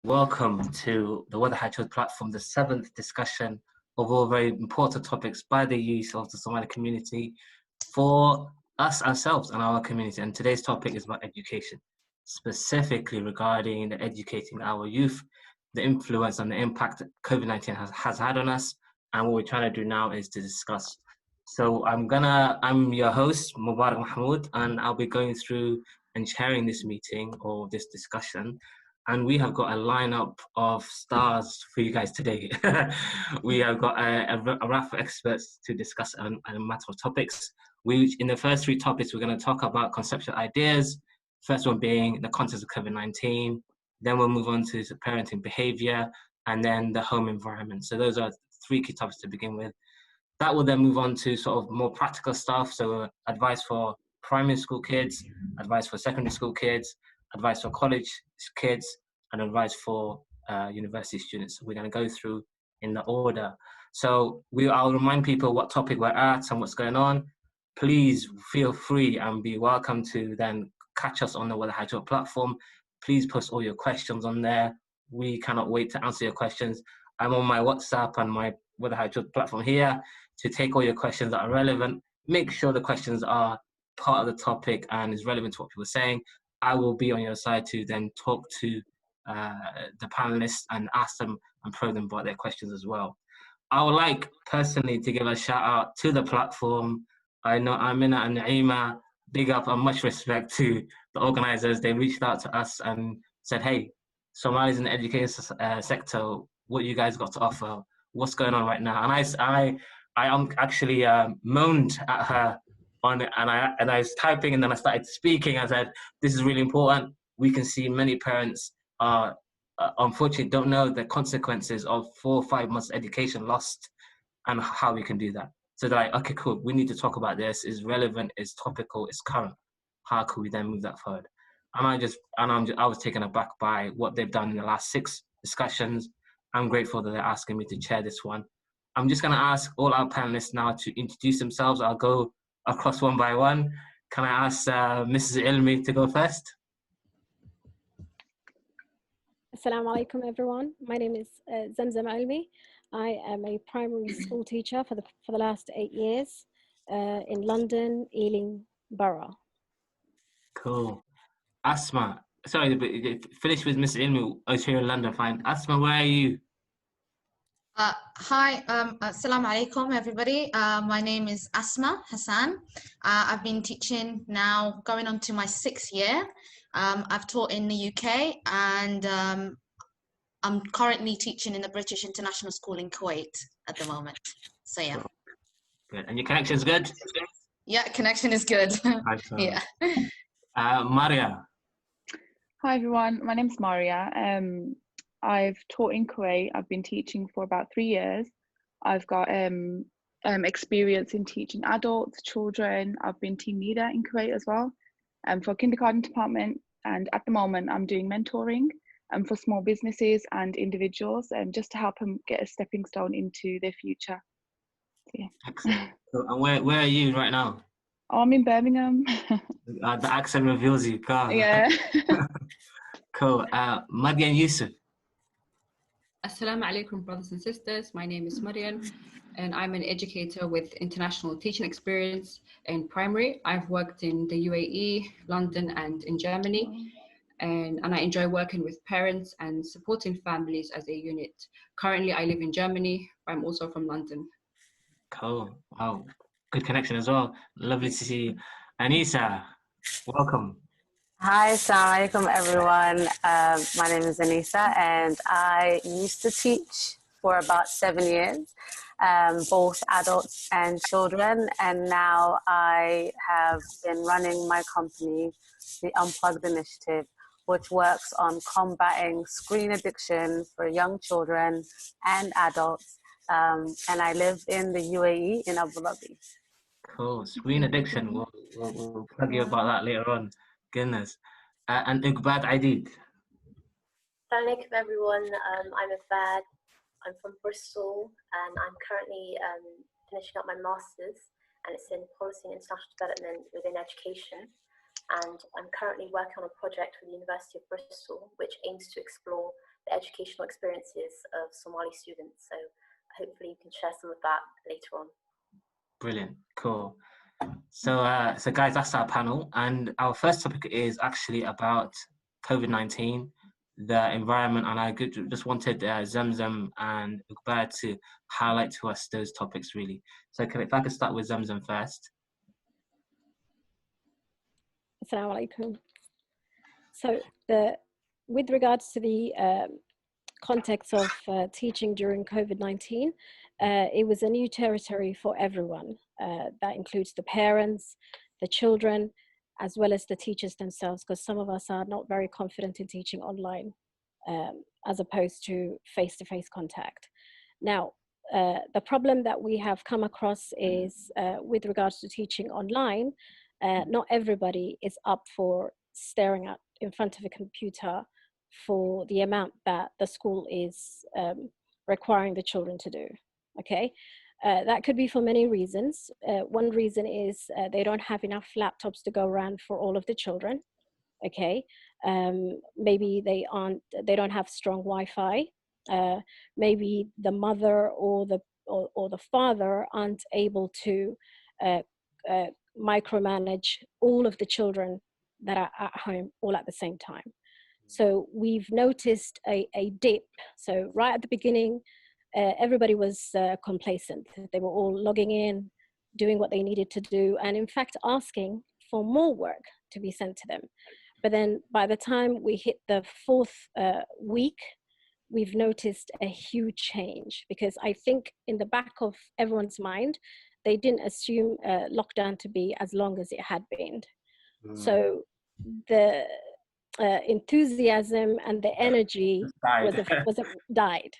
Welcome to the Wada Xaajood platform, the seventh discussion of all very important topics by the youth of the Somali community for us ourselves and our community. And today's topic is about education, specifically regarding educating our youth, the influence and the impact that COVID-19 has had on us. And what we're trying to do now is to discuss. So I'm your host, Mubarak Mohamud, and I'll be going through and chairing this meeting or this discussion. And we have got a lineup of stars for you guys today. We have got a raft of experts to discuss a matter of topics. In the first three topics, we're going to talk about conceptual ideas. First one being the context of COVID-19. Then we'll move on to parenting behavior, and then the home environment. So those are three key topics to begin with. That will then move on to sort of more practical stuff. So advice for primary school kids, advice for secondary school kids, advice for college kids, and advice for university students. We're going to go through in the order. So I'll remind people what topic we're at and what's going on. Please feel free and be welcome to then catch us on the Wada Xaajood platform. Please post all your questions on there. We cannot wait to answer your questions. I'm on my WhatsApp and my Wada Xaajood platform here to take all your questions that are relevant. Make sure the questions are part of the topic and is relevant to what people are saying. I will be on your side to then talk to the panelists and ask them and probe them about their questions as well. I would like personally to give a shout out to the platform. I know Amina and Naima, big up and much respect to the organizers. They reached out to us and said, hey, Somalis in the education sector, what you guys got to offer? What's going on right now? And I actually moaned at her on it, and I was typing, and then I started speaking. I said, "This is really important. We can see many parents unfortunately don't know the consequences of 4 or 5 months education lost, and how we can do that." So they're like, "Okay, cool. We need to talk about this. It's relevant. It's topical. It's current. How can we then move that forward?" And I was taken aback by what they've done in the last 6 discussions. I'm grateful that they're asking me to chair this one. I'm just going to ask all our panelists now to introduce themselves. I'll go across one by one. Can I ask Mrs. Elmi to go first? Assalamu alaikum, everyone. My name is Zamzam Elmi. I am a primary school teacher for the last 8 years in London, Ealing Borough. Cool. Asma, sorry, but finish with Mrs. Elmi. I was here in London, fine. Asma, where are you? Hi, assalamu alaikum everybody. My name is Asma Hassan. I've been teaching now going on to my 6th year. I've taught in the UK, and I'm currently teaching in the British International School in Kuwait at the moment. So yeah. Good. And your connection is good? Yeah, connection is good. Yeah. Maryaa. Hi everyone, my name's Maryaa. I've taught in Kuwait. I've been teaching for about 3 years. I've got experience in teaching adults, children. I've been team leader in Kuwait as well for kindergarten department. And at the moment, I'm doing mentoring for small businesses and individuals just to help them get a stepping stone into their future. So, yeah. Excellent. So, and where are you right now? Oh, I'm in Birmingham. The accent reveals you. God. Yeah. Cool. Maryan Yusuf. Assalamu alaikum, brothers and sisters. My name is Maryan, and I'm an educator with international teaching experience in primary. I've worked in the UAE, London, and in Germany, and I enjoy working with parents and supporting families as a unit. Currently, I live in Germany, but I'm also from London. Cool. Wow. Good connection as well. Lovely to see you. Anisa, welcome. Hi, assalamu alaikum everyone. My name is Anisa, and I used to teach for about 7 years, both adults and children. And now I have been running my company, the Unplugged Initiative, which works on combating screen addiction for young children and adults. And I live in the UAE in Abu Dhabi. Cool. Screen addiction. We'll plug you about that later on. Goodness. And Uqbad Aidid. Assalamu alaikum everyone. I'm Uqbad. I'm from Bristol, and I'm currently finishing up my master's, and it's in policy and international development within education. And I'm currently working on a project with the University of Bristol, which aims to explore the the educational experiences of Somali students. So hopefully you can share some of that later on. Brilliant, cool. So, so guys, that's our panel, and our first topic is actually about COVID-19, the environment, and I just wanted Zamzam and Uqbad to highlight to us those topics really. So, if I could start with Zamzam first. Assalamu alaikum. So, with regards to the context of teaching during COVID-19, it was a new territory for everyone. That includes the parents, the children, as well as the teachers themselves, because some of us are not very confident in teaching online as opposed to face-to-face contact. Now, the problem that we have come across is with regards to teaching online, not everybody is up for staring at in front of a computer for the amount that the school is requiring the children to do, okay? That could be for many reasons. One reason is they don't have enough laptops to go around for all of the children, okay? Maybe they don't have strong Wi-Fi. Maybe the mother or the father aren't able to micromanage all of the children that are at home all at the same time. So we've noticed a dip. So right at the beginning, everybody was complacent. They were all logging in, doing what they needed to do, and in fact asking for more work to be sent to them. But then by the time we hit the fourth week, we've noticed a huge change, because I think in the back of everyone's mind, they didn't assume lockdown to be as long as it had been. So the enthusiasm and the energy died.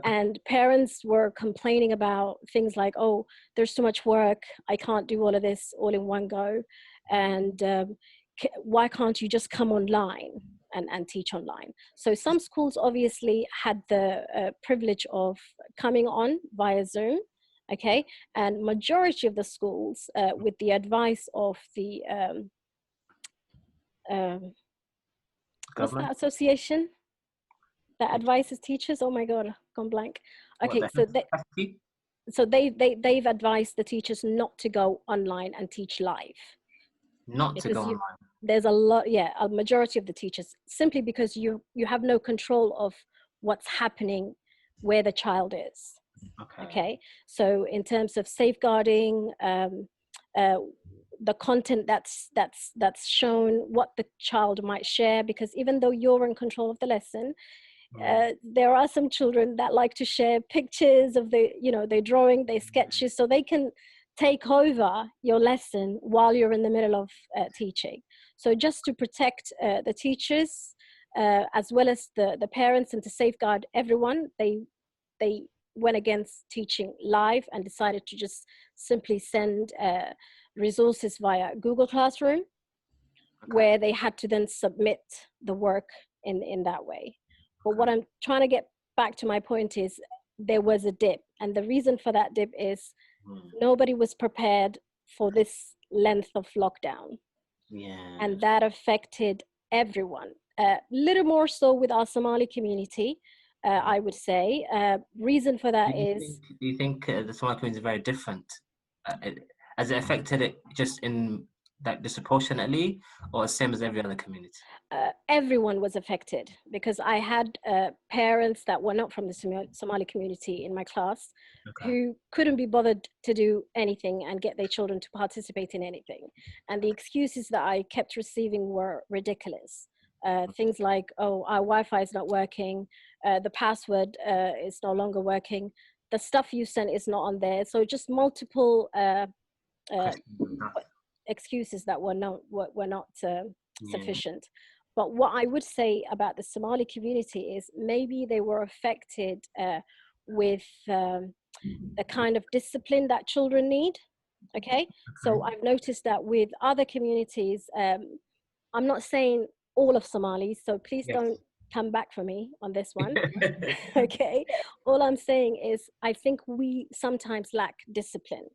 And parents were complaining about things like, oh, there's too much work, I can't do all of this all in one go, and why can't you just come online and teach online? So some schools obviously had the privilege of coming on via Zoom, okay, and majority of the schools with the advice of the what's that association that advises teachers? Oh my God, gone blank. Okay, so they've advised the teachers not to go online and teach live. Not to go online. There's a lot, yeah, a majority of the teachers, simply because you have no control of what's happening where the child is. Okay, so in terms of safeguarding, the content that's shown, what the child might share, because even though you're in control of the lesson, there are some children that like to share pictures of their drawing, their sketches, so they can take over your lesson while you're in the middle of teaching. So just to protect the teachers as well as the parents, and to safeguard everyone, they went against teaching live and decided to just simply send resources via Google Classroom, where they had to then submit the work in that way. But what I'm trying to get back to my point is, there was a dip, and the reason for that dip is nobody was prepared for this length of lockdown. Yeah. And that affected everyone. Little more so with our Somali community, I would say. Reason for that is... Do you think the Somali community is very different? Has it affected it just in that disproportionately, or same as every other community? Everyone was affected, because I had parents that were not from the Somali community in my class, who couldn't be bothered to do anything and get their children to participate in anything. And the excuses that I kept receiving were ridiculous. Things like, oh, our Wi-Fi is not working, the password is no longer working, the stuff you sent is not on there. So just multiple excuses that were not sufficient. But what I would say about the Somali community is, maybe they were affected with the kind of discipline that children need. Okay, so I've noticed that with other communities, I'm not saying all of Somalis, so please don't come back for me on this one. Okay, all I'm saying is, I think we sometimes lack discipline.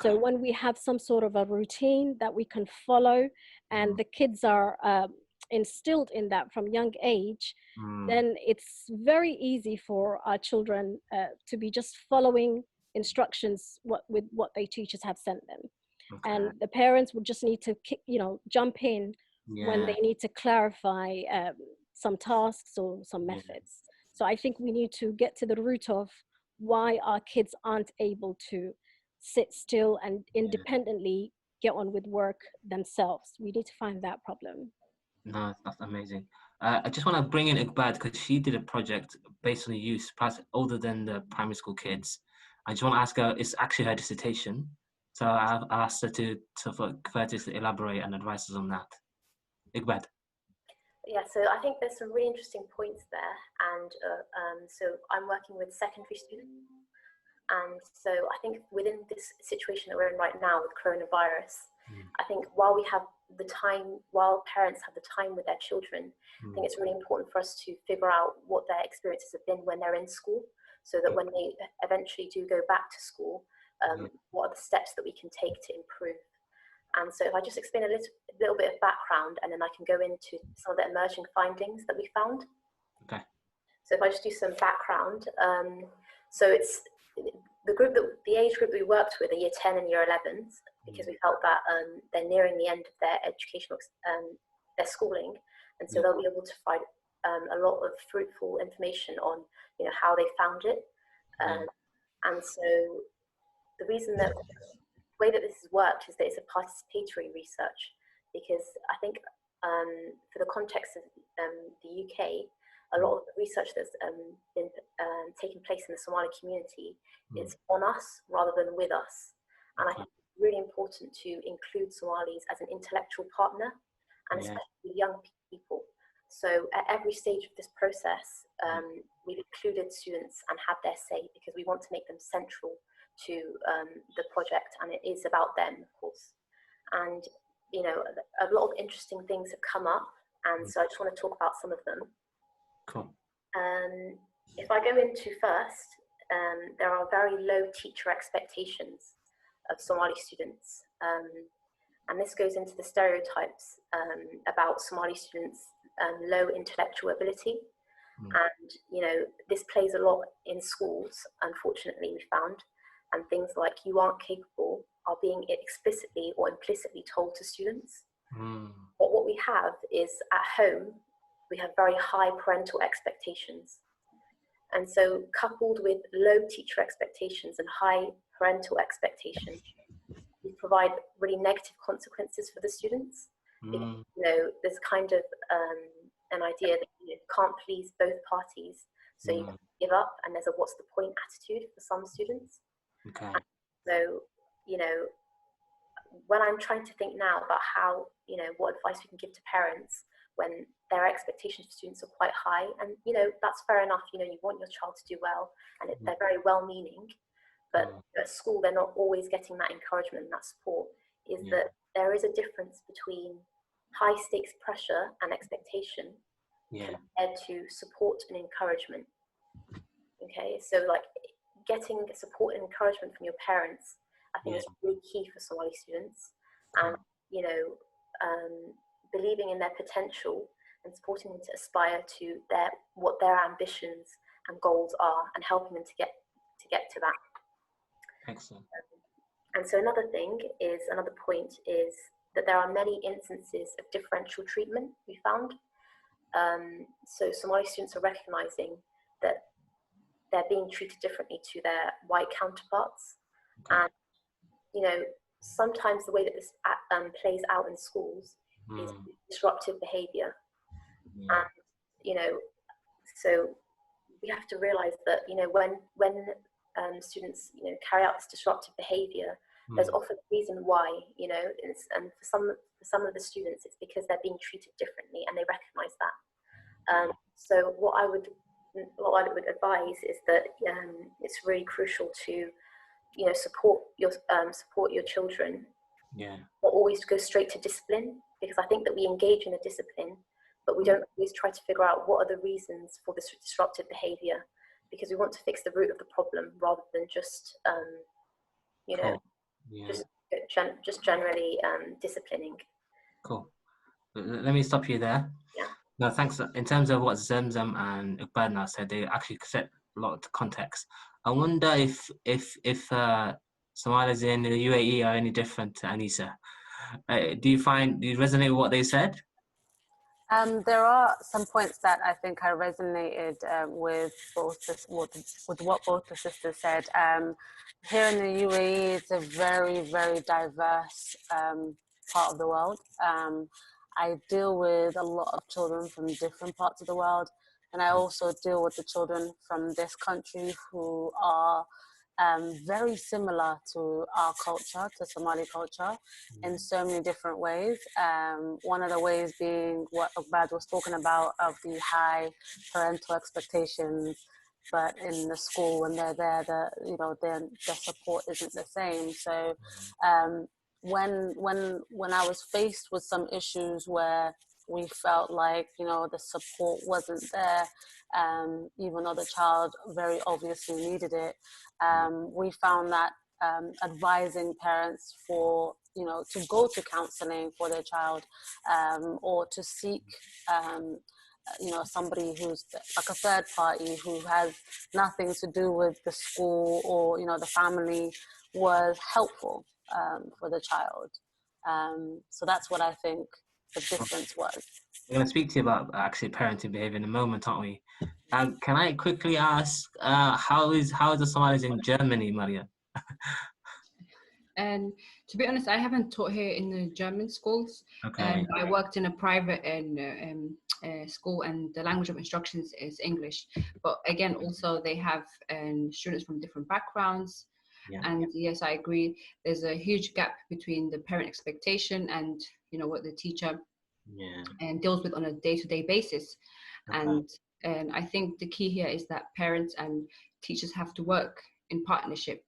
So when we have some sort of a routine that we can follow, and the kids are instilled in that from young age, then it's very easy for our children to be just following instructions with what their teachers have sent them. And the parents would just need to jump in when they need to clarify some tasks or some methods. So I think we need to get to the root of why our kids aren't able to sit still and independently get on with work themselves. We need to find that problem. No, that's amazing. I just want to bring in Iqbal because she did a project based on youth, perhaps older than the primary school kids. I just want to ask her, it's actually her dissertation. So I've asked her to elaborate and advise us on that. Iqbal. Yeah, so I think there's some really interesting points there. And so I'm working with secondary students. And so I think within this situation that we're in right now with coronavirus, I think while parents have the time with their children, I think it's really important for us to figure out what their experiences have been when they're in school, so that when they eventually do go back to school, what are the steps that we can take to improve. And so if I just explain a little bit of background, and then I can go into some of the emerging findings that we found. Okay. So if I just do some background, so it's the age group we worked with are year 10 and year 11s, because we felt that they're nearing the end of their educational, their schooling, and so they'll be able to provide a lot of fruitful information on how they found it. And so the way that this has worked is that it's a participatory research, because I think for the context of the UK, a lot of the research that's been taking place in the Somali community is on us rather than with us. And I think it's really important to include Somalis as an intellectual partner, and especially young people. So at every stage of this process, we've included students and had their say, because we want to make them central to the project, and it is about them, of course. And a lot of interesting things have come up, and so I just want to talk about some of them. Cool. If I go into first, there are very low teacher expectations of Somali students, and this goes into the stereotypes about Somali students' low intellectual ability. And this plays a lot in schools, unfortunately, we found. And things like "you aren't capable" are being explicitly or implicitly told to students. But what we have is, at home, we have very high parental expectations. And so coupled with low teacher expectations and high parental expectations, we provide really negative consequences for the students. Because, there's kind of an idea that you can't please both parties, so you give up, and there's a "what's the point" attitude for some students. Okay. And so, when I'm trying to think now about how, what advice we can give to parents when their expectations for students are quite high, and that's fair enough. You want your child to do well, and they're very well-meaning, but at school they're not always getting that encouragement and that support. That there is a difference between high-stakes pressure and expectation compared to support and encouragement. Okay, so like getting support and encouragement from your parents, I think is really key for Somali students, and believing in their potential and supporting them to aspire to what their ambitions and goals are, and helping them to get to that. Excellent. And so another point is that there are many instances of differential treatment we found. So Somali students are recognizing that they're being treated differently to their white counterparts. And sometimes the way that this plays out in schools is disruptive behavior. And so we have to realize that when students carry out this disruptive behavior, there's often a reason why, and for some of the students it's because they're being treated differently, and they recognize that. So what I would advise is that it's really crucial to support your children, but always go straight to discipline, because I think that we engage in the discipline, but we don't always try to figure out what are the reasons for this disruptive behavior, because we want to fix the root of the problem rather than just just generally disciplining. Cool. let me stop you there. Yeah. No, thanks. In terms of what Zamzam and Iqbal now said, they actually set a lot of context. I wonder if Somalis in the UAE are any different to Anisa. Do you resonate with what they said? There are some points that I think I resonated with what both the sisters said. Here in the UAE, it's a very, very diverse part of the world. I deal with a lot of children from different parts of the world, and I also deal with the children from this country who are very similar to our culture, to Somali culture, in so many different ways. One of the ways being what Ugbad was talking about, of the high parental expectations, but in the school when they're there, their support isn't the same. So when I was faced with some issues where we felt like the support wasn't there, even though the child very obviously needed it, we found that advising parents to go to counseling for their child, or to seek somebody who's like a third party who has nothing to do with the school or the family, was helpful for the child. So that's what I think the difference was. We're going to speak to you about actually parenting behavior in a moment, aren't we? Can I quickly ask, how is the Somalis in Germany, Marya? And to be honest, I haven't taught here in the German schools. Okay. I worked in a private school, and the language of instructions is English. But again, also they have students from different backgrounds. Yeah. And yes, I agree. There's a huge gap between the parent expectation and what the teacher deals with on a day-to-day basis. Okay. And I think the key here is that parents and teachers have to work in partnership,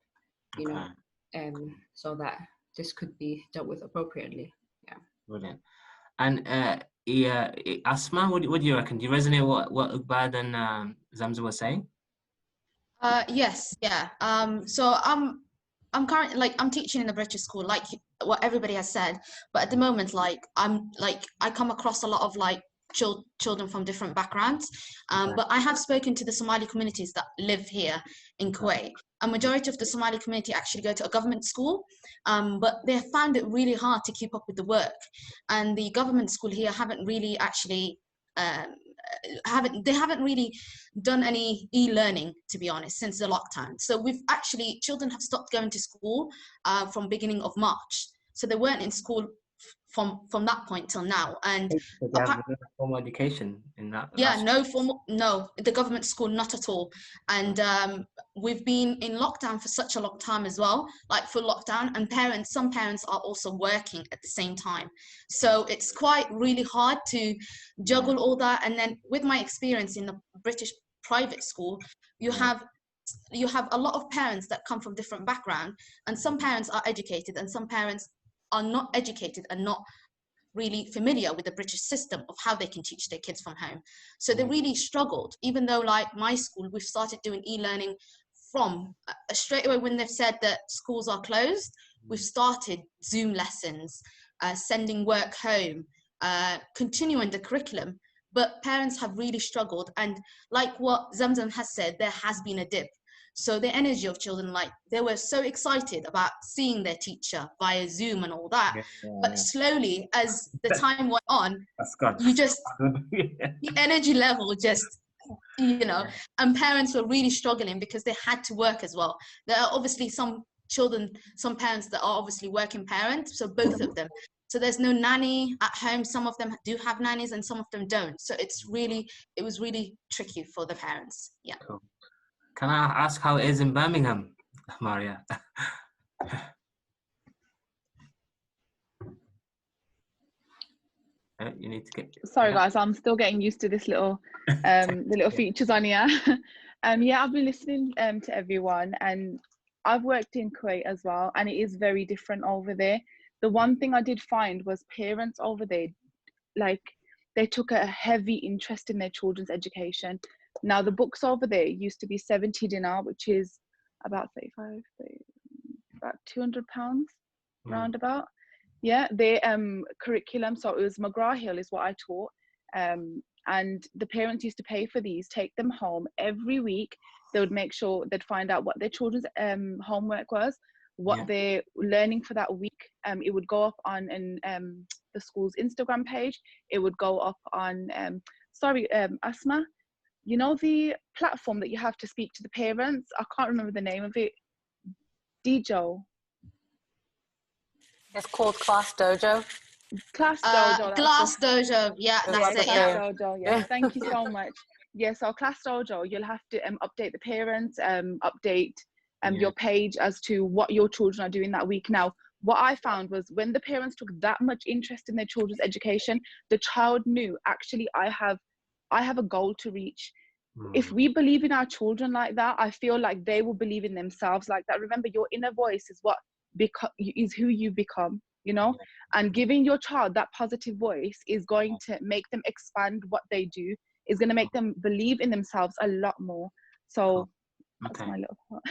so that this could be dealt with appropriately. Yeah. Brilliant. And Asma, what do you reckon? Do you resonate with what Ugbad and Zamzam were saying? Yes, yeah. So I'm currently I'm teaching in a British school, like what everybody has said. But at the moment, I come across a lot of children from different backgrounds. But I have spoken to the Somali communities that live here in Kuwait. A majority of the Somali community actually go to a government school, but they found it really hard to keep up with the work. And the government school here haven't really actually haven't really done any e-learning, to be honest, since the lockdown. So children have stopped going to school from beginning of March. So they weren't in school from that point till now. And they have no formal education in that. Yeah, no, the government school, not at all. And we've been in lockdown for such a long time as well, like full lockdown, and some parents are also working at the same time. So it's quite really hard to juggle all that. And then with my experience in the British private school, you have a lot of parents that come from different background, and some parents are educated and some parents are not educated and not really familiar with the British system of how they can teach their kids from home. So they really struggled, even though my school, we've started doing e-learning from straight away when they've said that schools are closed. We've started Zoom lessons, sending work home, continuing the curriculum, but parents have really struggled. And like what Zamzam has said, there has been a dip. So the energy of children, they were so excited about seeing their teacher via Zoom and all that. But slowly, as the time went on, the energy level just, and parents were really struggling because they had to work as well. There are obviously some parents that are obviously working parents, so both of them. So there's no nanny at home. Some of them do have nannies and some of them don't. So it was really tricky for the parents. Yeah. Cool. Can I ask how it is in Birmingham, Marya? You need to get. Sorry, guys, I'm still getting used to this the little features on here. Yeah, I've been listening to everyone, and I've worked in Kuwait as well, and it is very different over there. The one thing I did find was parents over there, they took a heavy interest in their children's education. Now, the books over there used to be 70 dinar, which is about about £200 roundabout. Yeah, their curriculum. So it was McGraw-Hill is what I taught. And the parents used to pay for these, take them home every week. They would make sure they'd find out what their children's homework was, what they're learning for that week. It would go up on the school's Instagram page. It would go up on, Asma, you know the platform that you have to speak to the parents? I can't remember the name of it. Dijo. It's called Class Dojo. Class Dojo. Class Dojo. Yeah, that's it. Class Yeah. Dojo. Yeah. Thank you so much. Yeah, so Class Dojo, you'll have to update the parents, update your page as to what your children are doing that week. Now, what I found was when the parents took that much interest in their children's education, the child knew, actually, I have a goal to reach. If we believe in our children like that, I feel like they will believe in themselves like that. Remember, your inner voice is what is who you become, you know, and giving your child that positive voice is going to make them expand what they do, is going to make them believe in themselves a lot more. So that's my little part.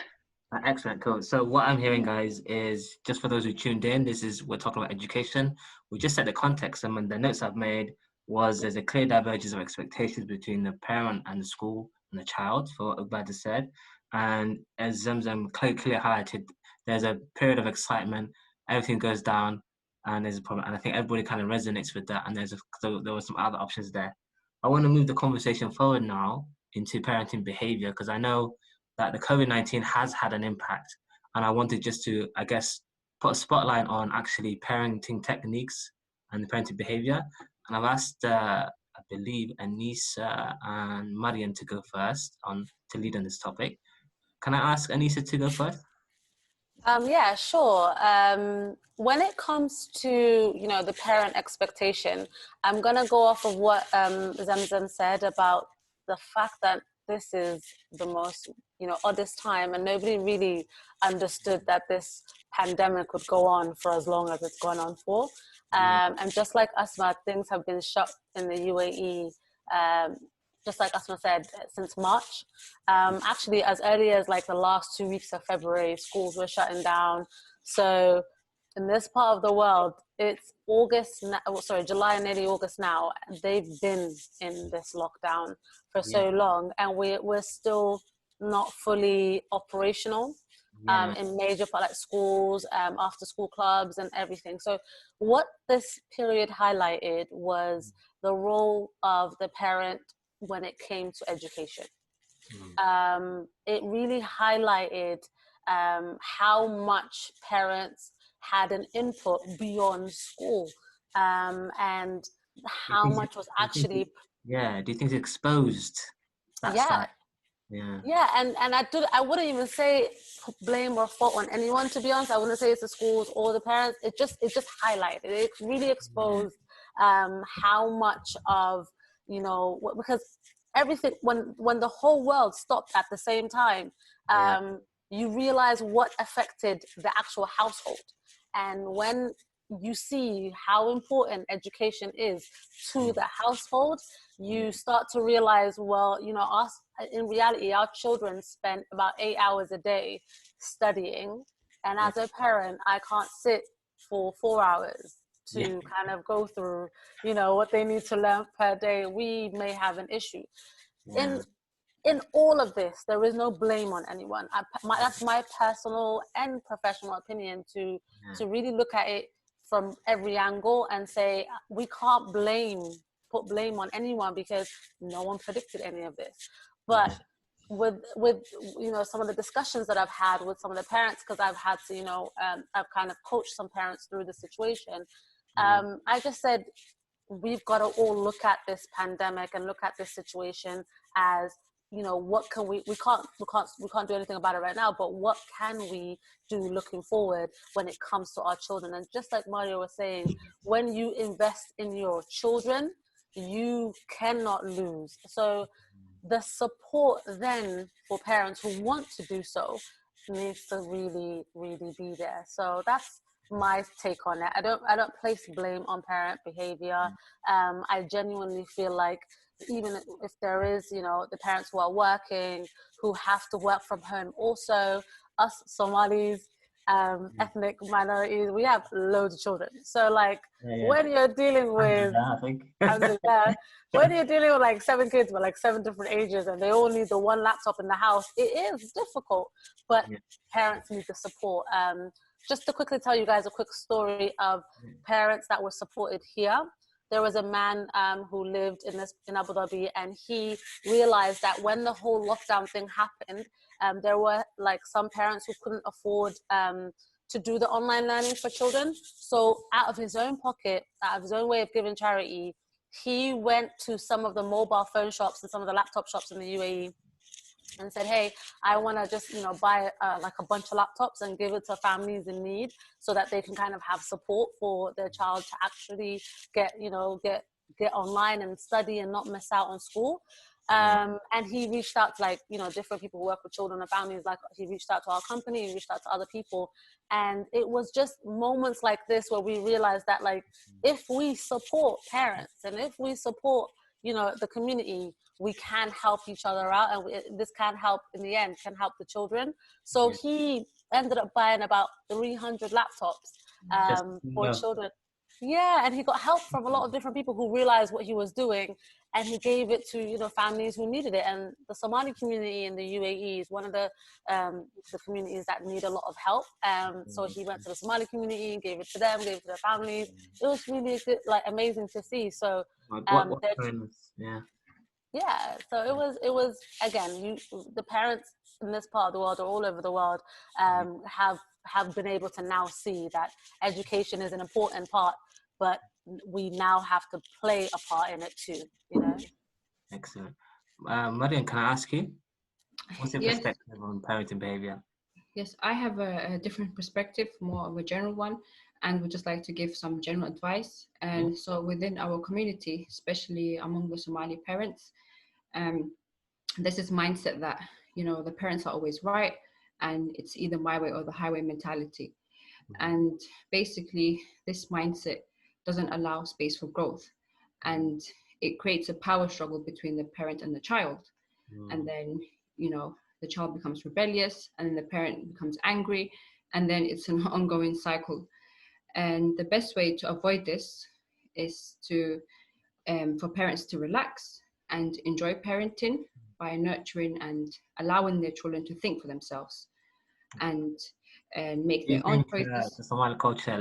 Excellent, cool. So what I'm hearing, guys, is just for those who tuned in, we're talking about education. We just set the context, and the notes I've made was there's a clear divergence of expectations between the parent and the school and the child, for what Wada said. And as Zamzam clearly highlighted, there's a period of excitement, everything goes down, and there's a problem. And I think everybody kind of resonates with that, and there were some other options there. I want to move the conversation forward now into parenting behavior, because I know that the COVID-19 has had an impact. And I wanted just to, I guess, put a spotlight on actually parenting techniques and the parenting behavior. And I've asked, I believe, Anisa and Maryan to go first to lead on this topic. Can I ask Anisa to go first? Yeah, sure. When it comes to, you know, the parent expectation, I'm going to go off of what Zamzam said about the fact that this is the most, you know, oddest time, and nobody really understood that this pandemic would go on for as long as it's gone on for. And just like Asma, things have been shut in the UAE, just like Asma said, since March. Actually, as early as like the last 2 weeks of February, schools were shutting down. So in this part of the world, it's July and nearly August now. They've been in this lockdown for so long, and we're still not fully operational. In major like schools, after school clubs and everything. So what this period highlighted was the role of the parent when it came to education. It really highlighted how much parents had an input beyond school, and how much was actually... do you think it's exposed that side? And I wouldn't even say blame or fault on anyone, to be honest. I wouldn't say it's the schools or the parents. It just highlighted, it really exposed how much of, you know, because everything, when the whole world stopped at the same time, you realize what affected the actual household. And when you see how important education is to the household, you start to realize, well, you know, in reality, our children spend about 8 hours a day studying. And as a parent, I can't sit for 4 hours to kind of go through, you know, what they need to learn per day. We may have an issue. In all of this, there is no blame on anyone. That's my personal and professional opinion, to really look at it from every angle and say we can't put blame on anyone, because no one predicted any of this. But with you know, some of the discussions that I've had with some of the parents, because I've had to, you know, I've kind of coached some parents through the situation. I just said, we've got to all look at this pandemic and look at this situation as, you know, what can we can't do anything about it right now, but what can we do looking forward when it comes to our children? And just like Marya was saying, when you invest in your children, you cannot lose. So the support then for parents who want to do so needs to really, really be there. So that's my take on it. I don't place blame on parent behavior. I genuinely feel like, even if there is, you know, the parents who are working, who have to work from home, also us Somalis, ethnic minorities, we have loads of children. So like when you're dealing with, I think. when you're dealing with like 7 kids with like 7 different ages and they all need the one laptop in the house, it is difficult, but parents need the support. Just to quickly tell you guys a quick story of parents that were supported here. There was a man who lived in Abu Dhabi, and he realized that when the whole lockdown thing happened, there were like some parents who couldn't afford to do the online learning for children. So out of his own pocket, out of his own way of giving charity, he went to some of the mobile phone shops and some of the laptop shops in the UAE and said, hey, I want to just, buy like a bunch of laptops and give it to families in need so that they can kind of have support for their child to actually get online and study and not miss out on school. And he reached out to like, different people who work with children and families. Like he reached out to our company, he reached out to other people. And it was just moments like this where we realized that like, if we support parents and if we support, the community, we can help each other out, and this can help in the end, can help the children. So he ended up buying about 300 laptops for children. Yeah, and he got help from a lot of different people who realized what he was doing, and he gave it to families who needed it. And the Somali community in the UAE is one of the communities that need a lot of help. So he went to the Somali community, gave it to them, gave it to their families. It was really good, like amazing to see. So yeah, so it was again, the parents in this part of the world or all over the world have been able to now see that education is an important part, but we now have to play a part in it too, Excellent. Maryan, can I ask you, what's your perspective on parenting behavior? Yes, I have a different perspective, more of a general one, and would just like to give some general advice. And so within our community, especially among the Somali parents, there's this mindset that, the parents are always right, and it's either my way or the highway mentality. And basically, this mindset doesn't allow space for growth. And it creates a power struggle between the parent and the child. And then, the child becomes rebellious, and then the parent becomes angry, and then it's an ongoing cycle. And the best way to avoid this is for parents to relax and enjoy parenting by nurturing and allowing their children to think for themselves and make their own choices. The Somali culture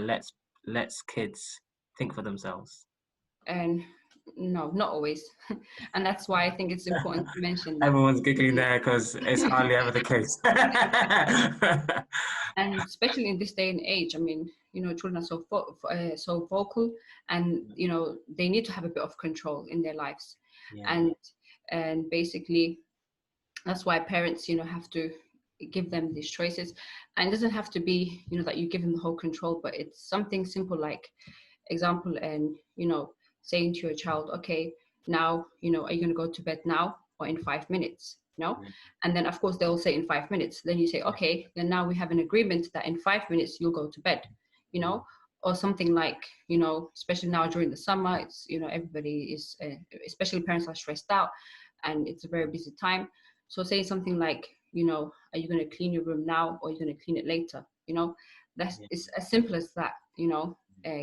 lets kids think for themselves. And no, not always. And that's why I think it's important to mention that. Everyone's giggling there because it's hardly ever the case. And especially in this day and age, I mean, children are so vocal, and they need to have a bit of control in their lives. And basically that's why parents have to give them these choices. And it doesn't have to be that you give them the whole control, but it's something simple, like example, and saying to your child, okay, now are you going to go to bed now or in 5 minutes? And then of course they'll say in 5 minutes. Then you say, okay, then now we have an agreement that in 5 minutes you'll go to bed, or something like, especially now during the summer, it's, everybody is, especially parents are stressed out and it's a very busy time. So saying something like, are you going to clean your room now or are you going to clean it later? That's it's as simple as that,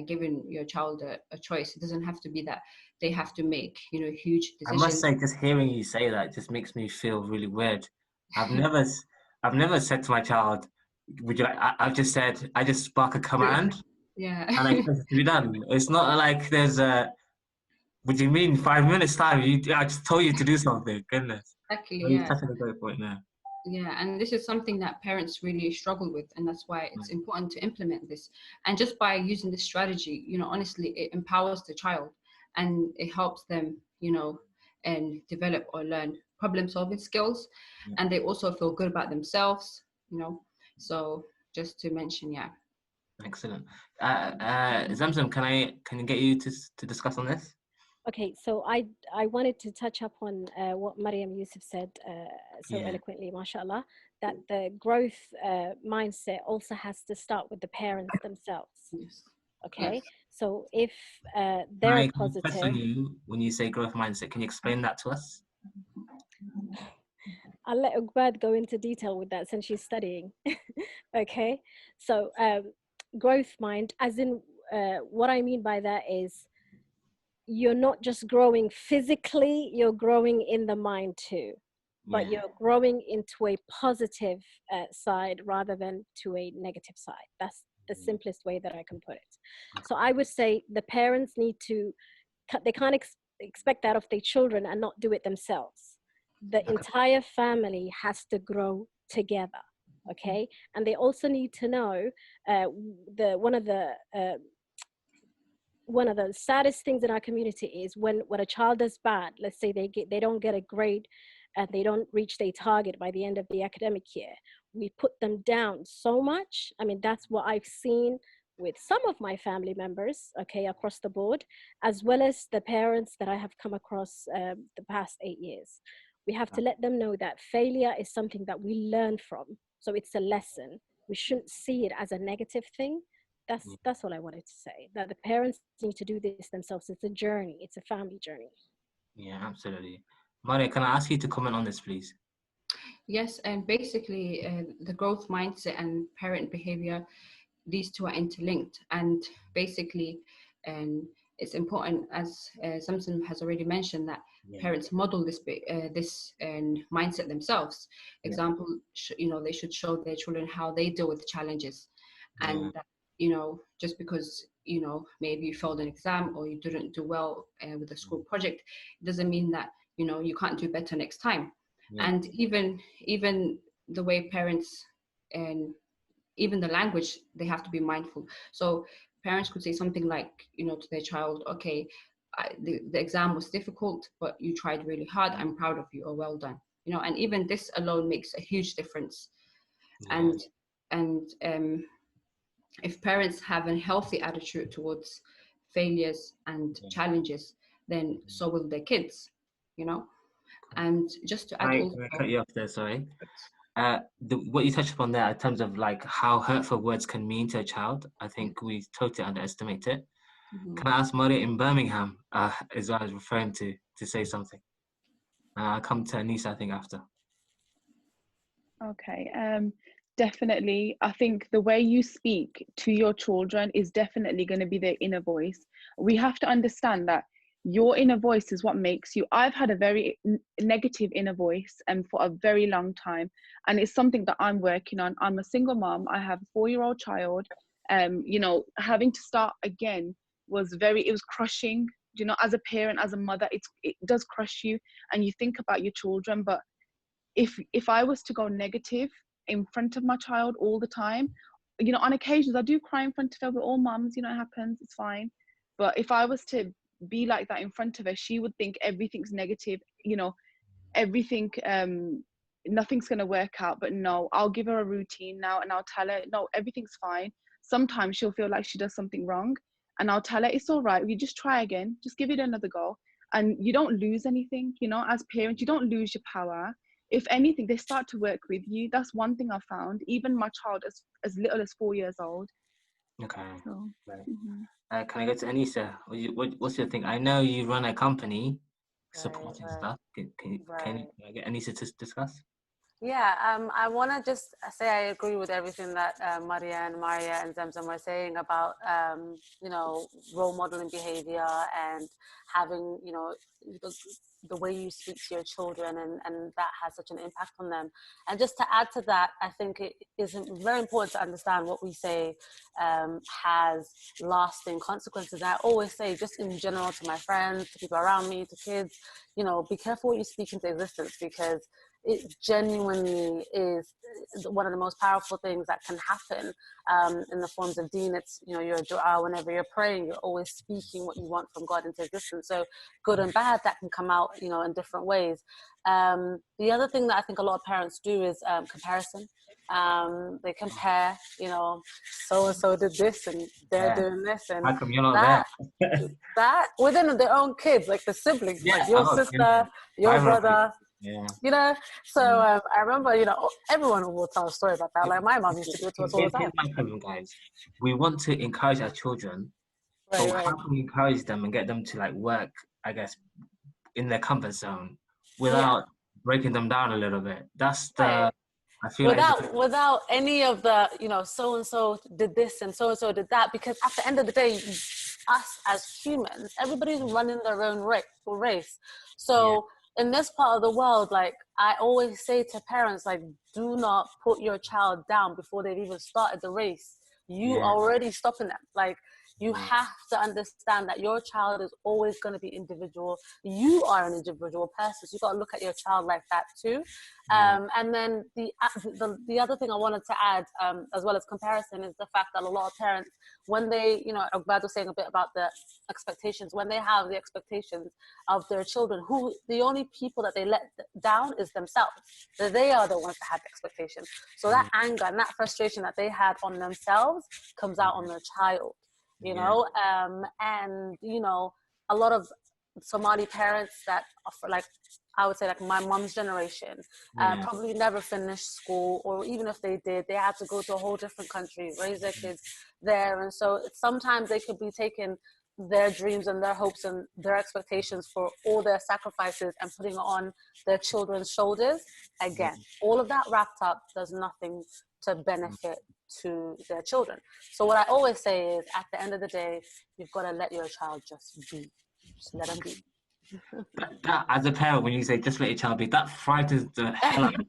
giving your child a choice. It doesn't have to be that they have to make, huge decisions. I must say, just hearing you say that just makes me feel really weird. I've never said to my child, would you like, I've just said, I just spark a command. Yeah. And I expect it to be done. It's not like there's what do you mean 5 minutes time? I just told you to do something. Goodness. Exactly. You're touching a great point there. Yeah, and this is something that parents really struggle with, and that's why it's important to implement this. And just by using this strategy, honestly, it empowers the child and it helps them, and develop or learn problem-solving skills, and they also feel good about themselves, So just to mention, Excellent. Zamzam, can I get you to discuss on this? Okay, so I wanted to touch up on what Maryan Yusuf said so eloquently, mashallah, that the growth mindset also has to start with the parents themselves. Yes. Okay, Yes. so if they're positive. You, when you say growth mindset, can you explain that to us? I'll let Ugbad go into detail with that since she's studying. Okay, so growth mind, as in what I mean by that is you're not just growing physically, you're growing in the mind too, but you're growing into a positive side rather than to a negative side. That's the simplest way that I can put it. So I would say the parents need to, they can't expect that of their children and not do it themselves. The entire family has to grow together, okay? And they also need to know one of the saddest things in our community is when a child does bad. Let's say they don't get a grade and they don't reach their target by the end of the academic year. We put them down so much. I mean, that's what I've seen with some of my family members, okay, across the board, as well as the parents that I have come across the past 8 years. We have to let them know that failure is something that we learn from. So it's a lesson. We shouldn't see it as a negative thing. That's what I wanted to say, that the parents need to do this themselves. It's a journey. It's a family journey. Yeah, absolutely. Marya, can I ask you to comment on this, please? Yes, and basically the growth mindset and parent behavior, these two are interlinked, and basically it's important, as Zamzam has already mentioned, that parents model this mindset themselves. Example, they should show their children how they deal with challenges, and that, just because maybe you failed an exam or you didn't do well with a school project, it doesn't mean that you can't do better next time. And even the way parents, and even the language, they have to be mindful. So parents could say something like, to their child, okay, the exam was difficult, but you tried really hard. I'm proud of you, or well done. And even this alone makes a huge difference. And if parents have a healthy attitude towards failures and challenges, then so will their kids, And just to add, also, I cut you off there, sorry. What you touched upon there in terms of like how hurtful words can mean to a child, I think we totally underestimate it. Can I ask Marya in Birmingham, as I was referring to say something? I'll come to Anisa, I think, after. Okay, definitely. I think the way you speak to your children is definitely going to be their inner voice. We have to understand that your inner voice is what makes you. I've had a very negative inner voice for a very long time, and it's something that I'm working on. I'm a single mom. I have a 4-year-old child. Having to start again it was crushing. As a parent, as a mother, it does crush you, and you think about your children. But if I was to go negative in front of my child all the time, on occasions I do cry in front of her. We're all moms, it happens, it's fine. But if I was to be like that in front of her, she would think everything's negative, everything, nothing's going to work out. But no, I'll give her a routine now, and I'll tell her, no, everything's fine. Sometimes she'll feel like she does something wrong, and I'll tell her, it's all right, you just try again, just give it another go. And you don't lose anything, as parents, you don't lose your power. If anything, they start to work with you. That's one thing I found. Even my child, as little as 4 years old. Okay. So, can I go to Anisa? What's your thing? I know you run a company supporting stuff. Can I get Anisa to discuss? Yeah, I want to just say I agree with everything that Marya and Zamzam were saying about, role modeling behavior and having, the way you speak to your children, and that has such an impact on them. And just to add to that, I think it is very important to understand what we say has lasting consequences. I always say, just in general, to my friends, to people around me, to kids, be careful what you speak into existence, because it genuinely is one of the most powerful things that can happen in the forms of deen. It's, your dua, whenever you're praying, you're always speaking what you want from God into existence. So good and bad, that can come out, in different ways. The other thing that I think a lot of parents do is comparison. They compare, so-and-so did this and they're doing this, and how come you're not there? that within their own kids, like the siblings, like your sister, your brother. So I remember, everyone will tell a story about that. Like my mom used to do it to us all the time. My problem, guys, we want to encourage our children, but how can we encourage them and get them to work, I guess, in their comfort zone without breaking them down a little bit. That's the, Right. I feel without any of the, you know, so and so did this and so did that, because at the end of the day, us as humans, everybody's running their own race. So in this part of the world, like I always say to parents, like, do not put your child down before they've even started the race. You are already stopping them. Like, you have to understand that your child is always going to be individual. You are an individual person, so you've got to look at your child like that too. And then the other thing I wanted to add, as well as comparison, is the fact that a lot of parents, when they, you know, Agbad was saying a bit about the expectations, when they have the expectations of their children, who the only people that they let down is themselves. So they are the ones that have expectations. So that anger and that frustration that they had on themselves comes out on their child. You know, and, you know, a lot of Somali parents that are, like, I would say like my mom's generation, probably never finished school, or even if they did, they had to go to a whole different country, raise their kids there. And so sometimes they could be taking their dreams and their hopes and their expectations for all their sacrifices and putting it on their children's shoulders. Again, all of that wrapped up does nothing to benefit to their children. So what I always say is, at the end of the day, you've got to let your child just be. Just let them be. that, as a parent, when you say just let your child be, that frightens the hell out of me.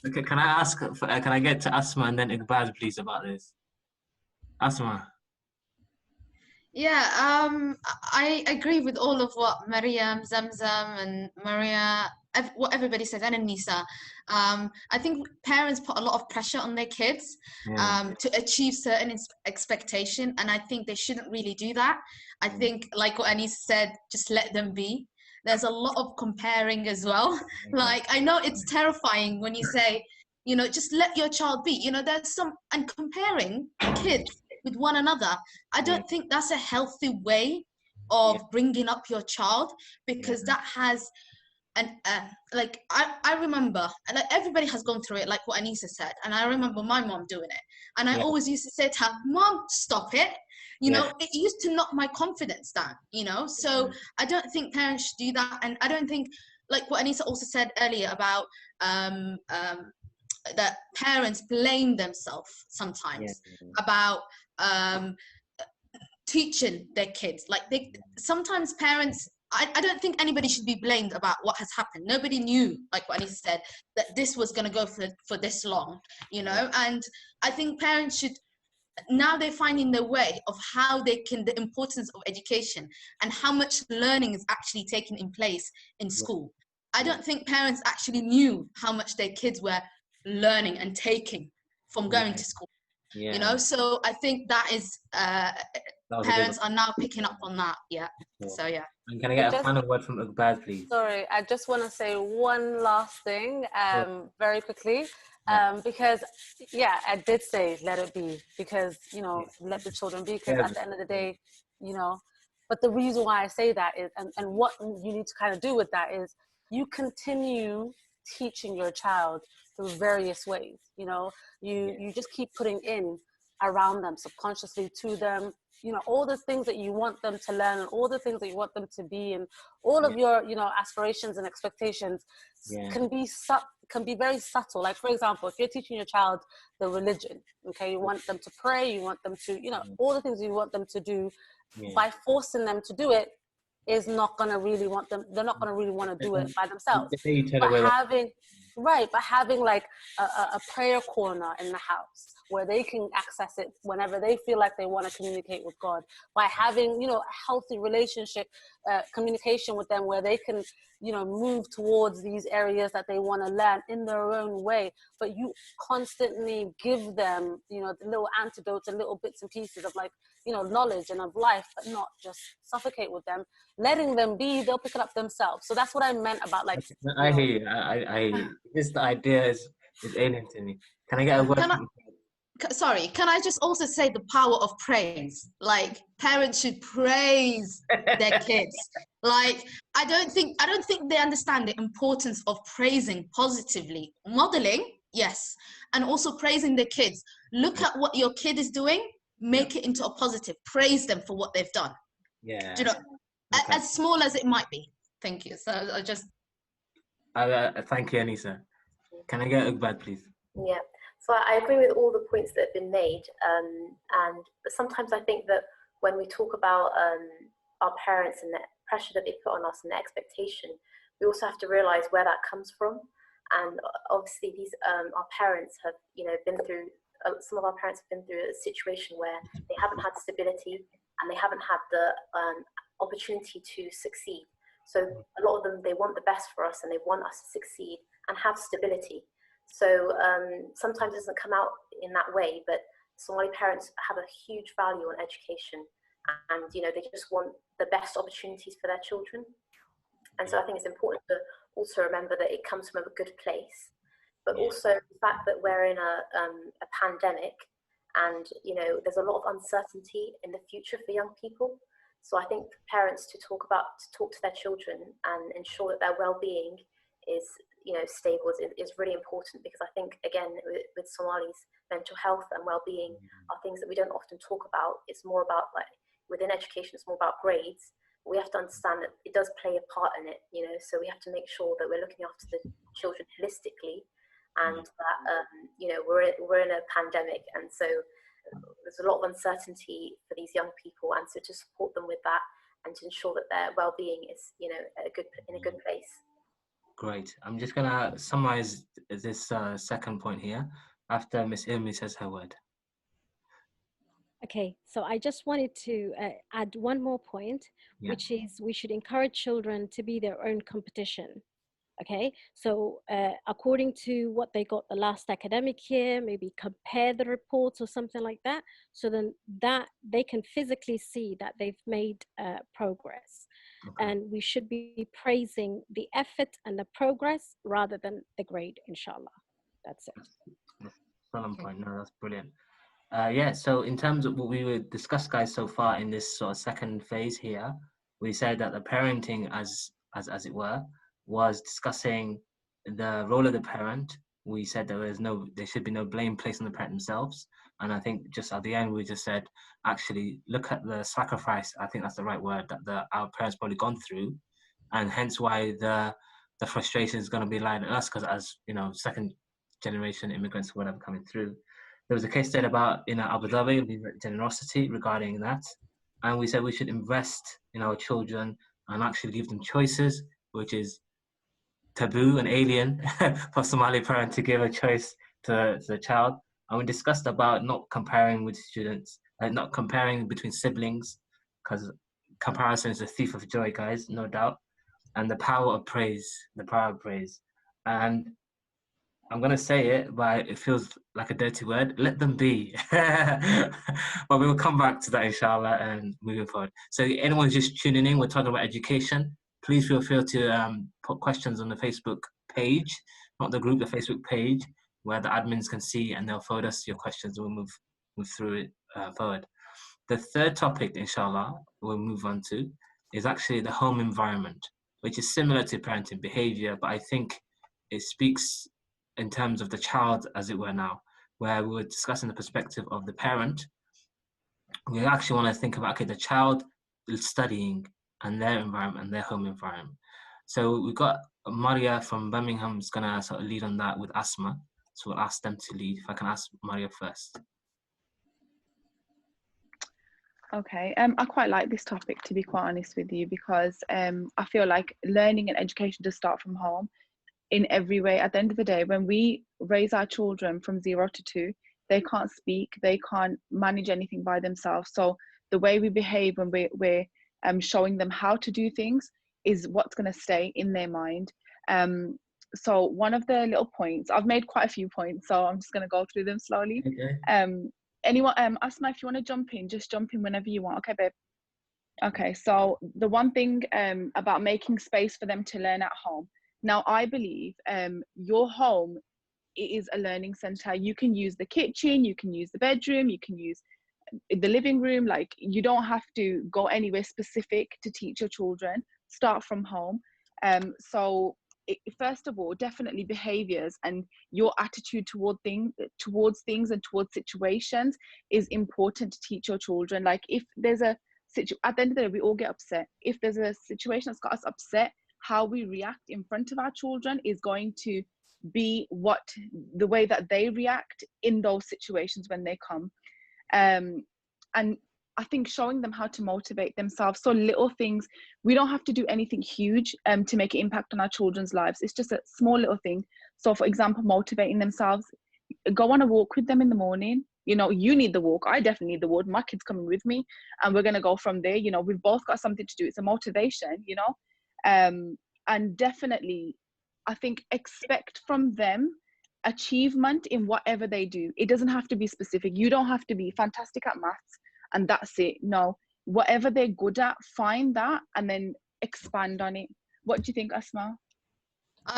Okay, can I ask, can I get to Asma and then Iqbal, please, about this? Asma. Yeah, I agree with all of what Maryam, Zamzam, and Maryaa, what everybody says, and Anisa. I think parents put a lot of pressure on their kids to achieve certain expectation, and I think they shouldn't really do that. I think, like what Anisa said, just let them be. There's a lot of comparing as well. Like, I know it's terrifying when you say, you know, just let your child be. You know, there's some, and comparing kids with one another, I don't think that's a healthy way of bringing up your child, because that has an like I remember, and like everybody has gone through it, like what Anisa said, and I remember my mom doing it, and I always used to say to her, Mom, stop it. You know, it used to knock my confidence down, you know. So I don't think parents should do that. And I don't think, like what Anisa also said earlier about that parents blame themselves sometimes about teaching their kids. Like, sometimes parents, I don't think anybody should be blamed about what has happened. Nobody knew, like what Anisa said, that this was going to go for this long, you know. And I think parents should, now they're finding their way of how they can, the importance of education and how much learning is actually taking in place in school. I don't think parents actually knew how much their kids were learning and taking from going to school, you know. So I think that is parents are now picking up on that. So and can I get a final word from Iqbal, please? Sorry, I just want to say one last thing very quickly, because I did say let it be, because, you know, let the children be, because at the end of the day, you know. But the reason why I say that is, and what you need to kind of do with that is, you continue teaching your child through various ways. You know, you just keep putting in around them, subconsciously to them, you know, all the things that you want them to learn and all the things that you want them to be, and all of your, you know, aspirations and expectations can be very subtle. Like, for example, if you're teaching your child the religion, okay, you want them to pray, you want them to, you know, all the things you want them to do, by forcing them to do it is not going to really want them, they're not going to really want to do it by themselves. But having like a prayer corner in the house where they can access it whenever they feel like they want to communicate with God, by having, you know, a healthy relationship, communication with them where they can, you know, move towards these areas that they want to learn in their own way. But you constantly give them, you know, the little antidotes and little bits and pieces of, like, you know, knowledge and of life, but not just suffocate with them. Letting them be, they'll pick it up themselves. So that's what I meant about, like, I hear you. I hear you. This idea is alien to me. Can I get a word? Sorry, can I just also say the power of praise? Like, parents should praise their kids. Like, I don't think they understand the importance of praising positively. Modeling, yes, and also praising their kids. Look at what your kid is doing, make it into a positive. Praise them for what they've done. Do you know, as small as it might be. Thank you. So I just... Thank you, Anisa. Can I get Ugbad, please? Yeah, so I agree with all the points that have been made. And sometimes I think that when we talk about our parents and the pressure that they put on us and the expectation, we also have to realize where that comes from. And obviously these our parents have, you know, been through, some of our parents have been through a situation where they haven't had stability and they haven't had the opportunity to succeed. So a lot of them, they want the best for us and they want us to succeed and have stability. So sometimes it doesn't come out in that way, but Somali parents have a huge value on education, and you know, they just want the best opportunities for their children. And so I think it's important to also remember that it comes from a good place, but also the fact that we're in a pandemic, and you know, there's a lot of uncertainty in the future for young people. So I think parents to talk to their children and ensure that their well-being is, you know, stable is really important, because I think, again, with Somalis, mental health and well-being are things that we don't often talk about. It's more about, like, within education, it's more about grades. We have to understand that it does play a part in it, you know, so we have to make sure that we're looking after the children holistically, and that, you know, we're in a pandemic, and so there's a lot of uncertainty for these young people, and so to support them with that and to ensure that their well-being is, you know, in a good place. Great. I'm just going to summarize this second point here after Miss Ilmi says her word. Okay, so I just wanted to add one more point, which is we should encourage children to be their own competition. Okay, so according to what they got the last academic year, maybe compare the reports or something like that, so then that they can physically see that they've made progress. Okay. And we should be praising the effort and the progress rather than the grade, inshallah. That's it. That's point. No, that's brilliant. Yeah, so in terms of what we would discuss, guys, so far in this sort of second phase here, we said that the parenting, as it were, was discussing the role of the parent. We said there should be no blame placed on the parent themselves. And I think just at the end, we just said, actually, look at the sacrifice. I think that's the right word that our parents probably gone through, and hence why the frustration is going to be lying at us, because as you know, second generation immigrants or whatever coming through. There was a case study about in Abu Dhabi, generosity regarding that, and we said we should invest in our children and actually give them choices, which is taboo and alien for Somali parent to give a choice to the child. And we discussed about not comparing with students, not comparing between siblings, because comparison is a thief of joy, guys, no doubt. And the power of praise, And I'm going to say it, but it feels like a dirty word. Let them be. But we will come back to that, inshallah, and moving forward. So anyone just tuning in, we're talking about education. Please feel free to put questions on the Facebook page, not the group, the Facebook page, where the admins can see, and they'll forward us your questions, and we'll move through it forward. The third topic, inshallah, we'll move on to is actually the home environment, which is similar to parenting behavior, but I think it speaks in terms of the child, as it were now, where we're discussing the perspective of the parent. We actually want to think about, okay, the child studying and their environment and their home environment. So we've got Maryaa from Birmingham is going to sort of lead on that with Asma. So we'll ask them to lead. If I can ask Maryaa first. Okay, I quite like this topic, to be quite honest with you, because I feel like learning and education does start from home in every way. At the end of the day, when we raise our children from 0 to 2, they can't speak, they can't manage anything by themselves. So the way we behave when we're showing them how to do things is what's going to stay in their mind. So one of the little points, I've made quite a few points, so I'm just going to go through them slowly. Okay. Anyone, Asma, if you want to jump in, just jump in whenever you want. Okay, babe. Okay, so the one thing about making space for them to learn at home. Now, I believe your home is a learning center. You can use the kitchen, you can use the bedroom, you can use the living room. Like, you don't have to go anywhere specific to teach your children. Start from home. First of all, definitely behaviors and your attitude towards things and towards situations is important to teach your children. Like, if there's at the end of the day, we all get upset. If there's a situation that's got us upset, how we react in front of our children is going to be the way that they react in those situations when they come. And I think showing them how to motivate themselves. So little things, we don't have to do anything huge to make an impact on our children's lives. It's just a small little thing. So for example, motivating themselves, go on a walk with them in the morning. You know, you need the walk. I definitely need the walk. My kid's coming with me and we're going to go from there. You know, we've both got something to do. It's a motivation, you know. And definitely, I think expect from them achievement in whatever they do. It doesn't have to be specific. You don't have to be fantastic at maths and that's it. No, whatever they're good at, find that and then expand on it. What do you think, Asma?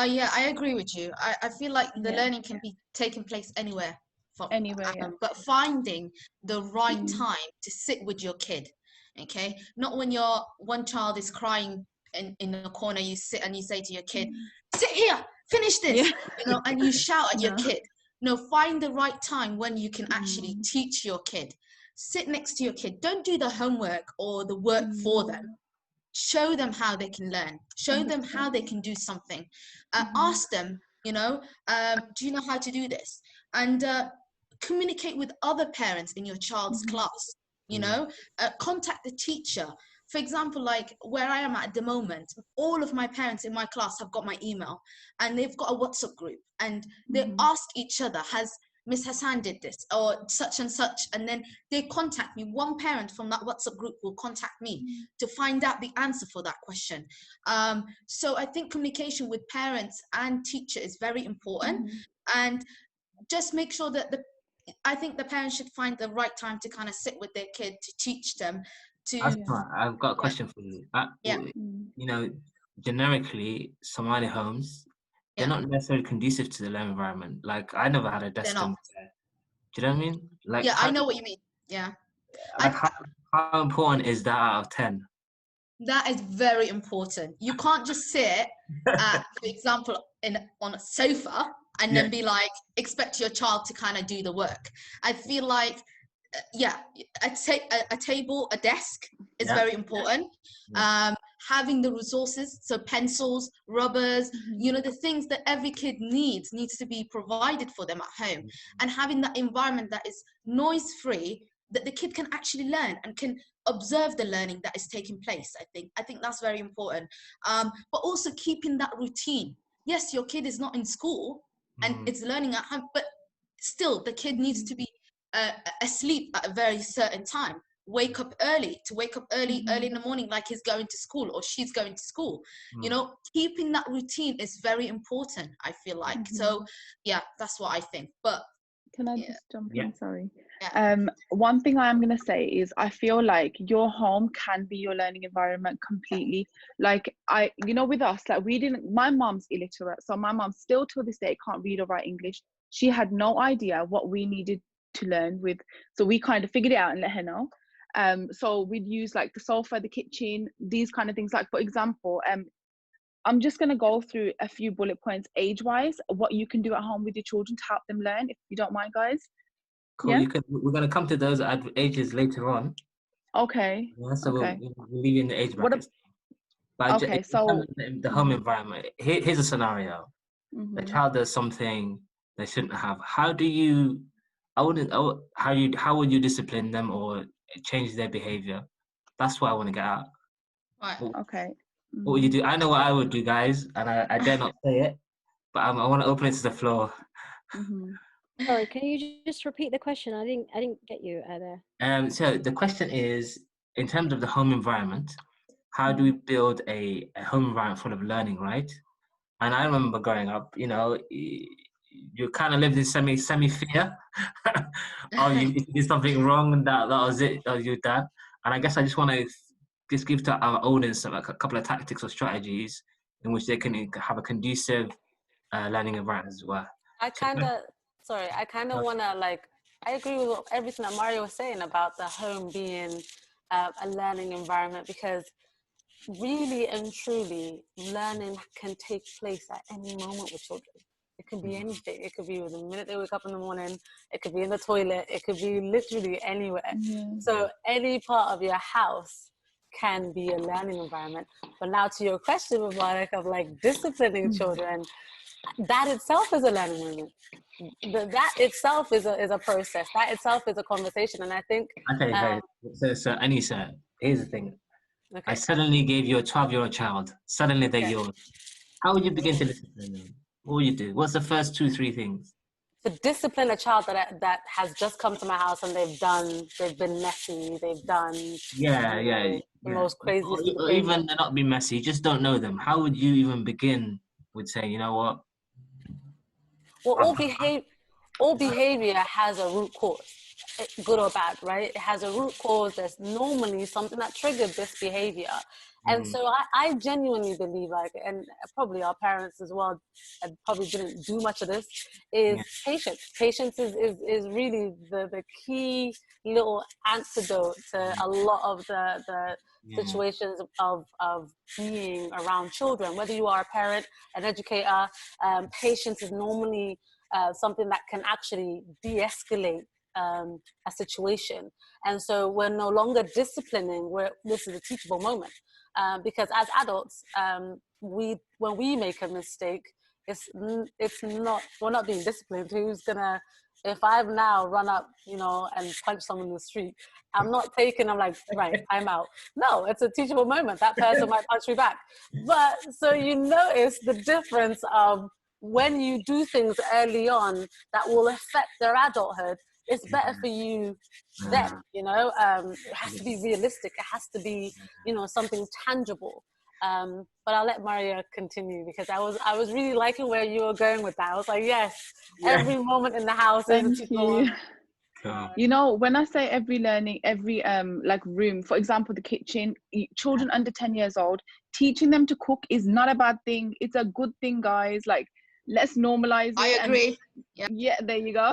Yeah, I agree with you. I feel like the learning can be taking place anywhere. Anywhere, but finding the right time to sit with your kid, okay? Not when your one child is crying in the corner, you sit and you say to your kid, sit here, finish this, you know, and you shout at your kid. No, find the right time when you can actually teach your kid. Sit next to your kid. Don't do the homework or the work for them. Show them how they can learn. Show them how they can do something. Ask them, you know, do you know how to do this? And communicate with other parents in your child's class, you know, contact the teacher. For example, like where I am at the moment, all of my parents in my class have got my email and they've got a WhatsApp group and they ask each other, has Miss Hassan did this or such and such, and then they contact me. One parent from that WhatsApp group will contact me to find out the answer for that question. So I think communication with parents and teacher is very important, and just make sure that I think the parents should find the right time to kind of sit with their kid to teach them. I've got a question for you. You know, generically, Somali homes, they're not necessarily conducive to the learning environment. Like, I never had a desk in there. Do you know what I mean? Like, yeah, I know what you mean. Yeah. Like, how important is that out of 10? That is very important. You can't just sit, for example, on a sofa and then be like, expect your child to kind of do the work. I feel like, a table, a desk is very important. Having the resources, so pencils, rubbers, you know, the things that every kid needs to be provided for them at home. And having that environment that is noise-free, that the kid can actually learn and can observe the learning that is taking place. I think that's very important. But also keeping that routine. Yes, your kid is not in school and it's learning at home, but still the kid needs to be asleep at a very certain time. Wake up early in the morning, like he's going to school or she's going to school. You know, keeping that routine is very important, I feel like. So yeah, that's what I think. But can I just jump in? Sorry. One thing I am going to say is I feel like your home can be your learning environment completely. Like you know, with us, like my mom's illiterate. So my mom still to this day can't read or write English. She had no idea what we needed to learn with. So we kind of figured it out and let her know. So we'd use like the sofa, the kitchen, these kind of things. Like, for example, I'm just going to go through a few bullet points age-wise, what you can do at home with your children to help them learn, if you don't mind, guys. Cool. Yeah? We're going to come to those ages later on. Okay. Yeah, so we'll leave you in the age brackets. So the home environment, here's a scenario. The child does something they shouldn't have. How would you discipline them or change their behavior? That's what I want to get at. Right. Okay. What would you do? I know what I would do, guys, and I dare not say it, but I want to open it to the floor. Sorry, can you just repeat the question? I didn't get you there. So the question is, in terms of the home environment, how do we build a home environment full of learning, right? And I remember growing up, you know, you kind of lived in semi fear. Oh, you did something wrong, that was it, that was your dad. And I guess I just want to just give to our audience like a couple of tactics or strategies in which they can have a conducive learning environment as well. I kind of want to, like, I agree with everything that Mario was saying about the home being a learning environment, because really and truly learning can take place at any moment with children. It could be anything. It could be the minute they wake up in the morning. It could be in the toilet. It could be literally anywhere. So any part of your house can be a learning environment. But now to your question, Mubarak, of like disciplining children, that itself is a learning moment. That itself is a process. That itself is a conversation. And I think... Okay. So Anisa, here's the thing. Okay. I suddenly gave you a 12-year-old child. Suddenly they're yours. How would you begin to discipline them? What would you do? What's the first 2-3 things? To discipline a child that has just come to my house and they've been messy, they've done the most craziest of the or even they're not being messy, you just don't know them. How would you even begin with saying, you know what? Well, all behavior has a root cause, good or bad, right? It has a root cause. There's normally something that triggered this behavior. And so I genuinely believe, like, and probably our parents as well, and probably didn't do much of this, is patience. Patience is really the key little antidote to a lot of the situations of being around children. Whether you are a parent, an educator, patience is normally something that can actually de-escalate a situation. And so we're no longer disciplining, this is a teachable moment. Because as adults, when we make a mistake, we're not being disciplined. Who's gonna, if I've now run up, and punch someone in the street, I'm not taking, I'm like, right, I'm out. No, it's a teachable moment. That person might punch me back. But so you notice the difference of when you do things early on that will affect their adulthood. It's better for you then, it has to be realistic. It has to be, something tangible. But I'll let Maryaa continue because I was really liking where you were going with that. I was like, yes, every moment in the house is a teachable moment. When I say every room, for example, the kitchen, children under 10 years old, teaching them to cook is not a bad thing. It's a good thing, guys. Like, let's normalize it. I agree. Yeah, there you go.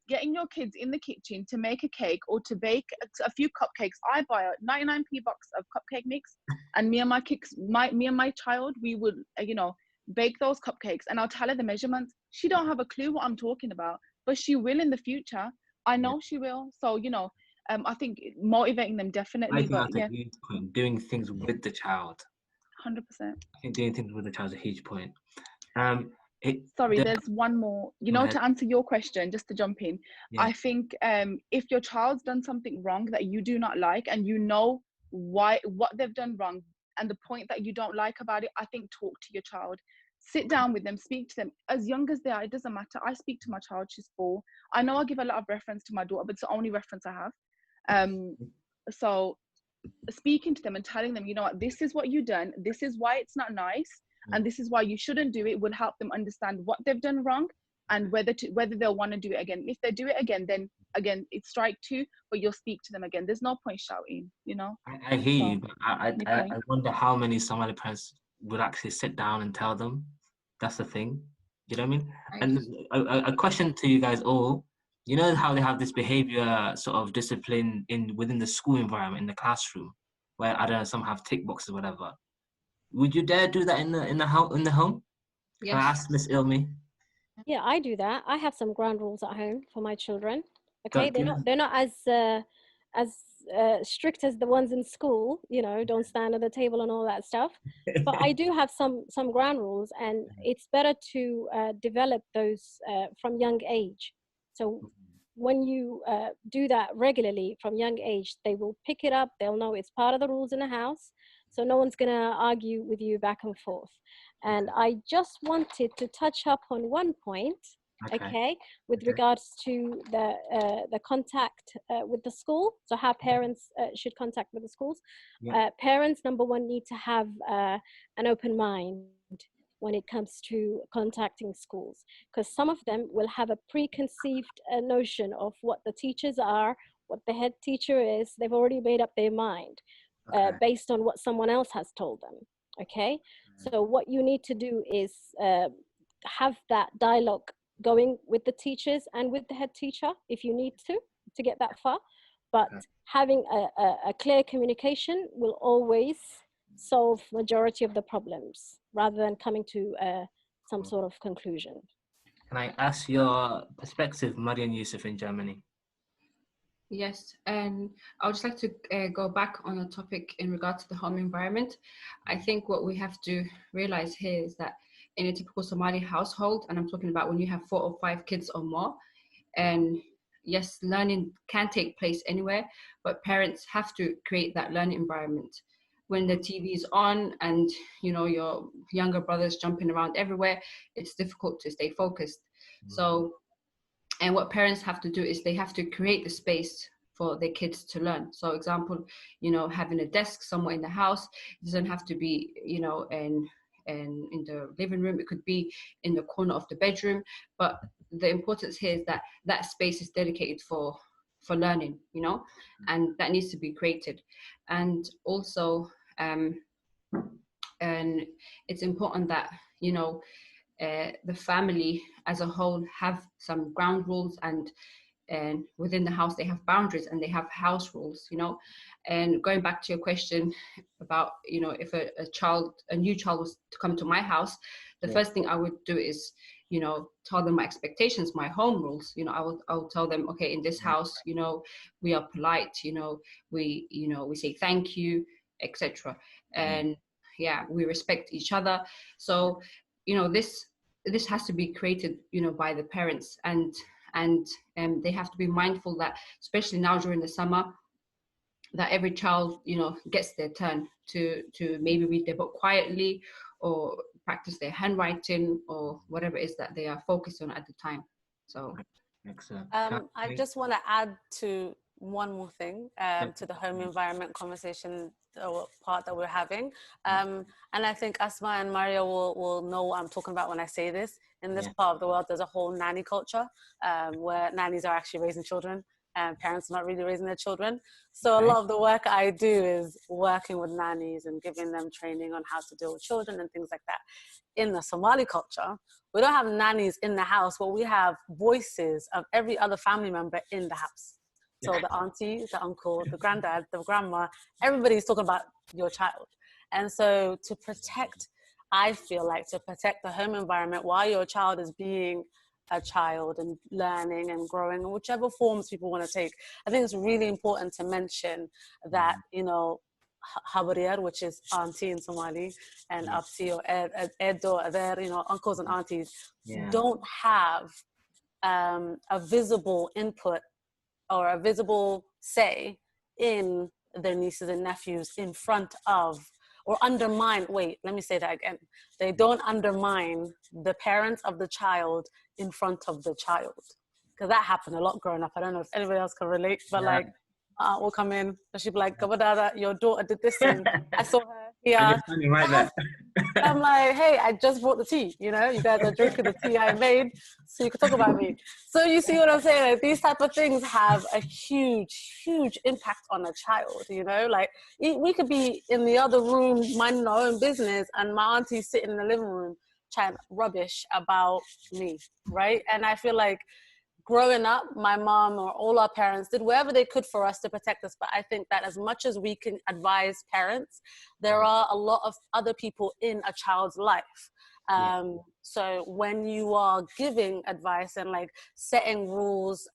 Getting your kids in the kitchen to make a cake or to bake a few cupcakes. I buy a 99p box of cupcake mix, and me and my child, we would, bake those cupcakes, and I'll tell her the measurements. She don't have a clue what I'm talking about, but she will in the future. I know she will. So, I think motivating them definitely. Doing things with the child. 100%. I think doing things with the child is a huge point. There's one more, to answer your question, just to jump in. I think if your child's done something wrong that you do not like, and what they've done wrong and the point that you don't like about it, I think talk to your child. Sit down with them, speak to them. As young as they are, it doesn't matter. I speak to my child, she's 4. I know I give a lot of reference to my daughter, but it's the only reference I have. So speaking to them and telling them, this is what you've done, this is why it's not nice, and this is why you shouldn't do it, will help them understand what they've done wrong and whether they'll want to do it again. If they do it again, then again it's strike 2, but you'll speak to them again. There's no point shouting, I hear you, but I wonder how many Somali parents would actually sit down and tell them. That's the thing. You know what I mean? And a question to you guys all. You know how they have this behavior sort of discipline within the school environment, in the classroom, where I don't know, some have tick boxes or whatever. Would you dare do that in the home? Yes. Can I ask Miss Elmi? Yeah, I do that. I have some ground rules at home for my children. Okay, they're not as strict as the ones in school. Don't stand at the table and all that stuff. But I do have some ground rules, and it's better to develop those from young age. So when you do that regularly from young age, they will pick it up. They'll know it's part of the rules in the house. So no one's going to argue with you back and forth. And I just wanted to touch up on one point, with regards to the contact with the school. So how parents should contact with the schools. Parents, number one, need to have an open mind when it comes to contacting schools, because some of them will have a preconceived notion of what the teachers are, what the head teacher is. They've already made up their mind based on what someone else has told them. Okay, so what you need to do is have that dialogue going with the teachers and with the head teacher if you need to get that far. But having a clear communication will always solve majority of the problems rather than coming to some sort of conclusion. Can I ask your perspective, Maryan Yusuf, in Germany? Yes, and I would just like to go back on a topic in regard to the home environment. I think what we have to realize here is that in a typical Somali household, and I'm talking about when you have 4 or 5 kids or more, and yes, learning can take place anywhere, but parents have to create that learning environment. When the TV is on and your younger brother's jumping around everywhere, it's difficult to stay focused. So, and what parents have to do is they have to create the space for their kids to learn. So example, having a desk somewhere in the house. It doesn't have to be, in the living room. It could be in the corner of the bedroom. But the importance here is that that space is dedicated for learning, and that needs to be created. And also, and it's important that, the family as a whole have some ground rules, and within the house they have boundaries and they have house rules. And going back to your question about, if a new child was to come to my house, the first thing I would do is, tell them my expectations, my home rules. I will tell them, okay, in this house, we are polite, we say thank you, etc. And we respect each other. So this has to be created, by the parents, and they have to be mindful that, especially now during the summer, that every child, gets their turn to maybe read their book quietly, or practice their handwriting, or whatever it is that they are focused on at the time. So excellent. I just want to add to one more thing, to the home environment conversation part that we're having. And I think Asma and Marya will know what I'm talking about when I say this. In this part of the world, there's a whole nanny culture, where nannies are actually raising children and parents are not really raising their children. So a lot of the work I do is working with nannies and giving them training on how to deal with children and things like that. In the Somali culture, we don't have nannies in the house, but we have voices of every other family member in the house. So the auntie, the uncle, the granddad, the grandma, everybody's talking about your child. And so I feel like to protect the home environment while your child is being a child and learning and growing in whichever forms people want to take, I think it's really important to mention that, Habariyar, which is auntie in Somali, and Abti or Edo, their, uncles and aunties, don't have a visible input or a visible say in their nieces and nephews in front of, or undermine, let me say that again. They don't undermine the parents of the child in front of the child. Because that happened a lot growing up. I don't know if anybody else can relate, but will come in and she'd be like, Gabadada, your daughter did this and I saw her here. And you're standing right there. I'm like, hey, I just brought the tea, you guys are drinking the tea I made, so you can talk about me. So you see what I'm saying? Like, these type of things have a huge, huge impact on a child, like we could be in the other room minding our own business and my auntie's sitting in the living room chatting rubbish about me, right? And I feel like growing up, my mom or all our parents did whatever they could for us to protect us. But I think that as much as we can advise parents, there are a lot of other people in a child's life. So when you are giving advice and like setting rules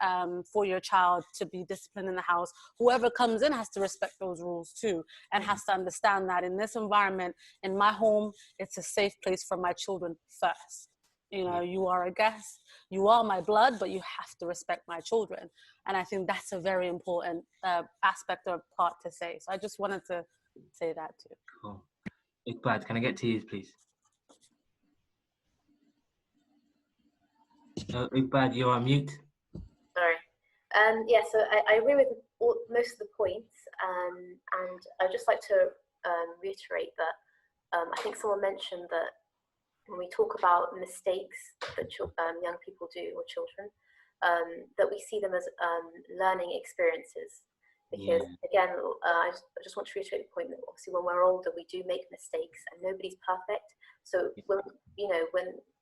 for your child to be disciplined in the house, whoever comes in has to respect those rules too, and has to understand that in this environment, in my home, it's a safe place for my children first. You are a guest, you are my blood, but you have to respect my children. And I think that's a very important aspect or part to say. So I just wanted to say that too. Cool. Iqbal, can I get to you, please? Iqbal, you're on mute. Sorry. So I agree with most of the points. And I'd just like to reiterate that I think someone mentioned that when we talk about mistakes that young people do, or children, that we see them as learning experiences. Because again, I just want to reiterate the point that obviously when we're older, we do make mistakes and nobody's perfect. So when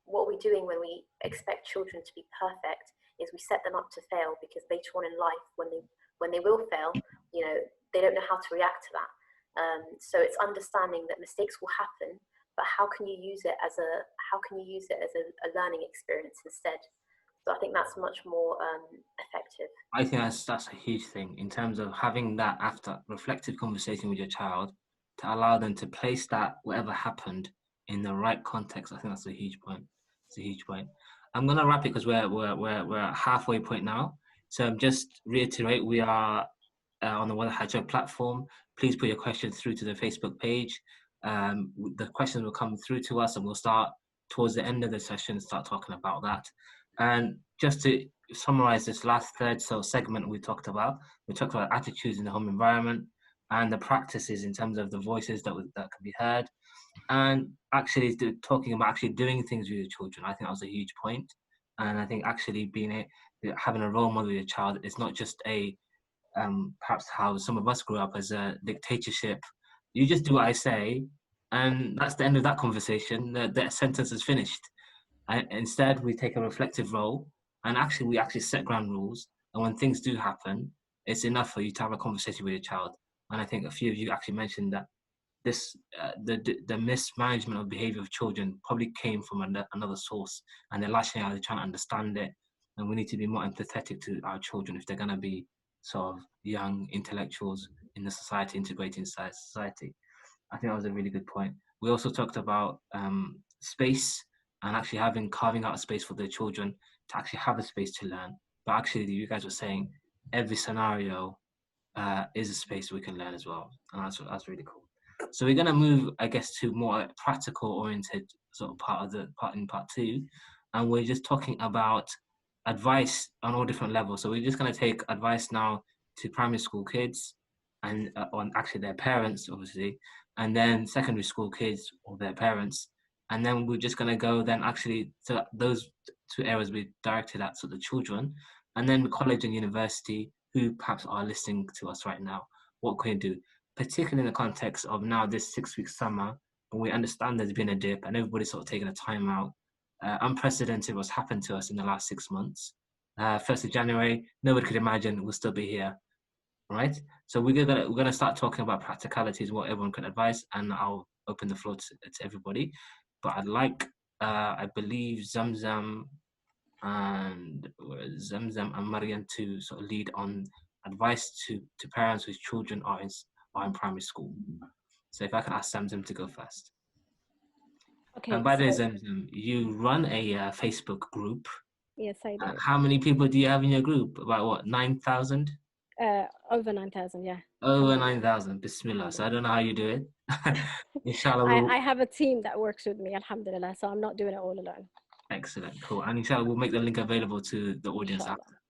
what we're doing when we expect children to be perfect is we set them up to fail, because later on in life, when they will fail, they don't know how to react to that. So it's understanding that mistakes will happen, but how can you use it as a learning experience instead? So I think that's much more effective. I think that's a huge thing in terms of having that after reflective conversation with your child to allow them to place that whatever happened in the right context. I think that's a huge point. It's a huge point. I'm gonna wrap it because we're at halfway point now. So just reiterate, we are on the Wada Xaajood platform. Please put your questions through to the Facebook page. The questions will come through to us, and we'll start towards the end of the session start talking about that. And just to summarize this last third segment we talked about attitudes in the home environment and the practices in terms of the voices that can be heard, and actually talking about actually doing things with your children. I think that was a huge point. And I think actually having a role model with your child is not just a perhaps how some of us grew up as a dictatorship. You just do what I say, and that's the end of that conversation. The sentence is finished. And instead, we take a reflective role, and we actually set ground rules. And when things do happen, it's enough for you to have a conversation with your child. And I think a few of you actually mentioned that this the mismanagement of behavior of children probably came from another source, and they're lashing out, they're trying to understand it. And we need to be more empathetic to our children if they're going to be sort of young intellectuals in the society, integrating society. I think that was a really good point. We also talked about space and actually carving out a space for the children to actually have a space to learn. But actually, you guys were saying every scenario is a space we can learn as well, and that's really cool. So we're going to move, I guess, to more practical-oriented sort of part two, and we're just talking about advice on all different levels. So we're just going to take advice now to primary school kids and on actually their parents, obviously, and then secondary school kids or their parents. And then we're just going to go then actually to those two areas we directed at, so the children, and then college and university who perhaps are listening to us right now. What can you do? Particularly in the context of now this 6-week summer, when we understand there's been a dip and everybody's sort of taking a time out. Unprecedented what's happened to us in the last 6 months. 1st of January, nobody could imagine we'll still be here, right? So we're gonna start talking about practicalities, what everyone can advise, and I'll open the floor to everybody. But I'd like, I believe Zamzam and Maryan to sort of lead on advice to parents whose children are in primary school. So if I can ask Zamzam to go first. Okay. And by the way, Zamzam, you run a Facebook group. Yes, I do. How many people do you have in your group? About what, 9,000? Over 9,000, yeah. Over 9,000, Bismillah. So I don't know how you do it. Inshallah. I have a team that works with me, alhamdulillah, so I'm not doing it all alone. Excellent, cool. And inshallah, we'll make the link available to the audience Inshallah. after.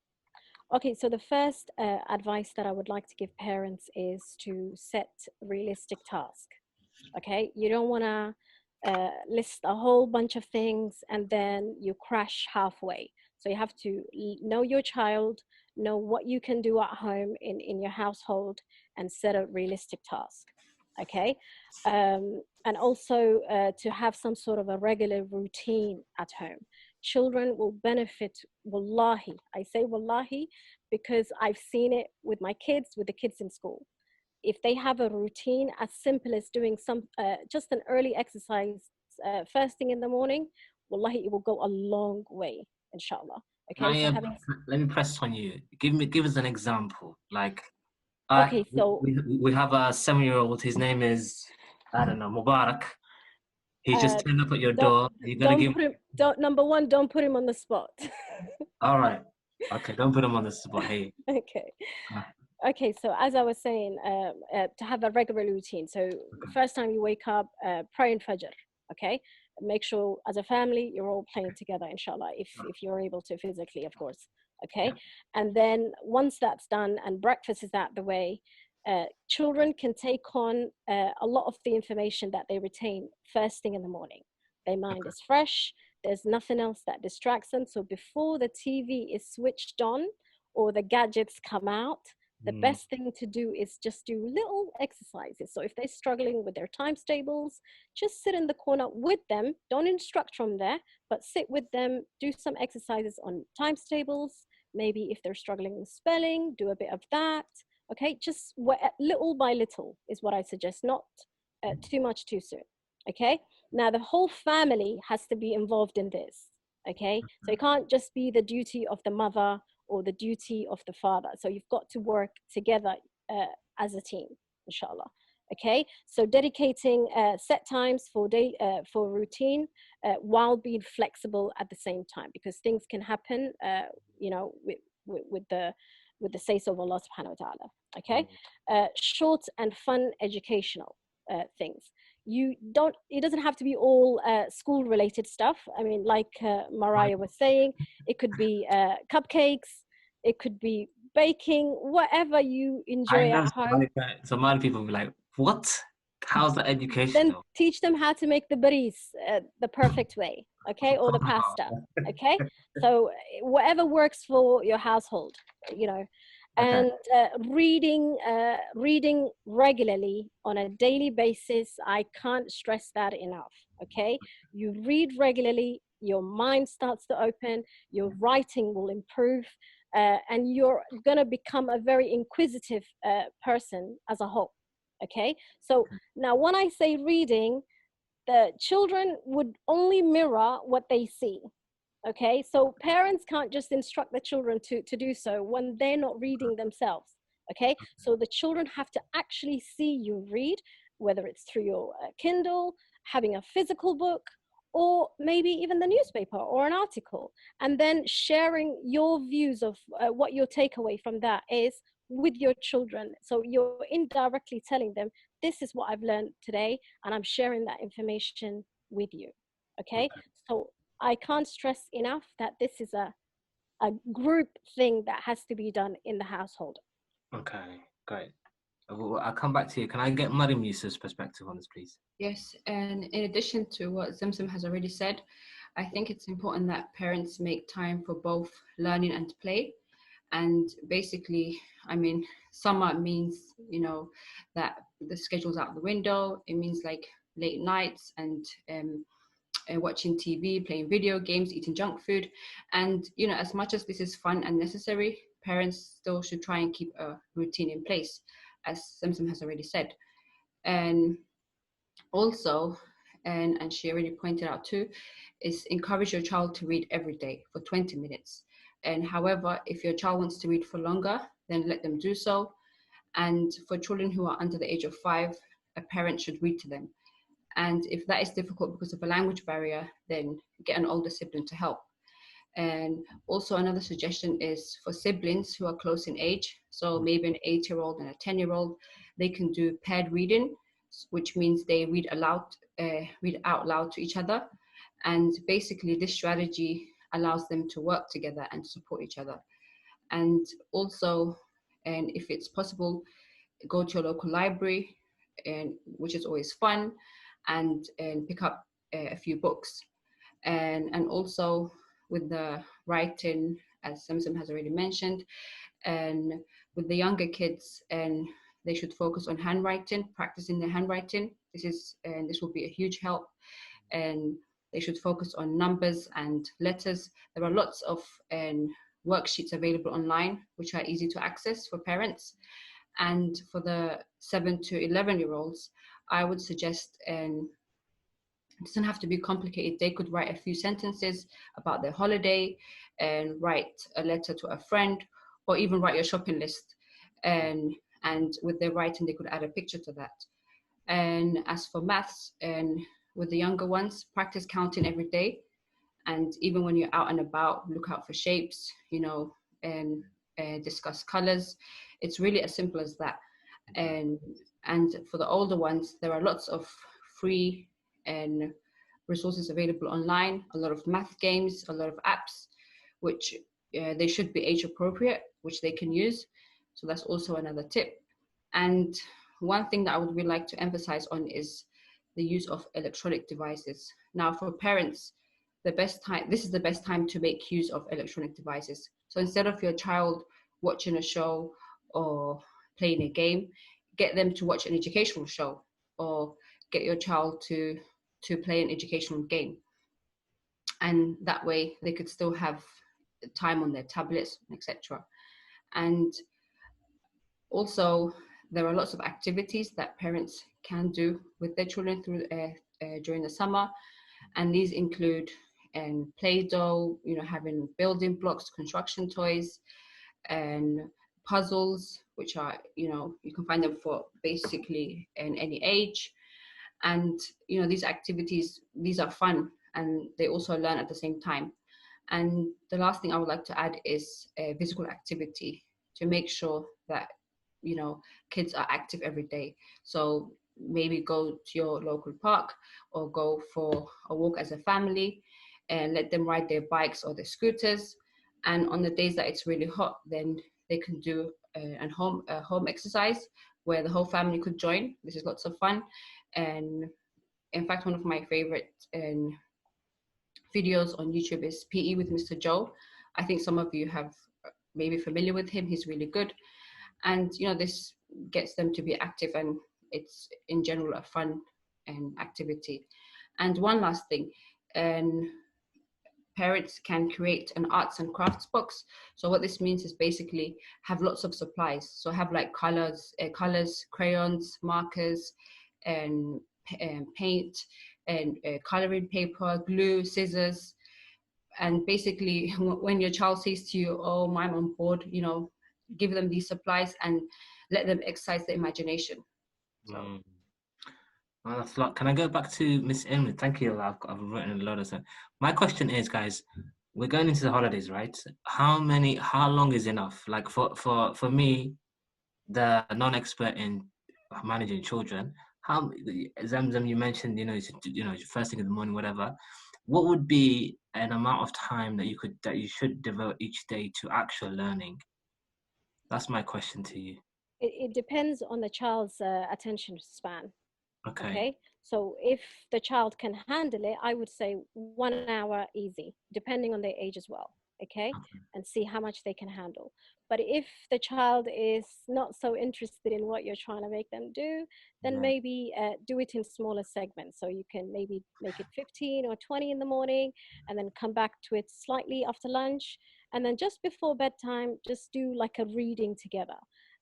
Okay, so the first advice that I would like to give parents is to set realistic tasks. Okay, you don't want to list a whole bunch of things and then you crash halfway. So you have to know your child, know what you can do at home in your household, and set a realistic task. Okay, and also to have some sort of a regular routine at home. Children will benefit, wallahi. I say wallahi because I've seen it with my kids, with the kids in school. If they have a routine as simple as doing just an early exercise first thing in the morning, wallahi, it will go a long way, inshallah. Okay, let me press on you. Give us an example. Like, okay, so we have a 7-year-old. His name is, I don't know, Mubarak. He just turned up at your door. You're gonna give him. Number one, don't put him on the spot. All right. Okay, don't put him on the spot. Hey. Okay. Okay, so as I was saying, to have a regular routine. So first time you wake up, pray in Fajr. Okay, make sure as a family you're all playing together, inshallah, if you're able to physically, of course. Okay, and then once that's done and breakfast is out the way, children can take on a lot of the information that they retain first thing in the morning. Their mind is fresh. There's nothing else that distracts them. So before the TV is switched on or the gadgets come out, the best thing to do is just do little exercises. So if they're struggling with their times tables, just sit in the corner with them. Don't instruct from there, but sit with them, do some exercises on times tables. Maybe if they're struggling with spelling, do a bit of that. Okay, just little by little is what I suggest, not too much too soon. Okay, now the whole family has to be involved in this. Okay, so it can't just be the duty of the mother or the duty of the father. So you've got to work together as a team, inshallah. Okay, so dedicating set times for for routine while being flexible at the same time, because things can happen, you know, with the say-so of Allah subhanahu wa ta'ala. Okay, short and fun educational things. It doesn't have to be all school related stuff. I mean, like Maryaa was saying, it could be cupcakes, it could be baking, whatever you enjoy at home. Somali people will be like, what? How's the education? Then teach them how to make the baris the perfect way, okay, or the pasta, okay? So whatever works for your household, you know. And reading regularly on a daily basis, I can't stress that enough, okay? You read regularly, your mind starts to open, your writing will improve, and you're gonna become a very inquisitive person as a whole, okay? So now when I say reading, the children would only mirror what they see. Okay, so parents can't just instruct the children to do so when they're not reading themselves. Okay, so the children have to actually see you read, whether it's through your Kindle, having a physical book, or maybe even the newspaper or an article, and then sharing your views of what your takeaway from that is with your children. So you're indirectly telling them, this is what I've learned today, and I'm sharing that information with you. Okay, so I can't stress enough that this is a group thing that has to be done in the household. Okay, great. I'll come back to you. Can I get Maryan Yusuf's perspective on this, please? Yes, and in addition to what Zamzam has already said, I think it's important that parents make time for both learning and play. And basically, I mean, summer means, you know, that the schedule's out the window. It means like late nights and watching TV, playing video games, eating junk food. And, you know, as much as this is fun and necessary, parents still should try and keep a routine in place, as Zamzam has already said. And also, and she already pointed out too, is encourage your child to read every day for 20 minutes. And however, if your child wants to read for longer, then let them do so. And for children who are under the age of 5, a parent should read to them. And if that is difficult because of a language barrier, then get an older sibling to help. And also another suggestion is for siblings who are close in age, so maybe an 8-year-old and a 10-year-old, they can do paired reading, which means they read out loud to each other. And basically this strategy allows them to work together and support each other. And also, and if it's possible, go to your local library, and which is always fun, and pick up a few books. And also with the writing, as Zamzam has already mentioned, and with the younger kids, and they should focus on handwriting, practicing their handwriting. This will be a huge help. And they should focus on numbers and letters. There are lots of worksheets available online, which are easy to access for parents. And for the 7 to 11-year-olds, I would suggest, and it doesn't have to be complicated, they could write a few sentences about their holiday and write a letter to a friend, or even write your shopping list. And with their writing, they could add a picture to that. And as for maths, and with the younger ones, practice counting every day. And even when you're out and about, look out for shapes, you know, and discuss colors. It's really as simple as that. And for the older ones, there are lots of free and resources available online, a lot of math games, a lot of apps, which they should be age appropriate, which they can use. So that's also another tip. And one thing that I would really like to emphasize on is the use of electronic devices. Now for parents, this is the best time to make use of electronic devices. So instead of your child watching a show or playing a game, get them to watch an educational show, or get your child to play an educational game. And that way they could still have time on their tablets, etc. And also there are lots of activities that parents can do with their children during the summer. And these include and Play-Doh, having building blocks, construction toys, and puzzles, which are, you can find them for basically in any age. And, these activities, these are fun and they also learn at the same time. And the last thing I would like to add is physical activity to make sure that, kids are active every day. So maybe go to your local park or go for a walk as a family and let them ride their bikes or their scooters. And on the days that it's really hot, then they can do a home exercise where the whole family could join. This is lots of fun. And in fact, one of my favorite videos on YouTube is PE with Mr. Joe. I think some of you have maybe familiar with him. He's really good. And, this gets them to be active, and it's in general a fun activity. And one last thing, parents can create an arts and crafts box. So what this means is basically have lots of supplies. So have like colors, crayons, markers, and paint, and coloring paper, glue, scissors. And basically when your child says to you, oh, Mom, I'm bored, give them these supplies and let them exercise their imagination. So. Well, that's a lot. Can I go back to Miss Elmi? Thank you. I've written a lot of stuff. My question is, guys, we're going into the holidays, right? How long is enough? Like for me, the non-expert in managing children, Zamzam, you mentioned, first thing in the morning, whatever. What would be an amount of time that you should devote each day to actual learning? That's my question to you. It depends on the child's attention span. Okay. So if the child can handle it, I would say 1 hour easy, depending on their age as well. Okay. And see how much they can handle. But if the child is not so interested in what you're trying to make them do, then maybe do it in smaller segments. So you can maybe make it 15 or 20 in the morning, and then come back to it slightly after lunch. And then just before bedtime, just do like a reading together.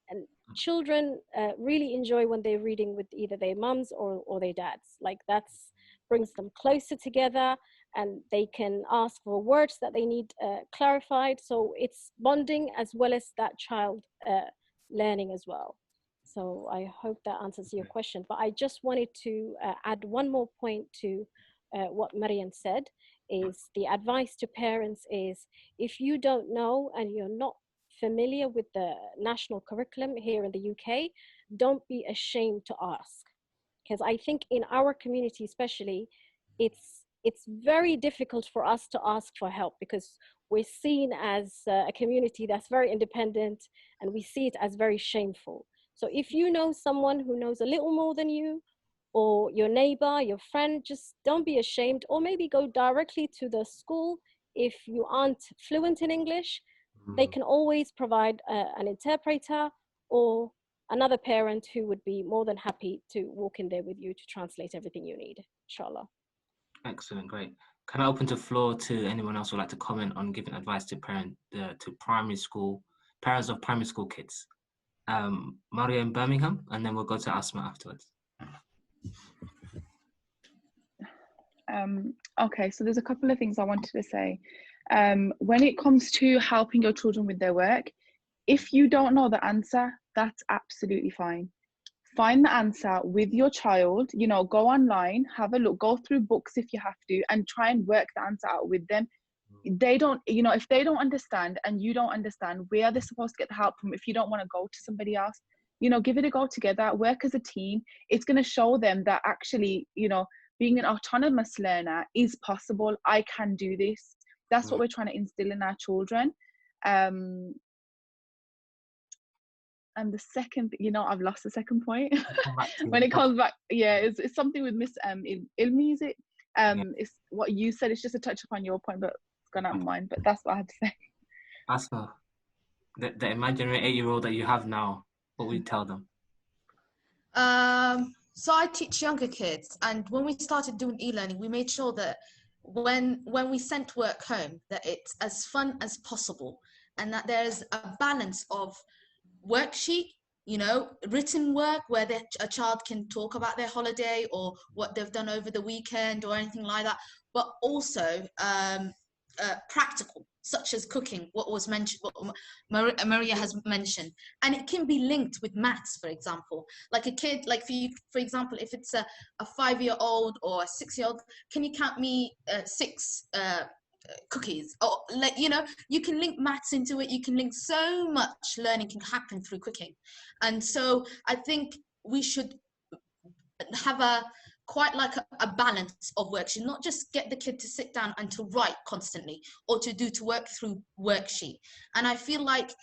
And children really enjoy when they're reading with either their mums or their dads. Like that's brings them closer together, and they can ask for words that they need clarified. So it's bonding as well as that child learning as well. So I hope that answers your question. But I just wanted to add one more point to what Maryan said, is the advice to parents is, if you don't know and you're not familiar with the national curriculum here in the UK, don't be ashamed to ask. Because I think in our community especially, it's very difficult for us to ask for help, because we're seen as a community that's very independent, and we see it as very shameful. So if you know someone who knows a little more than you, or your neighbor, your friend, just don't be ashamed, or maybe go directly to the school. If you aren't fluent in English, they can always provide an interpreter or another parent who would be more than happy to walk in there with you to translate everything you need, inshallah. Excellent, great. Can I open the floor to anyone else who would like to comment on giving advice to parents of primary school kids? Maryaa in Birmingham, and then we'll go to Asma afterwards. Okay, so there's a couple of things I wanted to say. When it comes to helping your children with their work, if you don't know the answer, that's absolutely fine. Find the answer with your child, go online, have a look, go through books if you have to, and try and work the answer out with them. They don't, if they don't understand and you don't understand, where are they supposed to get the help from if you don't want to go to somebody else? Give it a go together, work as a team. It's going to show them that actually, being an autonomous learner is possible. I can do this. That's what we're trying to instill in our children. And the second, I've lost the second point. When it comes back, it's something with Miss Ilmi, is it? It's what you said. It's just a touch upon your point, but it's gone out of mine. But that's what I had to say. Asma, the imaginary 8-year-old that you have now, what would you tell them? So I teach younger kids, and when we started doing e-learning, we made sure that when we sent work home, that it's as fun as possible, and that there's a balance of worksheet you know, written work where a child can talk about their holiday or what they've done over the weekend or anything like that, but also practical, such as cooking, what was mentioned, what Maria has mentioned. And it can be linked with maths, for example. Like a kid, like for example, if it's a 5-year-old or a 6-year-old, can you count me 6 cookies? Or, like, you know, you can link maths into it. You can link, so much learning can happen through cooking. And so I think we should have quite like a balance of work. Should not just get the kid to sit down and to write constantly or to work through worksheet. And I feel like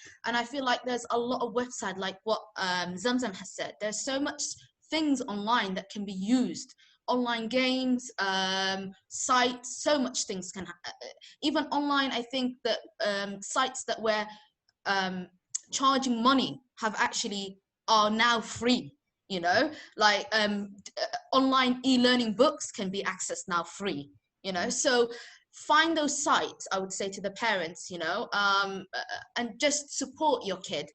there's a lot of website, like what Zamzam has said. There's so much things online that can be used. Online games, sites, so much things can even online. I think that sites that were charging money are now free. You know, like online e-learning books can be accessed now free, you know. So find those sites, I would say to the parents, you know, and just support your kid,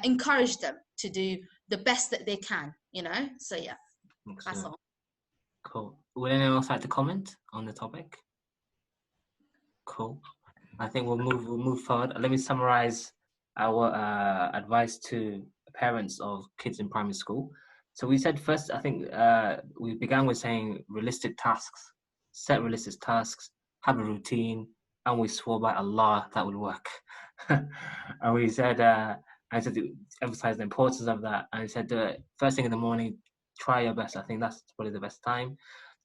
encourage them to do the best that they can, you know. So yeah, that's all. Cool. Would anyone else like to comment on the topic? Cool. I think we'll move forward. Let me summarize our advice to parents of kids in primary school. So we said first, I think we began with saying realistic tasks, set realistic tasks, have a routine, and we swore by Allah that would work. And we said, I said to emphasize the importance of that. And I said, first thing in the morning, try your best. I think that's probably the best time.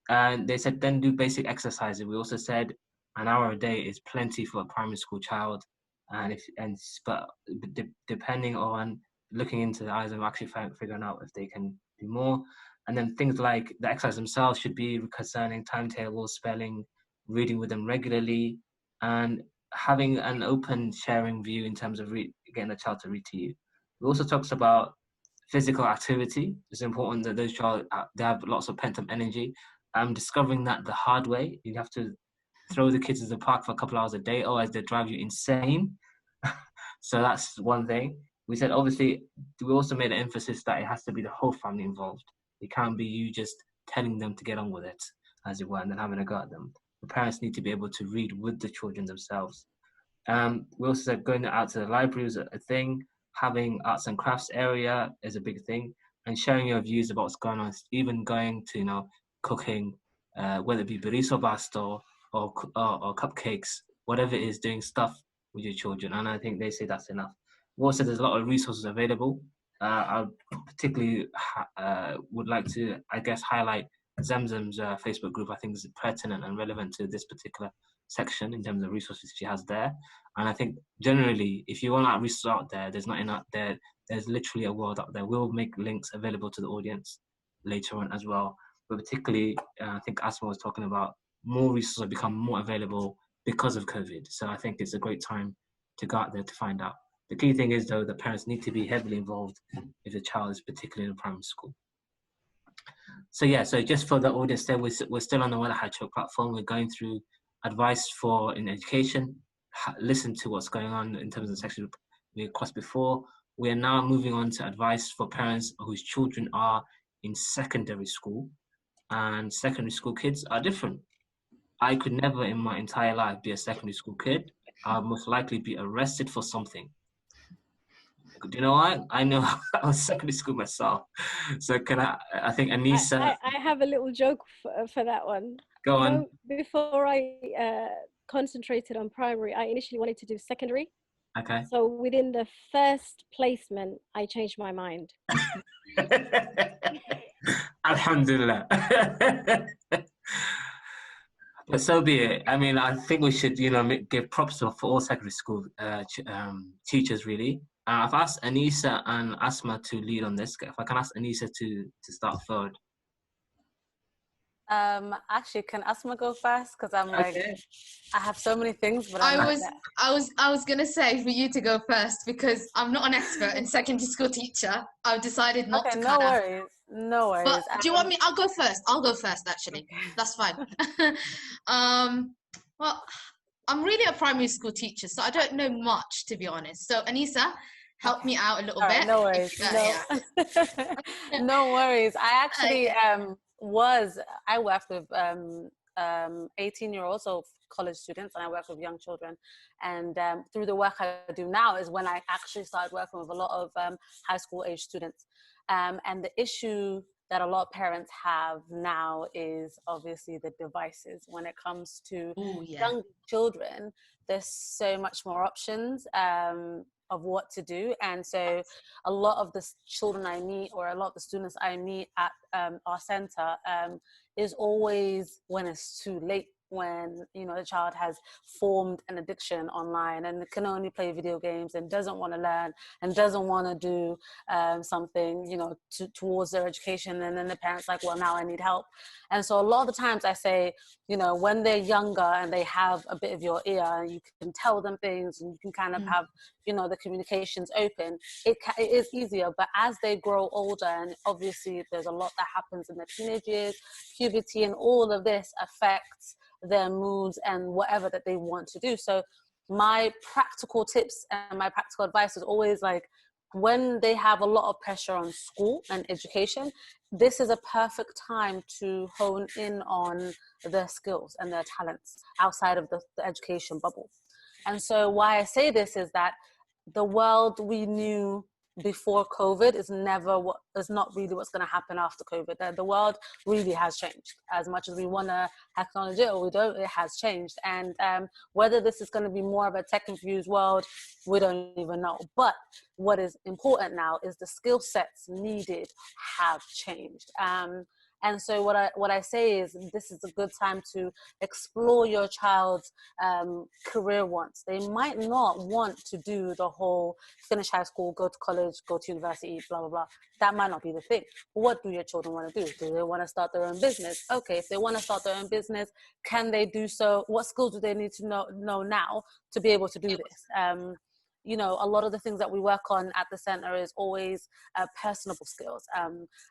And they said, then do basic exercises. We also said an hour a day is plenty for a primary school child. But depending on looking into the eyes and actually figuring out if they can do more. And then things like the exercise themselves should be concerning timetables, spelling, reading with them regularly, and having an open sharing view in terms of getting the child to read to you. We also talked about physical activity. It's important that those child, they have lots of pent-up energy. Discovering that the hard way. You have to throw the kids in the park for a couple hours a day, otherwise they drive you insane. So that's one thing. We said, obviously, we also made an emphasis that it has to be the whole family involved. It can't be you just telling them to get on with it, as it were, and then having a go at them. The parents need to be able to read with the children themselves. We also said going out to the library is a thing. Having arts and crafts area is a big thing. And sharing your views about what's going on, even going to, you know, cooking, whether it be burrito basto or cupcakes, whatever it is, doing stuff with your children. And I think they say that's enough. We also, there's a lot of resources available. I particularly would like to, I guess, highlight Zamzam's Facebook group. I think is pertinent and relevant to this particular section in terms of resources she has there. And I think generally, if you want that resource out there, there's not enough there. There's literally a world out there. We'll make links available to the audience later on as well. But particularly, I think Asma was talking about more resources have become more available because of COVID. So I think it's a great time to go out there to find out. The key thing is, though, the parents need to be heavily involved if the child is particularly in primary school. So yeah, so just for the audience there, we're still on the Wada Xaajood platform. We're going through advice in education, listen to what's going on in terms of the section we crossed before. We are now moving on to advice for parents whose children are in secondary school, and secondary school kids are different. I could never in my entire life be a secondary school kid. I'll most likely be arrested for something. Do you know why? I know I was secondary school myself. So I think Anisa... I have a little joke for that one. Go on. Know, before I concentrated on primary, I initially wanted to do secondary. Okay. So within the first placement, I changed my mind. Alhamdulillah. But so be it. I mean, I think we should, you know, give props for all secondary school teachers, really. I've asked Anisa and Asma to lead on this. If I can ask Anisa to start forward. Actually, can Asma go first? Because I'm like, okay. I have so many things, but I was gonna say for you to go first because I'm not an expert in secondary school teacher. I've decided not to. No worries. No worries. But do you want me? I'll go first. Actually, that's fine. Well, I'm really a primary school teacher, so I don't know much, to be honest. So Anisa, help me out a little All bit. right, no worries. No worries. I actually I work with 18-year-olds, so college students, and I work with young children. And through the work I do now is when I actually started working with a lot of high school age students. And the issue that a lot of parents have now is obviously the devices. When it comes to young children, there's so much more options of what to do. And so a lot of the children I meet, or a lot of the students I meet at our center, is always when it's too late, when the child has formed an addiction online and can only play video games and doesn't want to learn and doesn't want to do something towards their education, and then the parents like, well, now I need help. And so a lot of the times I say, when they're younger and they have a bit of your ear, you can tell them things and you can kind of have the communications open, it is easier. But as they grow older, and obviously there's a lot that happens in their teenage years, puberty, and all of this affects their moods and whatever that they want to do. So my practical tips and my practical advice is always like, when they have a lot of pressure on school and education, this is a perfect time to hone in on their skills and their talents outside of the education bubble. And so why I say this is that the world we knew before COVID is not really what's going to happen after COVID. The world really has changed. As much as we want to acknowledge it or we don't, it has changed. And whether this is going to be more of a tech-infused world, we don't even know. But what is important now is the skill sets needed have changed. And so what I say is, this is a good time to explore your child's career wants. They might not want to do the whole finish high school, go to college, go to university, blah, blah, blah. That might not be the thing. What do your children want to do? Do they want to start their own business? Okay, if they want to start their own business, can they do so? What skills do they need to know now to be able to do this? A lot of the things that we work on at the center is always personable skills,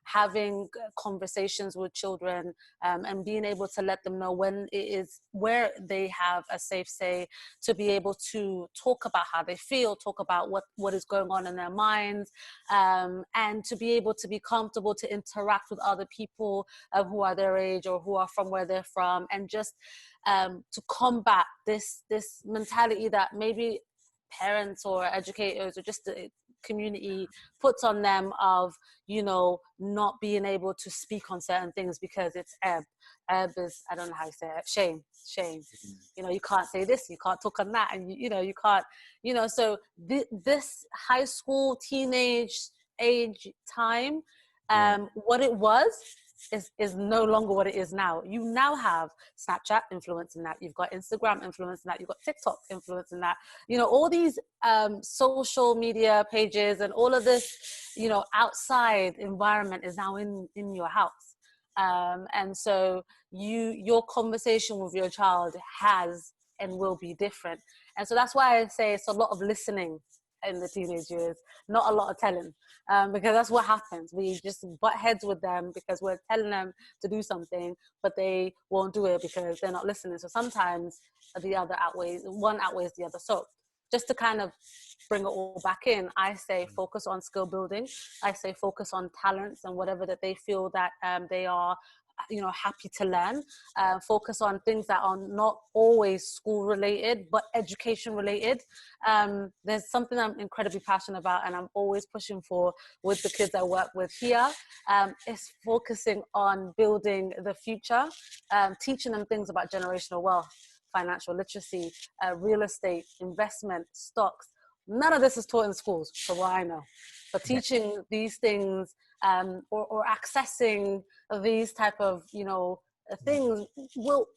having conversations with children and being able to let them know when it is where they have a safe say to be able to talk about how they feel, talk about what is going on in their minds, and to be able to be comfortable to interact with other people who are their age or who are from where they're from, and just to combat this mentality that maybe parents or educators or just the community puts on them of, not being able to speak on certain things because it's ebb is, I don't know how you say it, shame. You can't say this, you can't talk on that, and you can't, so this high school teenage age time, what it was is no longer what it is now. You now have Snapchat influence in that. You've got Instagram influence in that. You've got TikTok influence in that. All these social media pages and all of this, outside environment is now in your house. And so your conversation with your child has and will be different. And so that's why I say it's a lot of listening in the teenage years, not a lot of telling, because that's what happens. We just butt heads with them because we're telling them to do something, but they won't do it because they're not listening. So sometimes one outweighs the other. So just to kind of bring it all back in, I say focus on skill building. I say focus on talents and whatever that they feel that they are happy to learn. Focus on things that are not always school related but education related. There's something I'm incredibly passionate about and I'm always pushing for with the kids I work with here, is focusing on building the future, teaching them things about generational wealth, financial literacy, real estate, investment, stocks. None of this is taught in schools, for what I know. But teaching these things or accessing these type of, things will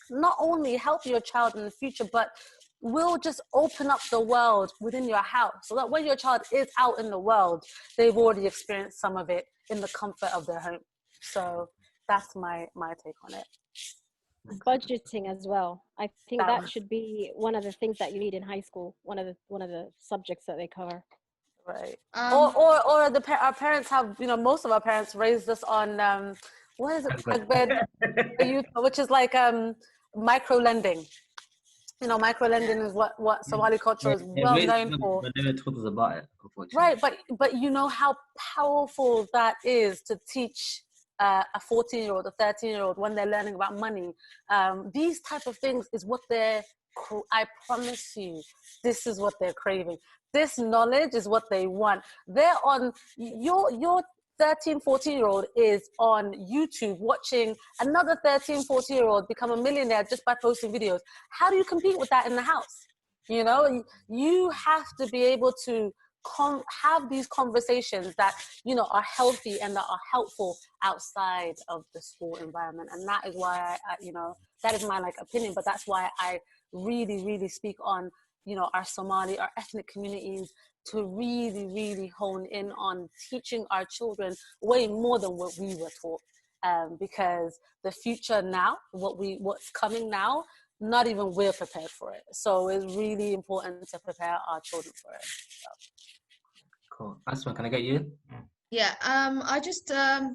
not only help your child in the future, but will just open up the world within your house so that when your child is out in the world, they've already experienced some of it in the comfort of their home. So that's my take on it. Budgeting as well. I think that should be one of the things that you need in high school. One of the subjects that they cover. Right. Or our parents have, most of our parents raised us on what is it, which is like micro lending. You know, micro-lending is what Somali culture is well known for. But never talks about it, unfortunately. Right, but you know how powerful that is to teach a 14-year-old, a 13-year-old when they're learning about money. These type of things is what I promise you, this is what they're craving. This knowledge is what they want. They're on your 13, 14-year-old is on YouTube watching another 13, 14-year-old become a millionaire just by posting videos. How do you compete with that in the house? You know, you have to be able to have these conversations that, you know, are healthy and that are helpful outside of the school environment. And that is why I you know, that is my like opinion, but that's why I really, really speak on, you know, our Somali, our ethnic communities, to really, really hone in on teaching our children way more than what we were taught. Because the future now, what's coming now, not even we're prepared for it. So it's really important to prepare our children for it. So. Cool. Asma, can I get you? Yeah, I just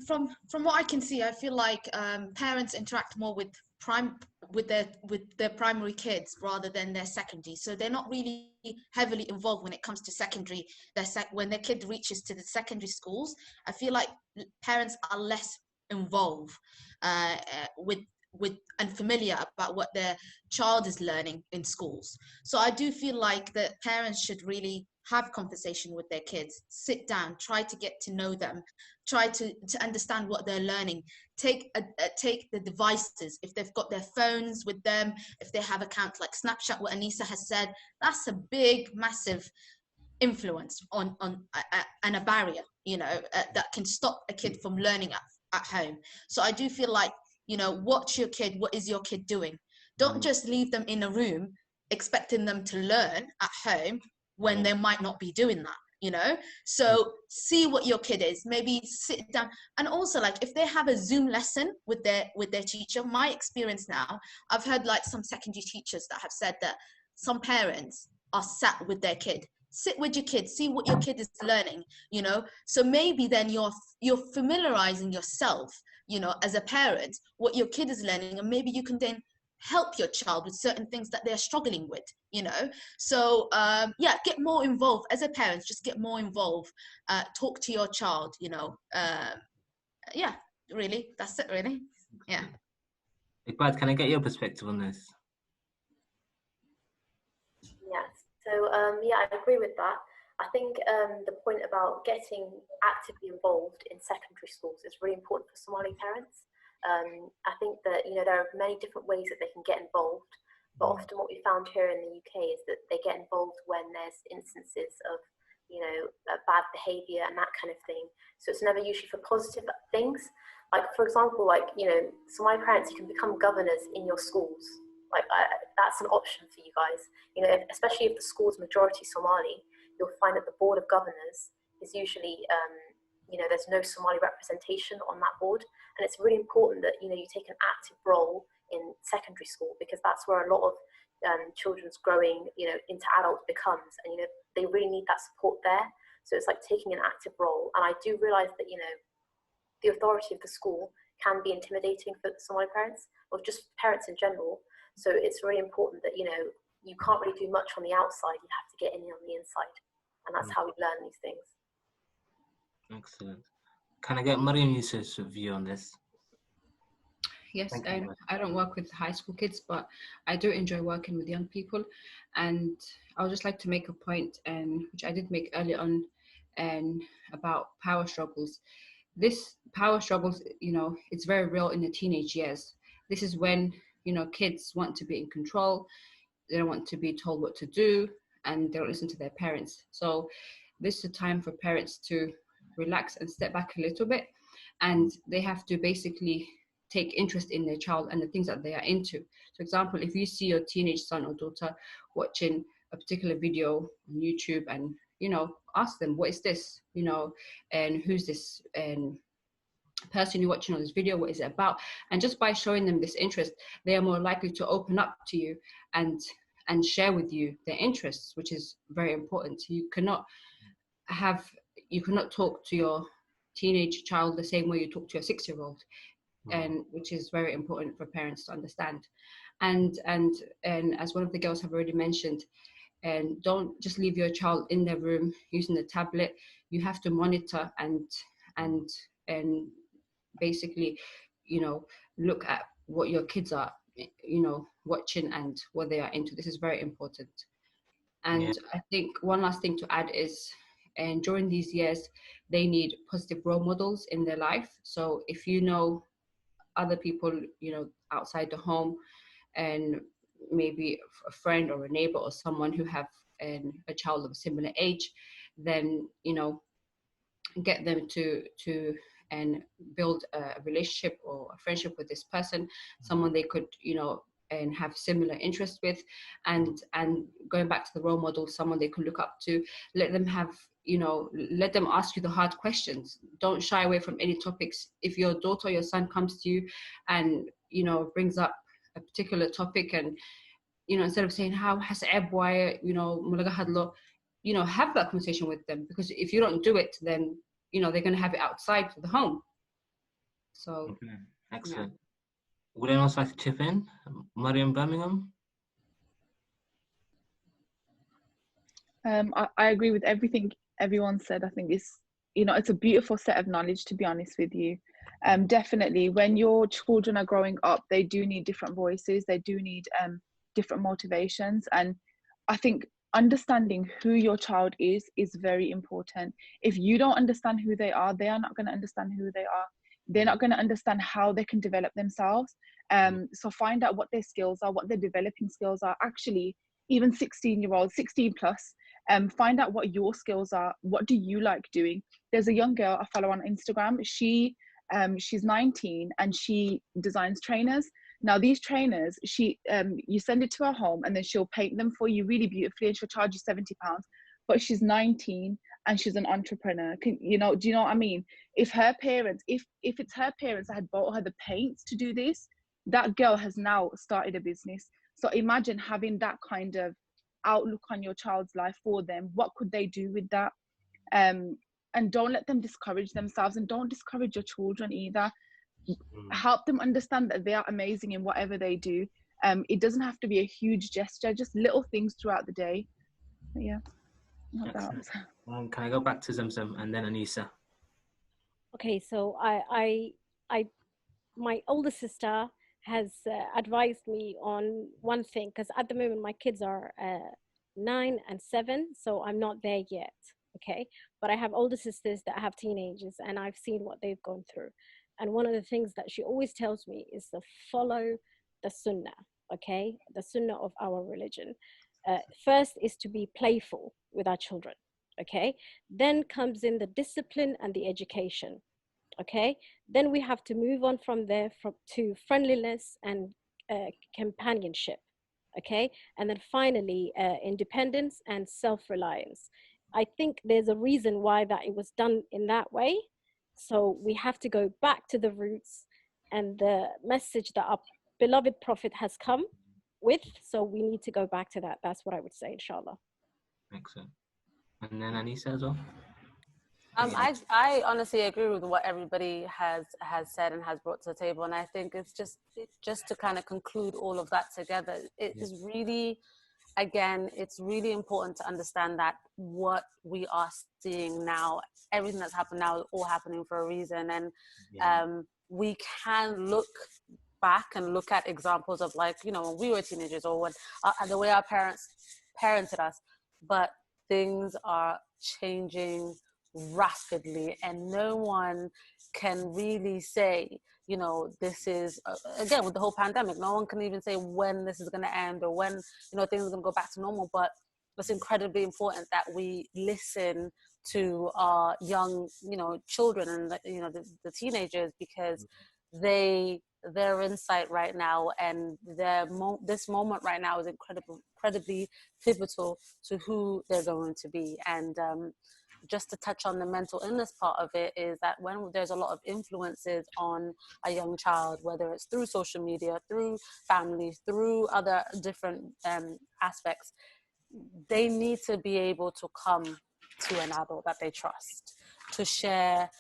from what I can see, I feel like parents interact more with their primary kids rather than their secondary. So they're not really heavily involved when it comes to secondary. When their kid reaches to the secondary schools, I feel like parents are less involved with and familiar about what their child is learning in schools. So I do feel like that parents should really have conversation with their kids, sit down, try to get to know them, try to understand what they're learning. Take the devices, if they've got their phones with them, if they have accounts like Snapchat, what Anisa has said, that's a big, massive influence on and a barrier, you know, that can stop a kid from learning at home. So I do feel like, you know, watch your kid. What is your kid doing? Don't just leave them in a room expecting them to learn at home when they might not be doing that, you know? So see what your kid is, maybe sit down. And also, like, if they have a Zoom lesson with their teacher, my experience now, I've heard like some secondary teachers that have said that some parents are sat with their kid. Sit with your kid, see what your kid is learning, you know? So maybe then you're familiarizing yourself, you know, as a parent, what your kid is learning, and maybe you can then help your child with certain things that they're struggling with, you know? So yeah, get more involved as a parent, just get more involved, talk to your child, you know? Yeah, really, that's it, really. Yeah. Iqbal, can I get your perspective on this? Yes, so yeah, I agree with that. I think the point about getting actively involved in secondary schools is really important for Somali parents. I think that, you know, there are many different ways that they can get involved, but often what we found here in the UK is that they get involved when there's instances of, you know, bad behaviour and that kind of thing. So it's never usually for positive things. Like, for example, like, you know, Somali parents, you can become governors in your schools. Like, that's an option for you guys. You know, especially if the school's majority Somali, you'll find that the board of governors is usually, you know, there's no Somali representation on that board. And it's really important that, you know, you take an active role in secondary school, because that's where a lot of children's growing, you know, into adults becomes. And, you know, they really need that support there. So it's like taking an active role. And I do realize that, you know, the authority of the school can be intimidating for Somali parents, or just parents in general. So it's really important that, you know, you can't really do much on the outside. You have to get in on the inside. And that's how we learn these things. Excellent. Can I get Maryan Yusuf's view on this? Yes, I don't work with high school kids, but I do enjoy working with young people. And I would just like to make a point, which I did make earlier on, about power struggles. This power struggles, you know, it's very real in the teenage years. This is when, you know, kids want to be in control. They don't want to be told what to do, and they don't listen to their parents. So this is a time for parents to relax and step back a little bit, and they have to basically take interest in their child and the things that they are into. For example, if you see your teenage son or daughter watching a particular video on YouTube, and, you know, ask them, what is this, you know, and who's this and person you're watching on this video, what is it about? And just by showing them this interest, they are more likely to open up to you and share with you their interests, which is very important. You cannot talk to your teenage child the same way you talk to your 6-year-old. and which is very important for parents to understand. And as one of the girls have already mentioned, and don't just leave your child in their room using the tablet. You have to monitor and basically, look at what your kids are, watching and what they are into. This is very important. And I think one last thing to add is, and during these years, they need positive role models in their life. So if you know other people, outside the home, and maybe a friend or a neighbor or someone who have a child of a similar age, then get them to and build a relationship or a friendship with this person, someone they could and have similar interests with, and going back to the role model, someone they could look up to. Let them have let them ask you the hard questions. Don't shy away from any topics. If your daughter or your son comes to you and brings up a particular topic, and instead of saying how has why mulaga hadlo, have that conversation with them, because if you don't do it, then they're going to have it outside the home. So excellent. Would anyone else like to chip in? Mariam Birmingham? I agree with everything everyone said. I think it's a beautiful set of knowledge, to be honest with you. Definitely, when your children are growing up, they do need different voices. They do need different motivations. And I think understanding who your child is very important. If you don't understand who they are not going to understand who they are. They're not going to understand how they can develop themselves. So find out what their skills are, what their developing skills are. Actually, even 16-year-olds, 16 plus, find out what your skills are. What do you like doing? There's a young girl I follow on Instagram. She's 19 and she designs trainers. Now these trainers, you send it to her home and then she'll paint them for you really beautifully, and she'll charge you £70. But she's 19 and she's an entrepreneur. Do you know what I mean? If her parents, if it's her parents that had bought her the paints to do this, that girl has now started a business. So imagine having that kind of outlook on your child's life for them. What could they do with that? And don't let them discourage themselves, and don't discourage your children either. Help them understand that they are amazing in whatever they do. It doesn't have to be a huge gesture, just little things throughout the day. But yeah. Can I go back to Zamzam and then Anisa? Okay, so my older sister has advised me on one thing, because at the moment my kids are 9 and 7, so I'm not there yet. Okay, but I have older sisters that have teenagers, and I've seen what they've gone through. And one of the things that she always tells me is to follow the sunnah. Okay, the sunnah of our religion. First is to be playful with our children. Okay, then comes in the discipline and the education. Okay, then we have to move on from there to friendliness and companionship. Okay, and then finally independence and self-reliance. I think there's a reason why that it was done in that way. So we have to go back to the roots and the message that our beloved Prophet has come with. So we need to go back to that. That's what I would say, inshallah. Excellent. And then Anisa as well? I honestly agree with what everybody has said and has brought to the table, and I think it's just to kind of conclude all of that together. It is really, again, it's really important to understand that what we are seeing now, everything that's happened now, is all happening for a reason, and we can look back and look at examples of, like, when we were teenagers, or when the way our parents parented us, but things are changing rapidly, and no one can really say, this is again, with the whole pandemic, no one can even say when this is going to end, or when things are going to go back to normal. But it's incredibly important that we listen to our young children and the teenagers, because their insight right now and this moment right now is incredibly pivotal to who they're going to be. And just to touch on the mental illness part of it, is that when there's a lot of influences on a young child, whether it's through social media, through families, through other different aspects, they need to be able to come to an adult that they trust to share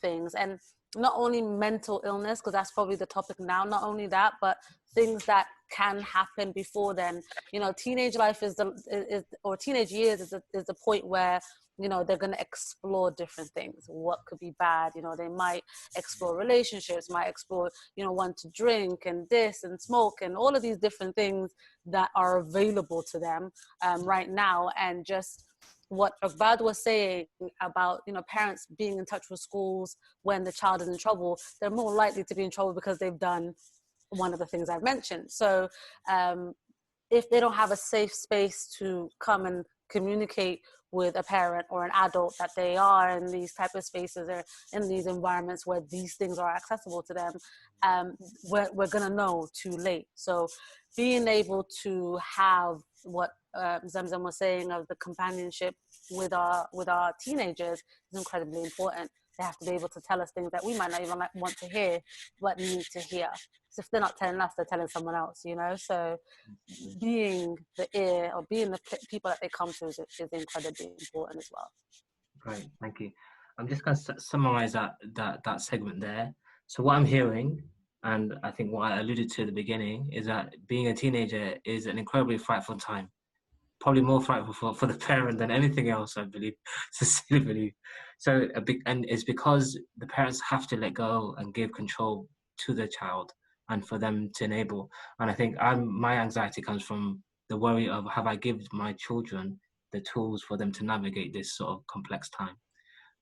things. And not only mental illness, because that's probably the topic now, not only that, but things that can happen before then. You know, teenage life or teenage years is the point where, you know, they're going to explore different things. What could be bad? You know, they might explore relationships, might explore, you know, want to drink and this and smoke and all of these different things that are available to them right now. And just what Akbad was saying about, you know, parents being in touch with schools when the child is in trouble, they're more likely to be in trouble because they've done one of the things I've mentioned. So if they don't have a safe space to come and communicate with a parent or an adult that they are in these type of spaces or in these environments where these things are accessible to them, we're gonna know too late. So being able to have what Zamzam was saying of the companionship with our teenagers is incredibly important. They have to be able to tell us things that we might not even want to hear, but need to hear. So if they're not telling us, they're telling someone else, you know? So being the ear or being the people that they come to is incredibly important as well. Great, thank you. I'm just going to summarize that segment there. So what I'm hearing, and I think what I alluded to at the beginning, is that being a teenager is an incredibly frightful time. Probably more frightful for the parent than anything else, I believe, sincerely believe. So, and it's because the parents have to let go and give control to the child and for them to enable. And I think my anxiety comes from the worry of, have I given my children the tools for them to navigate this sort of complex time?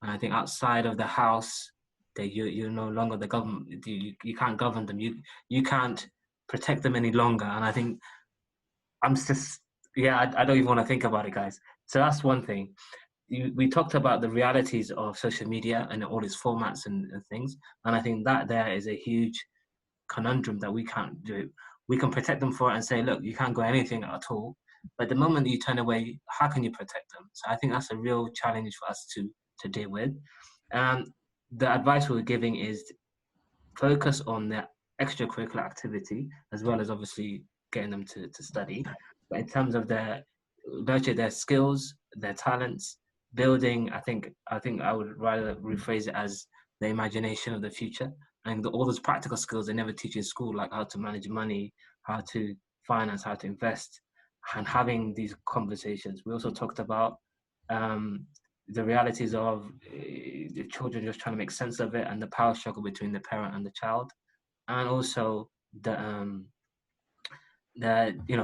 And I think outside of the house, that you're no longer the government. You can't govern them. You can't protect them any longer. And I think I'm just, yeah, I don't even want to think about it, guys. So that's one thing. We talked about the realities of social media and all its formats and things. And I think that there is a huge conundrum that we can't do. We can protect them for it and say, look, you can't go anything at all. But the moment you turn away, how can you protect them? So I think that's a real challenge for us to deal with. The advice we're giving is focus on their extracurricular activity, as well as obviously getting them to study. But in terms of nurture their skills, their talents, building, I think I would rather rephrase it as the imagination of the future, and all those practical skills they never teach in school, like how to manage money, how to finance, how to invest, and having these conversations. We also talked about the realities of the children just trying to make sense of it, and the power struggle between the parent and the child, and also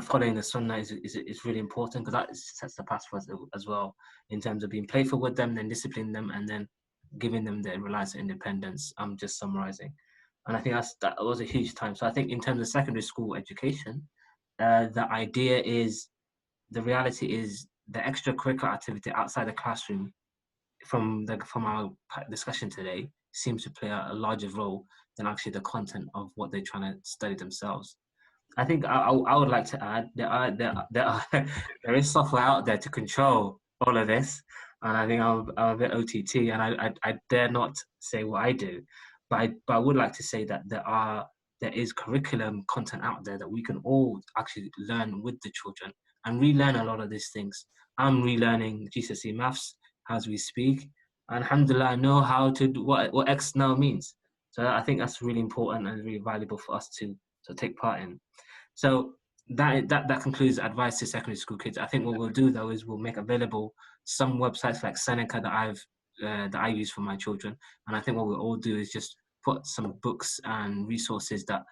following the sunnah is really important, because that sets the path for us as well, in terms of being playful with them, then disciplining them, and then giving them their reliance and independence. I'm just summarizing. And I think that was a huge time. So I think in terms of secondary school education, the idea is, the reality is, the extracurricular activity outside the classroom from our discussion today seems to play a larger role than actually the content of what they're trying to study themselves. I think I would like to add, there is software out there to control all of this, and I think I'm a bit OTT, and I dare not say what I do, but I would like to say that there is curriculum content out there that we can all actually learn with the children and relearn a lot of these things. I'm relearning GCSE maths as we speak, and alhamdulillah, I know how to do what X now means. So I think that's really important and really valuable for us to take part in. So that concludes advice to secondary school kids. I think what we'll do though is we'll make available some websites like Seneca that I use for my children, and I think what we'll all do is just put some books and resources that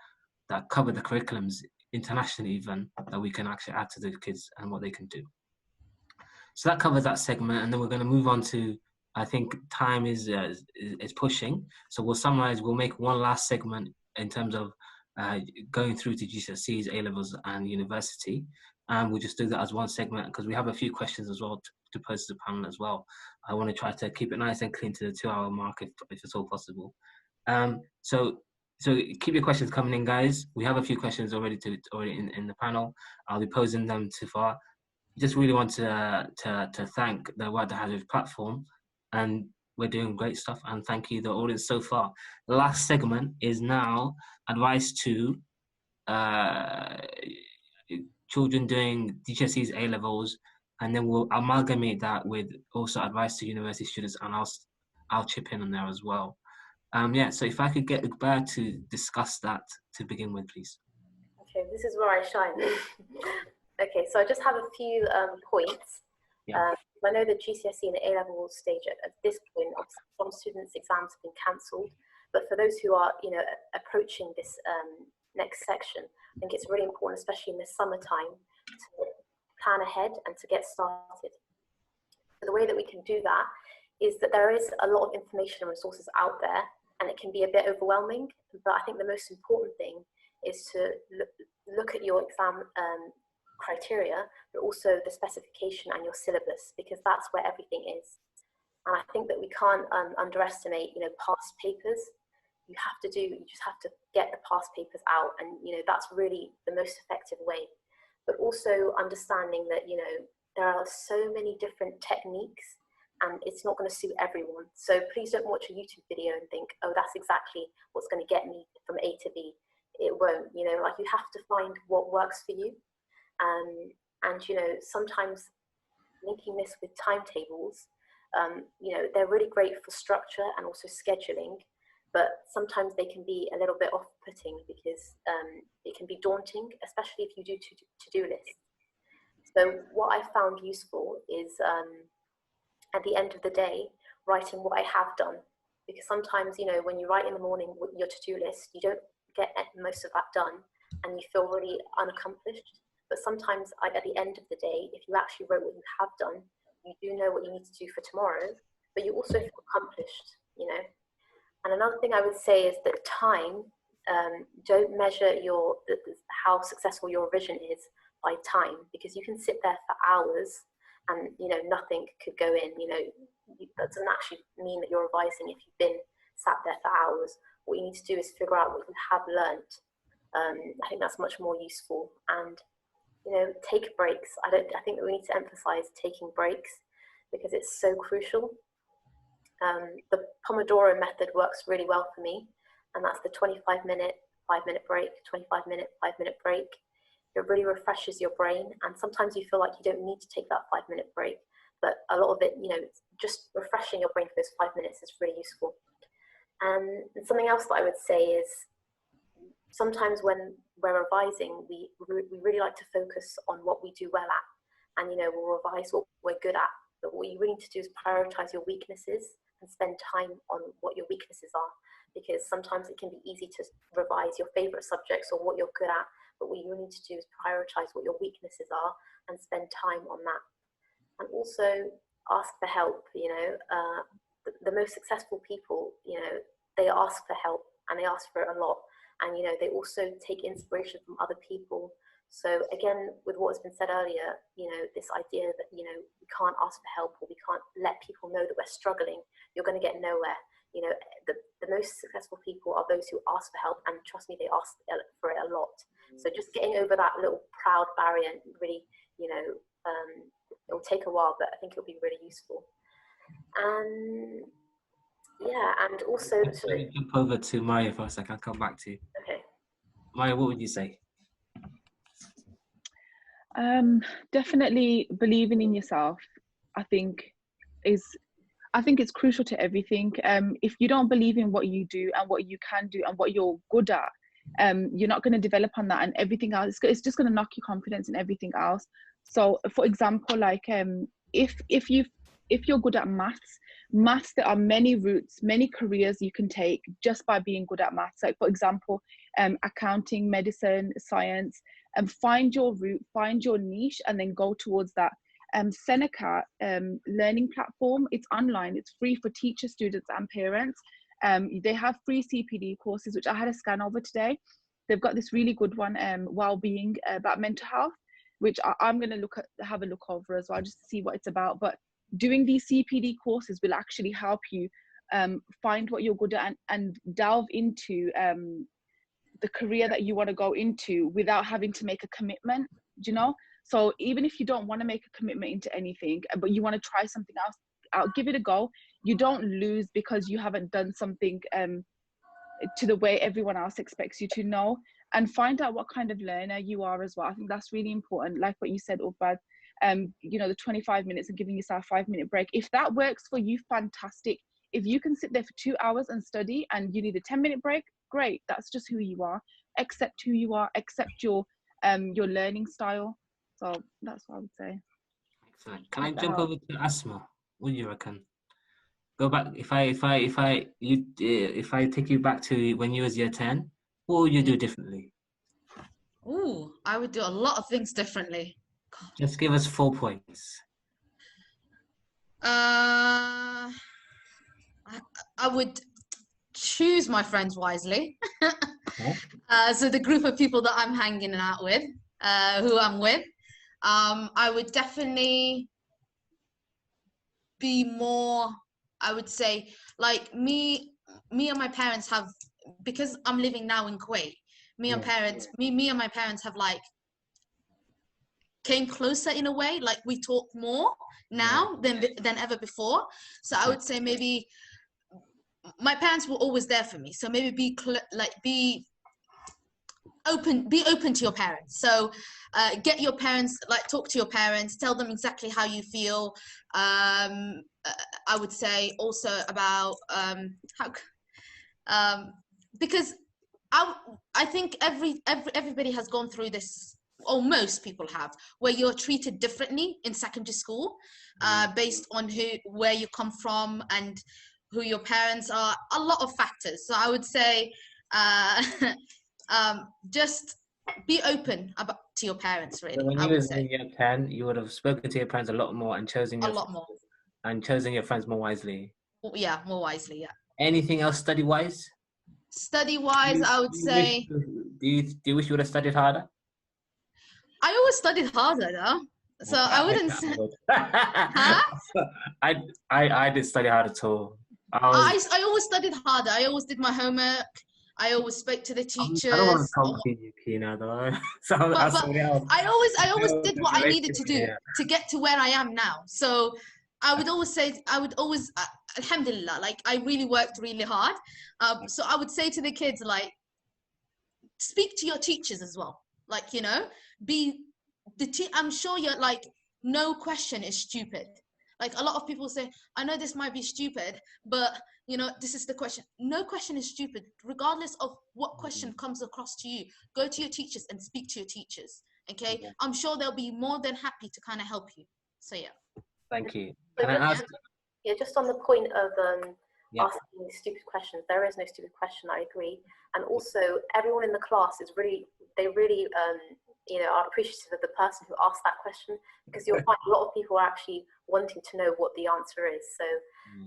cover the curriculums internationally, even, that we can actually add to the kids and what they can do. So that covers that segment, and then we're going to move on to, I think time is pushing, so we'll summarize. We'll make one last segment in terms of going through to GCSEs, A-levels and university, and we'll just do that as one segment, because we have a few questions as well to pose to the panel as well. I want to try to keep it nice and clean to the 2-hour mark if it's all possible. So keep your questions coming in, guys. We have a few questions already in the panel. I'll be posing them too far. Just really want to thank the Wada Xaajood platform, and we're doing great stuff, and thank you the audience so far. The last segment is now advice to children doing GCSEs, A-levels, and then we'll amalgamate that with also advice to university students, and I'll chip in on there as well. Yeah, so if I could get Uqba to discuss that to begin with, please. Okay, this is where I shine. Okay, so I just have a few points. Yeah. I know the GCSE and the A-level stage at this point, some students' exams have been cancelled, but for those who are, approaching this next section, I think it's really important, especially in the summertime, to plan ahead and to get started. So the way that we can do that is that there is a lot of information and resources out there, and it can be a bit overwhelming, but I think the most important thing is to look at your exam criteria, but also the specification and your syllabus, because that's where everything is. And I think that we can't underestimate, past papers. You just have to get the past papers out, and that's really the most effective way. But also understanding that there are so many different techniques, and it's not going to suit everyone. So please don't watch a YouTube video and think, oh, that's exactly what's going to get me from A to B. It won't. You have to find what works for you. And sometimes linking this with timetables, they're really great for structure and also scheduling, but sometimes they can be a little bit off-putting because it can be daunting, especially if you do to-do lists. So what I found useful is at the end of the day, writing what I have done, because sometimes, when you write in the morning your to-do list, you don't get most of that done and you feel really unaccomplished. But sometimes at the end of the day, if you actually wrote what you have done, you do know what you need to do for tomorrow, but you also feel accomplished, And another thing I would say is that time, don't measure how successful your revision is by time, because you can sit there for hours and, nothing could go in, that doesn't actually mean that you're revising if you've been sat there for hours. What you need to do is figure out what you have learned. I think that's much more useful. And take breaks. I think that we need to emphasize taking breaks because it's so crucial. The Pomodoro method works really well for me, and that's the 25-minute, 5-minute break, 25-minute, 5-minute break. It really refreshes your brain, and sometimes you feel like you don't need to take that 5-minute break, but a lot of it, just refreshing your brain for those 5 minutes is really useful. And something else that I would say is, sometimes when we're revising, we really like to focus on what we do well at, and we'll revise what we're good at. But what you really need to do is prioritize your weaknesses and spend time on what your weaknesses are, because sometimes it can be easy to revise your favorite subjects or what you're good at, but what you really need to do is prioritize what your weaknesses are and spend time on that. And also ask for help. The most successful people, they ask for help, and they ask for it a lot. And, they also take inspiration from other people. So again, with what has been said earlier, this idea that, we can't ask for help, or we can't let people know that we're struggling, you're going to get nowhere. The most successful people are those who ask for help, and trust me, they ask for it a lot. So just getting over that little proud barrier, really, it'll take a while, but I think it'll be really useful. And yeah, and also... Let me jump over to Marya for a second. I'll come back to you. Okay. Marya, what would you say? Definitely believing in yourself, I think it's crucial to everything. If you don't believe in what you do and what you can do and what you're good at, you're not going to develop on that, and everything else, it's just going to knock your confidence in everything else. So for example, like if you're good at maths, there are many routes, many careers you can take just by being good at maths. Like for example, accounting, medicine, science, and find your route, find your niche, and then go towards that. Seneca learning platform, it's online, it's free for teachers, students and parents. They have free CPD courses, which I had a scan over today. They've got this really good one, well-being, about mental health, which I'm going to have a look over as well, just to see what it's about. But doing these CPD courses will actually help you find what you're good at and delve into the career that you want to go into without having to make a commitment, So even if you don't want to make a commitment into anything, but you want to try something else out, give it a go. You don't lose because you haven't done something to the way everyone else expects you to know. And find out what kind of learner you are as well. I think that's really important. Like what you said, Uqba, the 25 minutes and giving yourself a 5-minute break. If that works for you, fantastic. If you can sit there for 2 hours and study and you need a 10-minute break, great, that's just who you are. Accept who you are, accept your learning style. So that's what I would say. Excellent. Can I jump over to Asma? What do you reckon? Go back. If I take you back to when you was year 10, what would you do differently? Ooh, I would do a lot of things differently. Just give us 4 points. I would choose my friends wisely. So the group of people that I'm hanging out with, who I'm with, I would definitely be more, I would say, like me and my parents have, because I'm living now in Kuwait, me and my parents have like came closer in a way, like we talk more now than ever before. So I would say maybe my parents were always there for me, so maybe be open to your parents. So get your parents, like talk to your parents, tell them exactly how you feel. I would say also about because I think everybody has gone through this, or most people have, where you're treated differently in secondary school based on where you come from and who your parents are, a lot of factors. So I would say just be open to your parents, really. So when you was in year 10, you would have spoken to your parents a lot more and chosen your friends more wisely. Yeah, more wisely, yeah. Anything else study-wise? Study-wise, I would say... Do you wish you would have studied harder? I always studied harder, though. So I wouldn't say... Huh? I didn't study hard at all. I always studied harder. I always did my homework. I always spoke to the teachers. I don't want to talk to you, Kina, though. So I always did what I needed to do to get to where I am now. So I would always say, alhamdulillah, like I really worked really hard. So I would say to the kids, like, speak to your teachers as well. Like, you know, I'm sure you're like, no question is stupid. Like a lot of people say, I know this might be stupid, but you know, this is the question. No question is stupid, regardless of what question comes across to you. Go to your teachers and speak to your teachers. Okay, I'm sure they'll be more than happy to kind of help you. So yeah. Thank you. Can I ask? Yeah, just on the point of asking stupid questions, there is no stupid question. I agree, and also everyone in the class is really you know, are appreciative of the person who asked that question, because you'll find a lot of people are actually wanting to know what the answer is. So,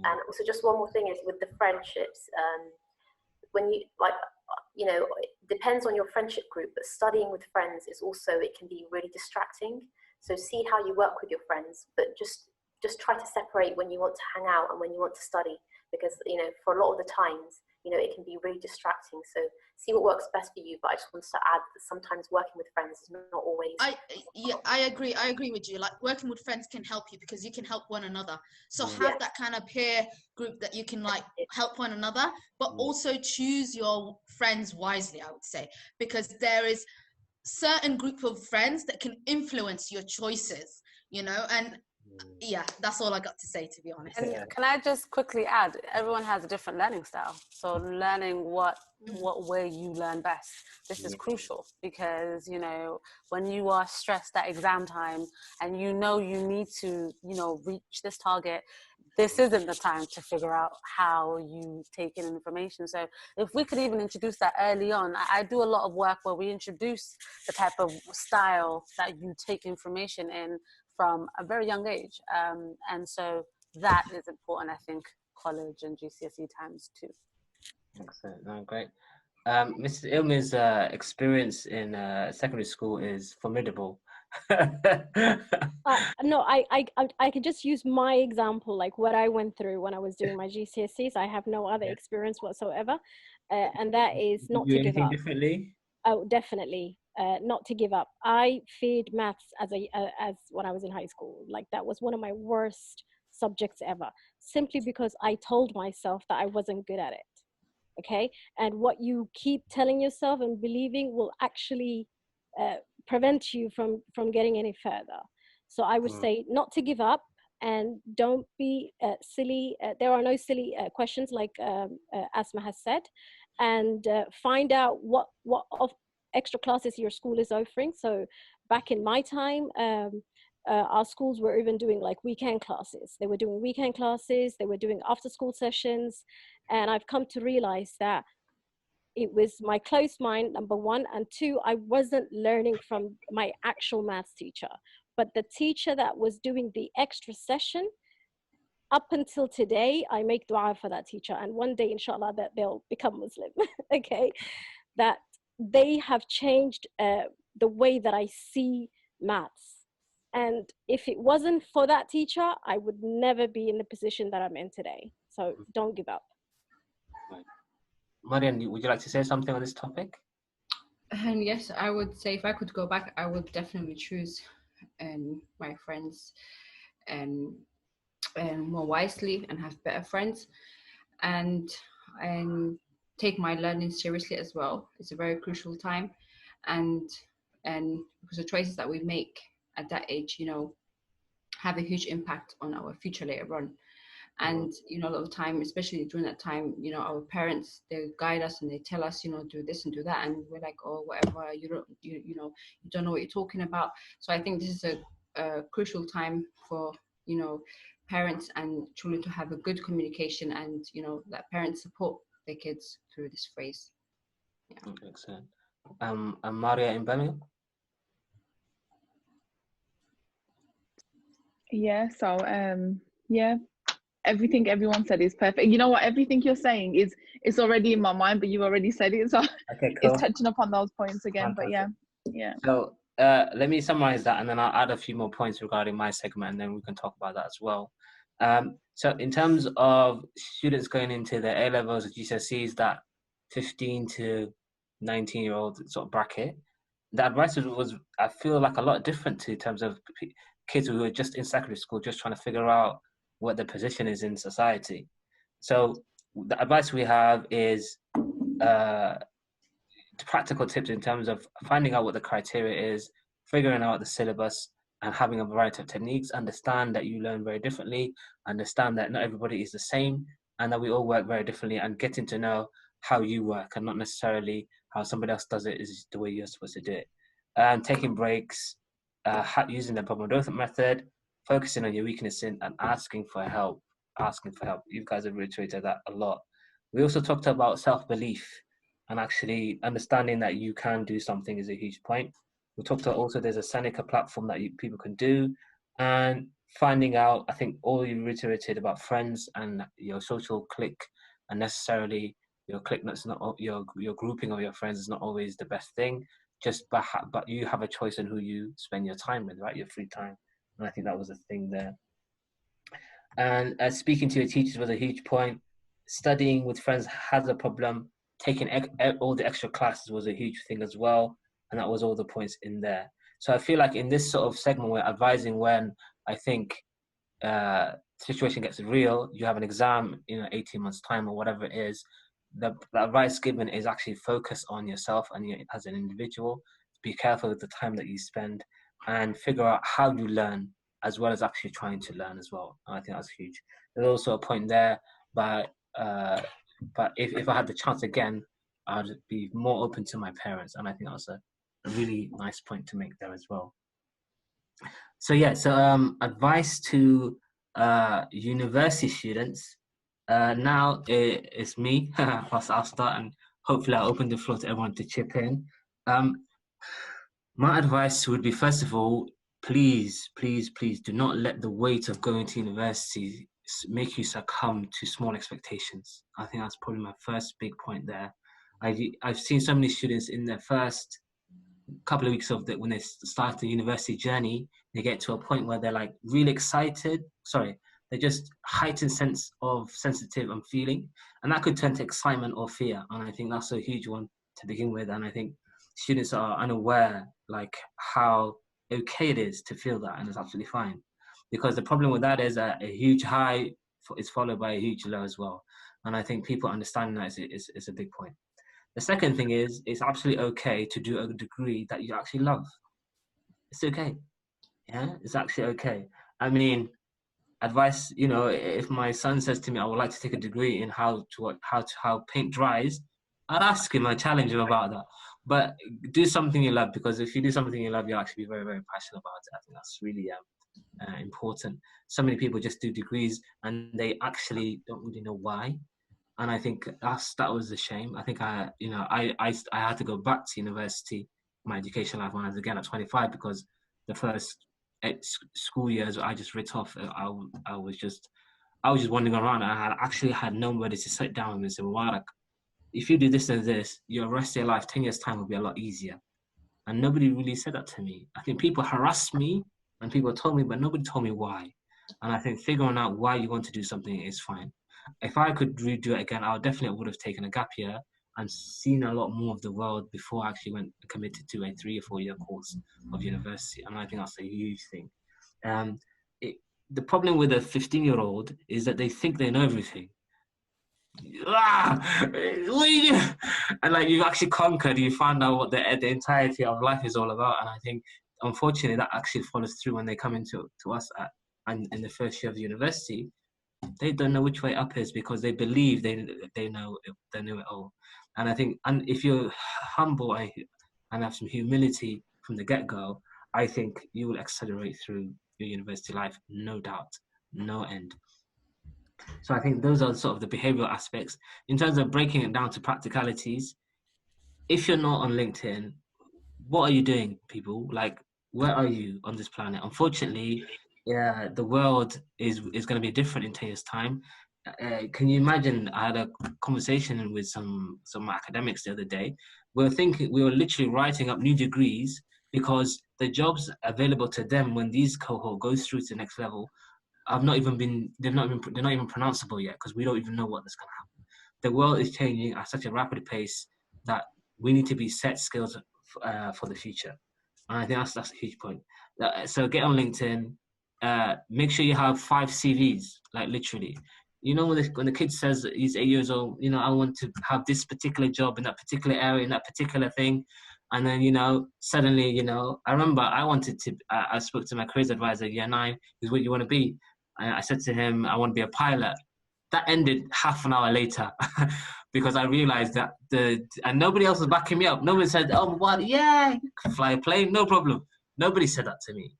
and also just one more thing is with the friendships, when you like, you know, it depends on your friendship group, but studying with friends is also, it can be really distracting. So see how you work with your friends, but just try to separate when you want to hang out and when you want to study, because, you know, for a lot of the times, you know, it can be really distracting. So see what works best for you. But I just wanted to add that sometimes working with friends is not always. I agree with you. Like working with friends can help you because you can help one another. So have that kind of peer group that you can like help one another, but also choose your friends wisely, I would say, because there is certain group of friends that can influence your choices, you know, and yeah, that's all I got to say, to be honest. And can I just quickly add, everyone has a different learning style. So learning what way you learn best. This is crucial because, you know, when you are stressed at exam time and you know you need to, you know, reach this target, this isn't the time to figure out how you take in information. So if we could even introduce that early on, I do a lot of work where we introduce the type of style that you take information in from a very young age. And so that is important, I think, college and GCSE times too. Excellent, no, great. Mrs. Ilmi's experience in secondary school is formidable. No, I could just use my example, like what I went through when I was doing my GCSEs. I have no other experience whatsoever, and that is not to give up. Differently? Oh, definitely. Not to give up. I feared maths as when I was in high school. Like that was one of my worst subjects ever, simply because I told myself that I wasn't good at it. Okay, and what you keep telling yourself and believing will actually prevent you from getting any further. So I would say not to give up and don't be silly. There are no silly questions, like Asma has said, and find out what of extra classes your school is offering. So back in my time, our schools were even doing like weekend classes. They were doing weekend classes, they were doing after school sessions. And I've come to realize that it was my closed mind, number one, and two, I wasn't learning from my actual maths teacher, but the teacher that was doing the extra session. Up until today, I make dua for that teacher, and one day, inshallah, that they'll become Muslim. Okay, that they have changed the way that I see maths. And if it wasn't for that teacher, I would never be in the position that I'm in today. So don't give up. Maryan, would you like to say something on this topic? And yes, I would say if I could go back, I would definitely choose my friends and more wisely and have better friends, and take my learning seriously as well. It's a very crucial time, and because the choices that we make at that age, you know, have a huge impact on our future later on. And you know, a lot of time, especially during that time, you know, our parents, they guide us and they tell us, you know, do this and do that, and we're like, oh, whatever, you know, you don't know what you're talking about. So I think this is a crucial time for, you know, parents and children to have a good communication, and you know, that parents support their kids through this phase. Yeah. Excellent. And Maryaa in Birmingham? Yeah, so yeah, everything everyone said is perfect. You know what, everything you're saying is already in my mind, but you've already said it, so Okay, cool. It's touching upon those points again. Fantastic. But yeah. So let me summarize that, and then I'll add a few more points regarding my segment, and then we can talk about that as well. So in terms of students going into the A levels, GCSEs, that 15 to 19-year-old sort of bracket, the advice was, I feel like, a lot different to in terms of kids who are just in secondary school, just trying to figure out what their position is in society. So the advice we have is practical tips in terms of finding out what the criteria is, figuring out the syllabus, and having a variety of techniques. Understand that you learn very differently, understand that not everybody is the same, and that we all work very differently, and getting to know how you work and not necessarily how somebody else does it is the way you're supposed to do it. Taking breaks, using the Pomodoro method, focusing on your weaknesses, and asking for help. You guys have reiterated that a lot. We also talked about self-belief, and actually understanding that you can do something is a huge point. We talked about also there's a Seneca platform that people can do, and finding out, I think all you reiterated about friends and your social clique, and necessarily your clique, that's not your grouping of your friends is not always the best thing. But you have a choice in who you spend your time with, right? Your free time, and I think that was a thing there. And speaking to your teachers was a huge point. Studying with friends has a problem. Taking all the extra classes was a huge thing as well, and that was all the points in there. So I feel like in this sort of segment, we're advising when I think situation gets real, you have an exam in 18 months' time or whatever it is, the advice given is actually focus on yourself and you as an individual. Be careful with the time that you spend, and figure out how you learn as well as actually trying to learn as well. And I think that's huge. There's also a point there, but if I had the chance again, I'd be more open to my parents, and I think that's a really nice point to make there as well. So yeah, so advice to university students. Now it's me. I'll start, and hopefully I'll open the floor to everyone to chip in. My advice would be, first of all, please do not let the weight of going to university make you succumb to small expectations. I think that's probably my first big point there. I've seen so many students in their first couple of weeks of when they start the university journey, they get to a point where they're like really excited. They're just heightened sense of sensitive and feeling, and that could turn to excitement or fear. And I think that's a huge one to begin with. And I think students are unaware like how okay it is to feel that, and it's absolutely fine. Because the problem with that is a huge high is followed by a huge low as well. And I think people understanding that is a big point. The second thing is, it's absolutely okay to do a degree that you actually love. It's okay. Yeah, it's actually okay. I mean, advice, you know, if my son says to me, I would like to take a degree in how paint dries, I'd ask him, I challenge him about that. But do something you love, because if you do something you love, you'll actually be very, very passionate about it. I think that's really important. So many people just do degrees and they actually don't really know why. And I think that was a shame. I think I had to go back to university, my education life, when I was again at 25, because the first school years I just writ off. I was just wandering around. I had nobody to sit down and say, Mubarak, if you do this and this, your rest of your life, 10 years time will be a lot easier. And nobody really said that to me. I think people harassed me and people told me, but nobody told me why. And I think figuring out why you want to do something is fine. If I could redo it again, I definitely would have taken a gap year and seen a lot more of the world before I actually went and committed to a 3 or 4 year course of university. And I think that's a huge thing. The problem with a 15-year-old is that they think they know everything. And like you've actually conquered, you find out what the entirety of life is all about. And I think, unfortunately, that actually follows through when they come into us and in the first year of university. They don't know which way up is because they believe they know it all. And I think, and if you're humble and have some humility from the get-go, I think you will accelerate through your university life, no doubt, no end. So I think those are sort of the behavioral aspects. In terms of breaking it down to practicalities, if you're not on LinkedIn, what are you doing, people? Like, where are you on this planet? Unfortunately, the world is going to be different in 10 years' time. Can you imagine? I had a conversation with some academics the other day. We were literally writing up new degrees because the jobs available to them when these cohort goes through to the next level they're not even pronounceable yet, because we don't even know what's going to happen. The world is changing at such a rapid pace that we need to be set skills for the future. And I think that's a huge point. So get on LinkedIn. Make sure you have 5 CVs, like literally. You know, when the kid says he's 8 years old, you know, I want to have this particular job in that particular area, in that particular thing. And then, you know, suddenly, you know, I remember I spoke to my careers advisor, year 9, is what you want to be. I said to him, I want to be a pilot. That ended half an hour later because I realized that and nobody else was backing me up. Nobody said, oh, what? Yeah, you can fly a plane, no problem. Nobody said that to me.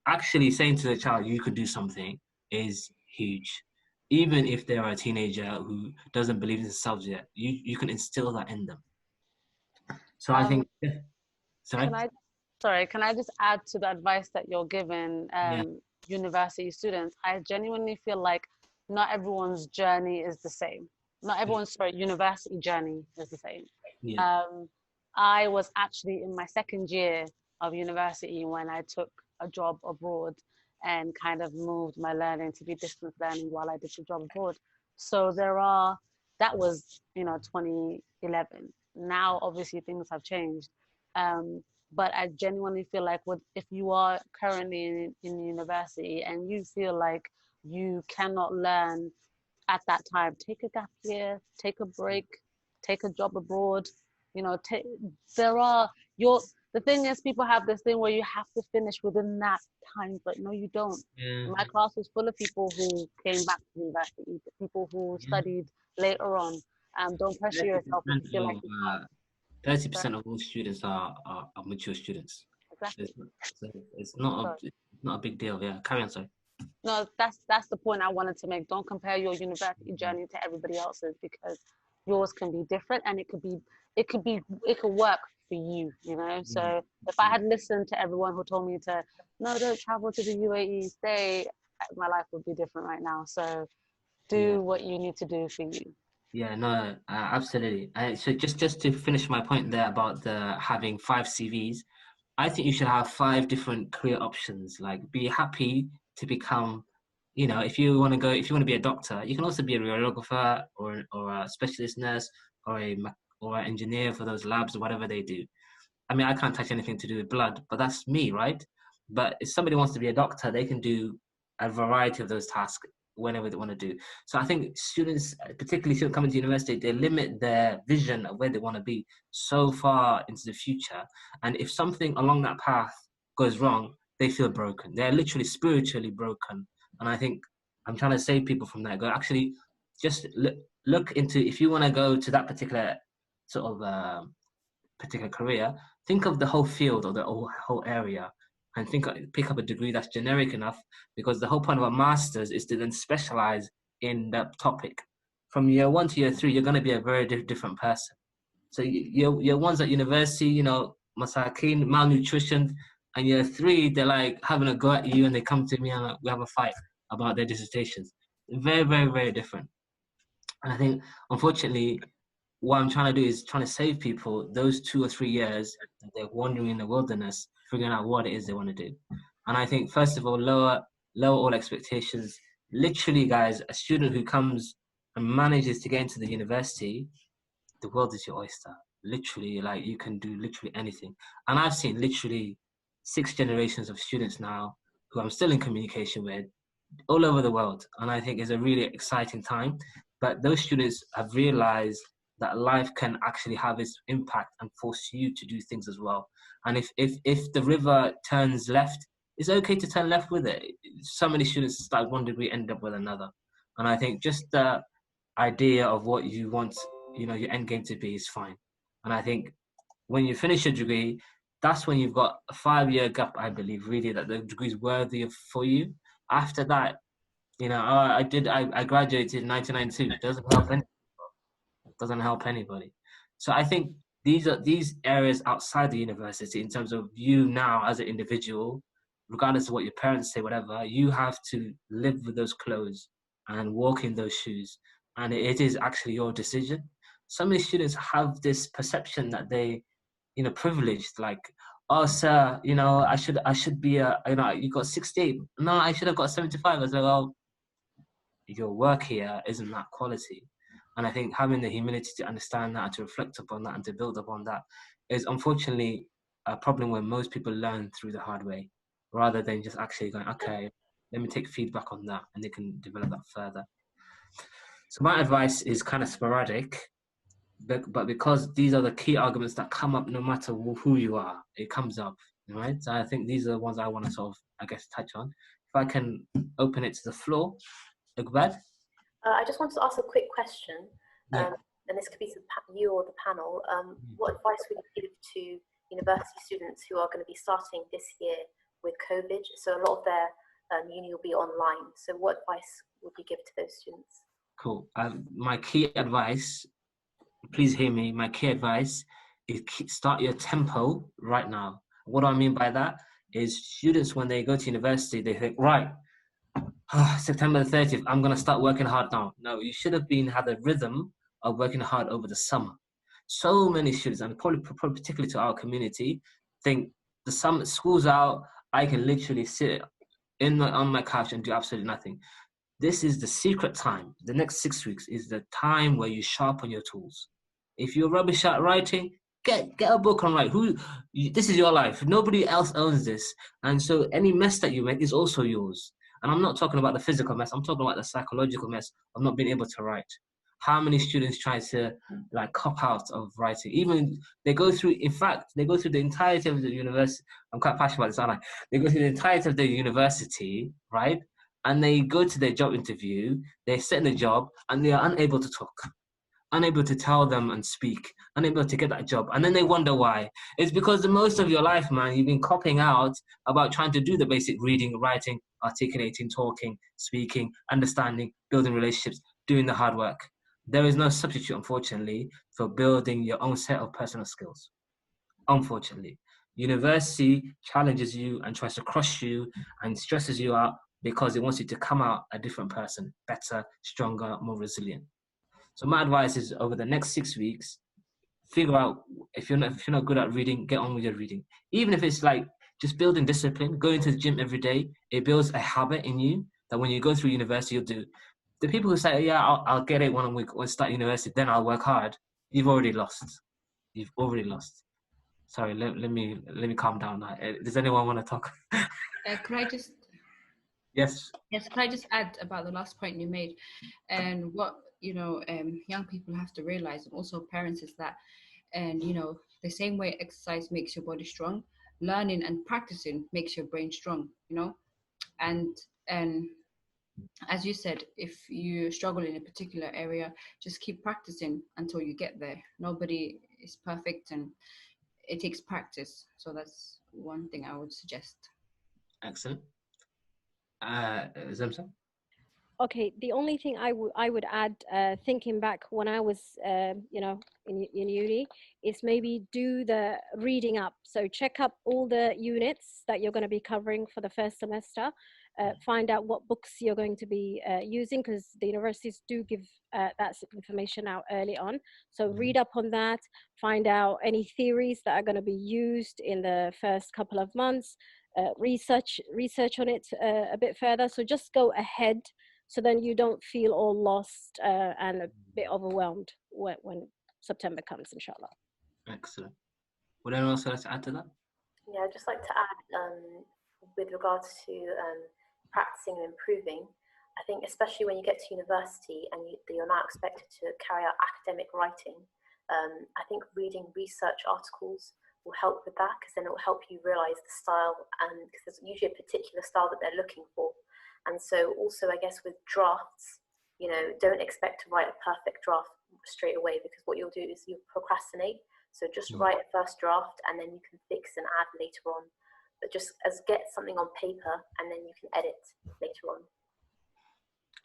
Actually saying to the child, you can do something is huge. Even if they are a teenager who doesn't believe in themselves yet, you can instill that in them. So I think, sorry? Can I just add to the advice that you're giving university students? I genuinely feel like not everyone's journey is the same. Not everyone's university journey is the same. Yeah. I was actually in my second year of university when I took a job abroad and kind of moved my learning to be distance learning while I did the job abroad. So that was, 2011. Now, obviously, things have changed. But I genuinely feel like if you are currently in university and you feel like you cannot learn at that time, take a gap year, take a break, take a job abroad. The thing is, people have this thing where you have to finish within that time, but no, you don't. Yeah. My class was full of people who came back to university, people who studied later on. Don't pressure yourself if you feel like you can't. 30% of all students are mature students. Exactly. It's not a big deal. Yeah, carry on, sorry. No, that's the point I wanted to make. Don't compare your university journey to everybody else's, because yours can be different and it could work for you, So if I had listened to everyone who told me don't travel to the UAE, stay, my life would be different right now. So do what you need to do for you. Yeah, no, absolutely. So just to finish my point there about having 5 CVs, I think you should have 5 different career options. Like, be happy to become, if you want to be a doctor, you can also be a radiographer or a specialist nurse or an engineer for those labs or whatever they do. I mean, I can't touch anything to do with blood, but that's me, right? But if somebody wants to be a doctor, they can do a variety of those tasks whenever they want to do. So I think students, particularly students coming to university, they limit their vision of where they want to be so far into the future. And if something along that path goes wrong, they feel broken. They're literally spiritually broken And I think I'm trying to save people from that. Go, actually, just look into, if you want to go to that particular sort of particular career, think of the whole field or the whole area, and pick up a degree that's generic enough, because the whole point of a master's is to then specialize in that topic. From year 1 to year 3, you're going to be a very different person. So year 1's at university, you know, masakin, malnutrition, and year 3, they're like having a go at you, and they come to me and we have a fight about their dissertations. Very, very, very different. And I think, unfortunately, what I'm trying to do is trying to save people those 2 or 3 years that they're wandering in the wilderness, figuring out what it is they want to do. And I think, first of all, lower all expectations. Literally, guys, a student who comes and manages to get into the university, the world is your oyster. Literally, like, you can do literally anything. And I've seen literally 6 generations of students now who I'm still in communication with all over the world. And I think it's a really exciting time. But those students have realized that life can actually have its impact and force you to do things as well. And if the river turns left, it's okay to turn left with it. So many students start one degree, end up with another. And I think just the idea of what you want, you know, your end game to be is fine. And I think when you finish your degree, that's when you've got a 5-year gap, I believe, really, that the degree is worthy for you. After that, you know, I graduated in 1992. It doesn't help anybody. So I think these areas outside the university, in terms of you now as an individual, regardless of what your parents say, whatever, you have to live with those clothes and walk in those shoes. And it is actually your decision. So many students have this perception that they, you know, privileged, like, oh, sir, you know, I should be you know, you got 68. No, I should have got 75. I was like, well, your work here isn't that quality. And I think having the humility to understand that, to reflect upon that, and to build upon that is unfortunately a problem where most people learn through the hard way, rather than just actually going, okay, let me take feedback on that, and they can develop that further. So my advice is kind of sporadic, but because these are the key arguments that come up no matter who you are, it comes up, right? So I think these are the ones I want to sort of, I guess, touch on. If I can open it to the floor. Iqbal? I just wanted to ask a quick question, Yeah. and this could be to you or the panel. What advice would you give to university students who are going to be starting this year with COVID? So a lot of their uni will be online. So what advice would you give to those students? Cool. My key advice, please hear me, my key advice is start your tempo right now. What do I mean by that? Is students, when they go to university, they think, right, September the 30th, I'm going to start working hard now. No, you should have had a rhythm of working hard over the summer. So many students, and probably particularly to our community, think the summer, school's out, I can literally sit on my couch and do absolutely nothing. This is the secret time. The next 6 weeks is the time where you sharpen your tools. If you're rubbish at writing, get a book and write. This is your life. Nobody else owns this. And so any mess that you make is also yours. And I'm not talking about the physical mess. I'm talking about the psychological mess of not being able to write. How many students try to like cop out of writing? Even they go through the entirety of the university. I'm quite passionate about this, aren't I? They go through the entirety of the university, right? And they go to their job interview, they sit in the job, and they are unable to talk, unable to tell them and speak, unable to get that job. And then they wonder why. It's because the most of your life, man, you've been copying out about trying to do the basic reading, writing, articulating, talking, speaking, understanding, building relationships, doing the hard work. There is no substitute, unfortunately, for building your own set of personal skills. Unfortunately. University challenges you and tries to crush you and stresses you out because it wants you to come out a different person, better, stronger, more resilient. So my advice is, over the next 6 weeks, figure out if you're not good at reading, get on with your reading. Even if it's like just building discipline, going to the gym every day, it builds a habit in you that when you go through university, you'll do. The people who say, yeah, I'll get it when I start university, then I'll work hard, you've already lost. You've already lost. Sorry, let me calm down now. Does anyone want to talk? Could I just... Yes. Yes, can I just add about the last point you made? And what, young people have to realize, and also parents, is that, and, the same way exercise makes your body strong, learning and practicing makes your brain strong, and as you said, if you struggle in a particular area, just keep practicing until you get there. Nobody is perfect, and it takes practice. So that's one thing I would suggest. Excellent. Zamzam? Okay, the only thing I would add, thinking back when I was, you know, in uni, is maybe do the reading up. So check up all the units that you're going to be covering for the first semester. Find out what books you're going to be using, because the universities do give that information out early on. So read up on that, find out any theories that are going to be used in the first couple of months, research on it a bit further. So just go ahead, so then you don't feel all lost and a bit overwhelmed when September comes, inshallah. Excellent. Would anyone else like to add to that? Yeah, I'd just like to add, with regards to practicing and improving, I think especially when you get to university and you're now expected to carry out academic writing, I think reading research articles will help with that, because then it will help you realise the style, and because there's usually a particular style that they're looking for. And so also, I guess, with drafts, you know, don't expect to write a perfect draft straight away, because what you'll do is you'll procrastinate. So just write a first draft, and then you can fix and add later on. But just get something on paper, and then you can edit later on.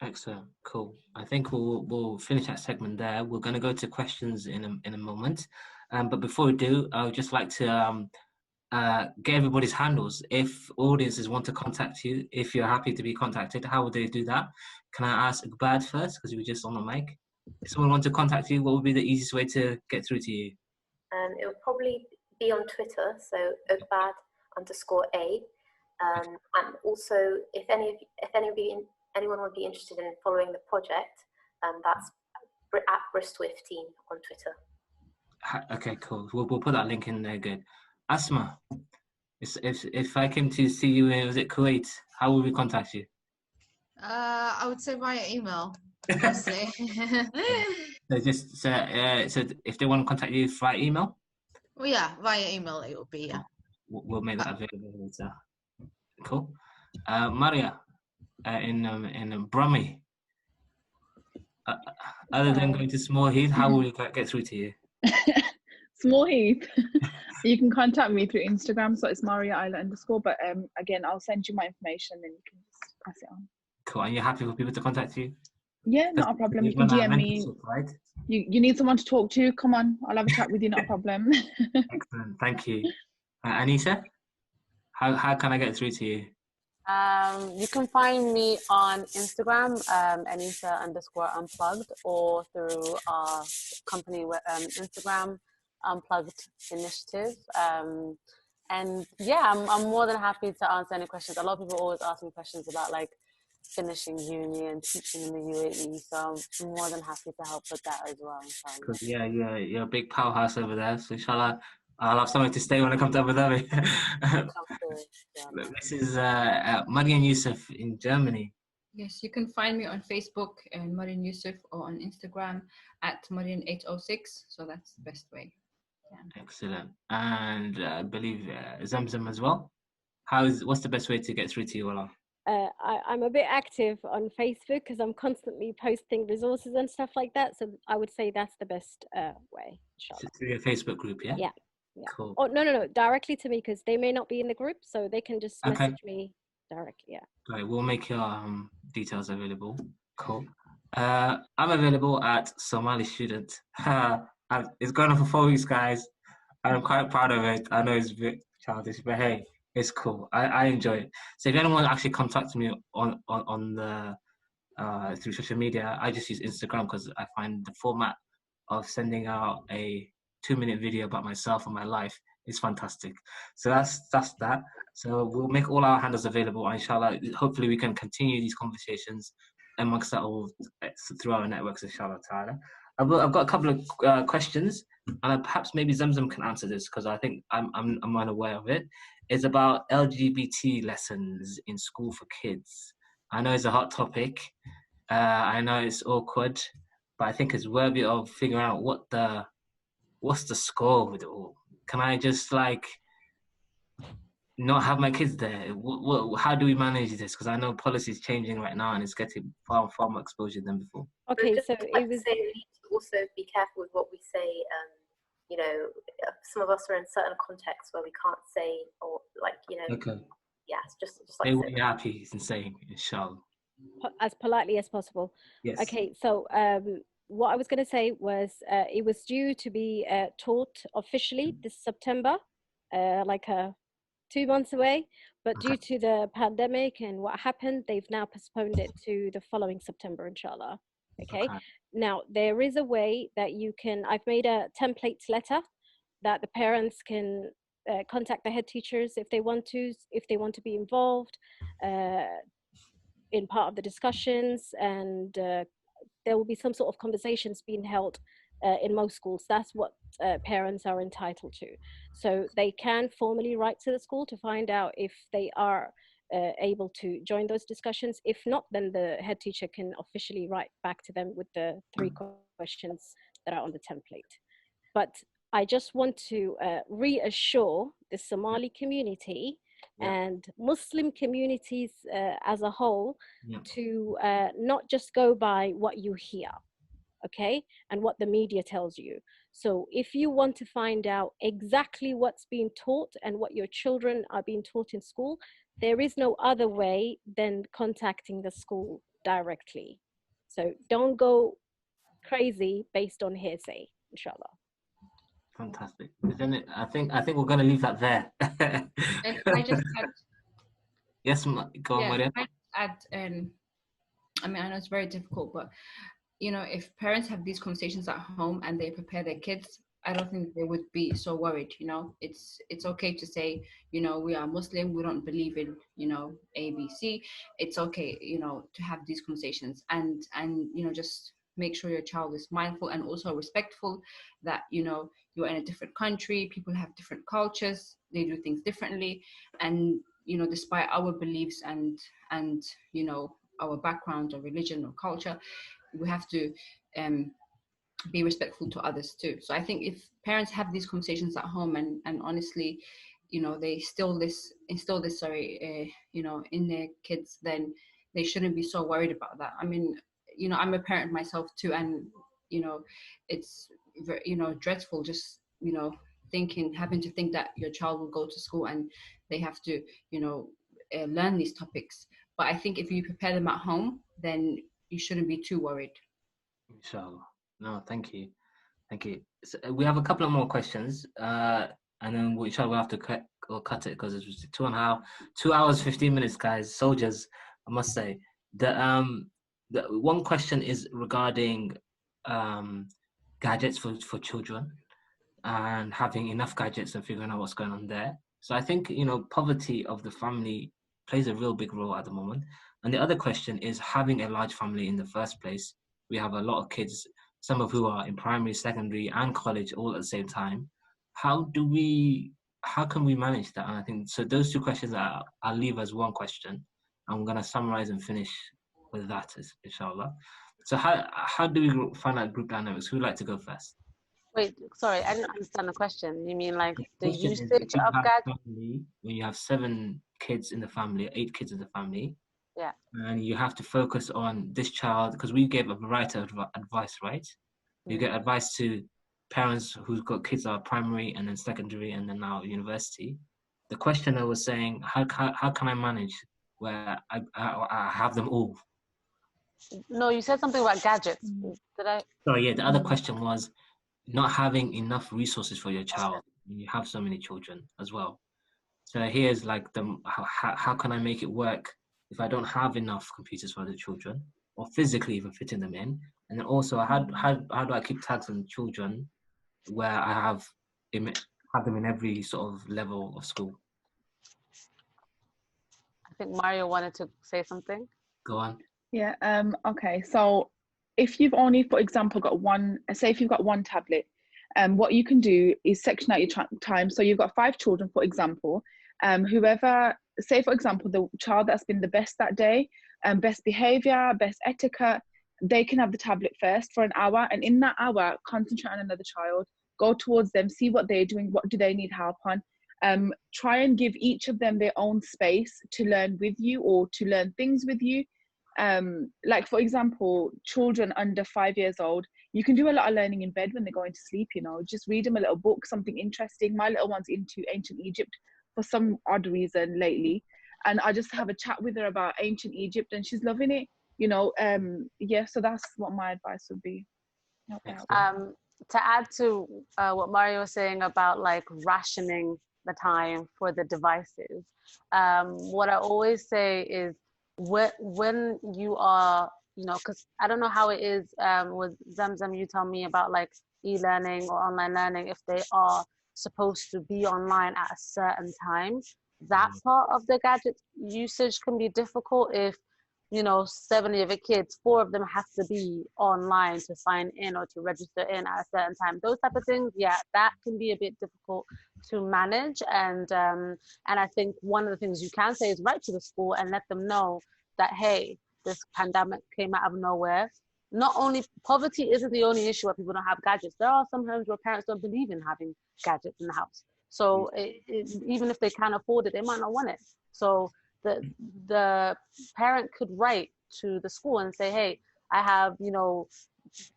Excellent, cool. I think we'll finish that segment there. We're going to go to questions in a moment. But before we do, I would just like to get everybody's handles. If audiences want to contact you, if you're happy to be contacted, how would they do that? Can I ask Iqbal first, because you were just on the mic? If someone wants to contact you, what would be the easiest way to get through to you? It will probably be on Twitter, so Iqbal_A. And also, if anyone would be interested in following the project, that's at Bristol15 on Twitter. Okay, cool. We'll put that link in there. Good. Asma, if I came to see you in, was it Kuwait, how would we contact you? I would say via email, firstly. So if they want to contact you via email? Well, yeah, via email it will be, yeah. We'll make that available later. Cool. Maryaa, in Brummy, other than going to Small Heath, how will we get through to you? Small Heath. You can contact me through Instagram, so it's Maryaa_. But again, I'll send you my information, and you can just pass it on. Cool. And you're happy for people to contact you? Yeah, not a problem. You can DM me. Right? You need someone to talk to? Come on, I'll have a chat with you. Not a problem. Excellent. Thank you. Anisa, how can I get through to you? You can find me on Instagram, Anisa_unplugged, or through our company Instagram, Unplugged Initiative. And yeah, I'm more than happy to answer any questions. A lot of people always ask me questions about like finishing uni and teaching in the UAE, so I'm more than happy to help with that as well. Because yeah, you're a big powerhouse over there, so inshallah I'll have somewhere to stay when I come to Abu Dhabi. This is Maryan Yusuf in Germany. Yes, you can find me on Facebook and Maryan Yusuf, or on Instagram at Maryan806. So that's the best way. Yeah. Excellent. And I believe Zamzam as well. What's the best way to get through to you, Wallah? I'm a bit active on Facebook because I'm constantly posting resources and stuff like that. So I would say that's the best way. So through your Facebook group, yeah? Yeah. Cool. Oh, no, directly to me, because they may not be in the group, so they can just message me directly, yeah. Right, we'll make your details available. Cool. I'm available at Somali Student. It's going on for 4 weeks, guys. I'm quite proud of it. I know it's a bit childish, but hey, it's cool. I enjoy it. So if anyone actually contacts me on the through social media, I just use Instagram because I find the format of sending out a 2-minute video about myself and my life is fantastic. So that's that. So we'll make all our handles available. Inshallah, hopefully we can continue these conversations amongst all through our networks, inshallah ta'ala. I've got a couple of questions, and perhaps maybe Zamzam can answer this because I think I'm unaware of it. It's about LGBT lessons in school for kids. I know it's a hot topic. I know it's awkward, but I think it's worthy of figuring out what's the score with it all. Can I just not have my kids there? How do we manage this? Because I know policy is changing right now and it's getting far more exposure than before. Okay, so it was. Say we need to also be careful with what we say. You know, some of us are in certain contexts where we can't say, or like, you know. Okay. Yeah, just like. Say what you're happy in saying, inshallah. As politely as possible. Yes. Okay, so what I was going to say was it was due to be taught officially this September, like 2 months away, but due to the pandemic and what happened, they've now postponed it to the following September, inshallah. Okay. Now there is a way that you can, I've made a template letter that the parents can contact the head teachers if they want to be involved in part of the discussions, and there will be some sort of conversations being held in most schools. That's what parents are entitled to. So they can formally write to the school to find out if they are able to join those discussions. If not, then the head teacher can officially write back to them with the 3 questions that are on the template. But I just want to reassure the Somali community and Muslim communities as a whole to not just go by what you hear, okay, and what the media tells you. So if you want to find out exactly what's being taught and what your children are being taught in school, there is no other way than contacting the school directly. So don't go crazy based on hearsay, inshallah. Fantastic. Isn't it? I think we're going to leave that there. And I just add, yes, go on, Maryan. I add, I mean, I know it's very difficult, but you know, if parents have these conversations at home and they prepare their kids, I don't think they would be so worried. You know, it's okay to say, you know, we are Muslim, we don't believe in, you know, A, B, C. It's okay, you know, to have these conversations and you know, just make sure your child is mindful and also respectful that, you know, you're in a different country, people have different cultures, they do things differently, and you know, despite our beliefs and you know, our background or religion or culture, we have to be respectful to others too. So I think if parents have these conversations at home and honestly, you know, they instill this you know, in their kids, then they shouldn't be so worried about that. I mean, you know, I'm a parent myself too, and you know, it's very, you know, dreadful just, you know, having to think that your child will go to school and they have to, you know, learn these topics. But I think if you prepare them at home, then you shouldn't be too worried. Inshallah. No, thank you. So we have a couple of more questions, and then we'll have to cut it because it's 2 hours 15 minutes, guys. Soldiers, I must say. The one question is regarding gadgets for children and having enough gadgets and figuring out what's going on there. So I think, you know, poverty of the family plays a real big role at the moment. And the other question is having a large family in the first place. We have a lot of kids, some of who are in primary, secondary, and college all at the same time. How can we manage that? And I think so. Those 2 questions I'll leave as one question. I'm going to summarize and finish with that, inshallah. So how do we find out group dynamics? Who would like to go first? Wait, sorry, I didn't understand the question. You mean like the usage of gadgets? When you have 7 kids in the family, 8 kids in the family, yeah, and you have to focus on this child, because we gave a variety of advice, right? You get advice to parents who've got kids that are primary and then secondary and then now university. The questioner was saying, how can I manage where I have them all? No, you said something about gadgets. Did I? Sorry, yeah. The other question was not having enough resources for your child when you have so many children as well. So here's like how can I make it work if I don't have enough computers for the children, or physically even fitting them in? And then also how do I keep tabs on children where I have them in every sort of level of school? I think Mario wanted to say something. Go on. Yeah. Okay. So if you've only, for example, got one, say if you've got one tablet, what you can do is section out your time. So you've got 5 children, for example. Whoever, say for example, the child that's been the best that day, best behavior, best etiquette, they can have the tablet first for an hour, and in that hour, concentrate on another child, go towards them, see what they're doing, what do they need help on, try and give each of them their own space to learn with you or to learn things with you. Like, for example, children under 5 years old, you can do a lot of learning in bed when they're going to sleep, you know, just read them a little book, something interesting. My little one's into ancient Egypt for some odd reason lately, and I just have a chat with her about ancient Egypt and she's loving it, you know. Yeah, so that's what my advice would be. To add to what Mario was saying about like rationing the time for the devices, what I always say is when you are, you know, because I don't know how it is with Zamzam, you tell me about like e-learning or online learning, if they are supposed to be online at a certain time. That part of the gadget usage can be difficult if, you know, 70 of the kids, 4 of them have to be online to sign in or to register in at a certain time. Those type of things, yeah, that can be a bit difficult to manage. And I think one of the things you can say is write to the school and let them know that, hey, this pandemic came out of nowhere. Not only poverty isn't the only issue where people don't have gadgets. There are some homes where parents don't believe in having gadgets in the house. So even if they can afford it, they might not want it. So the parent could write to the school and say, hey, I have, you know,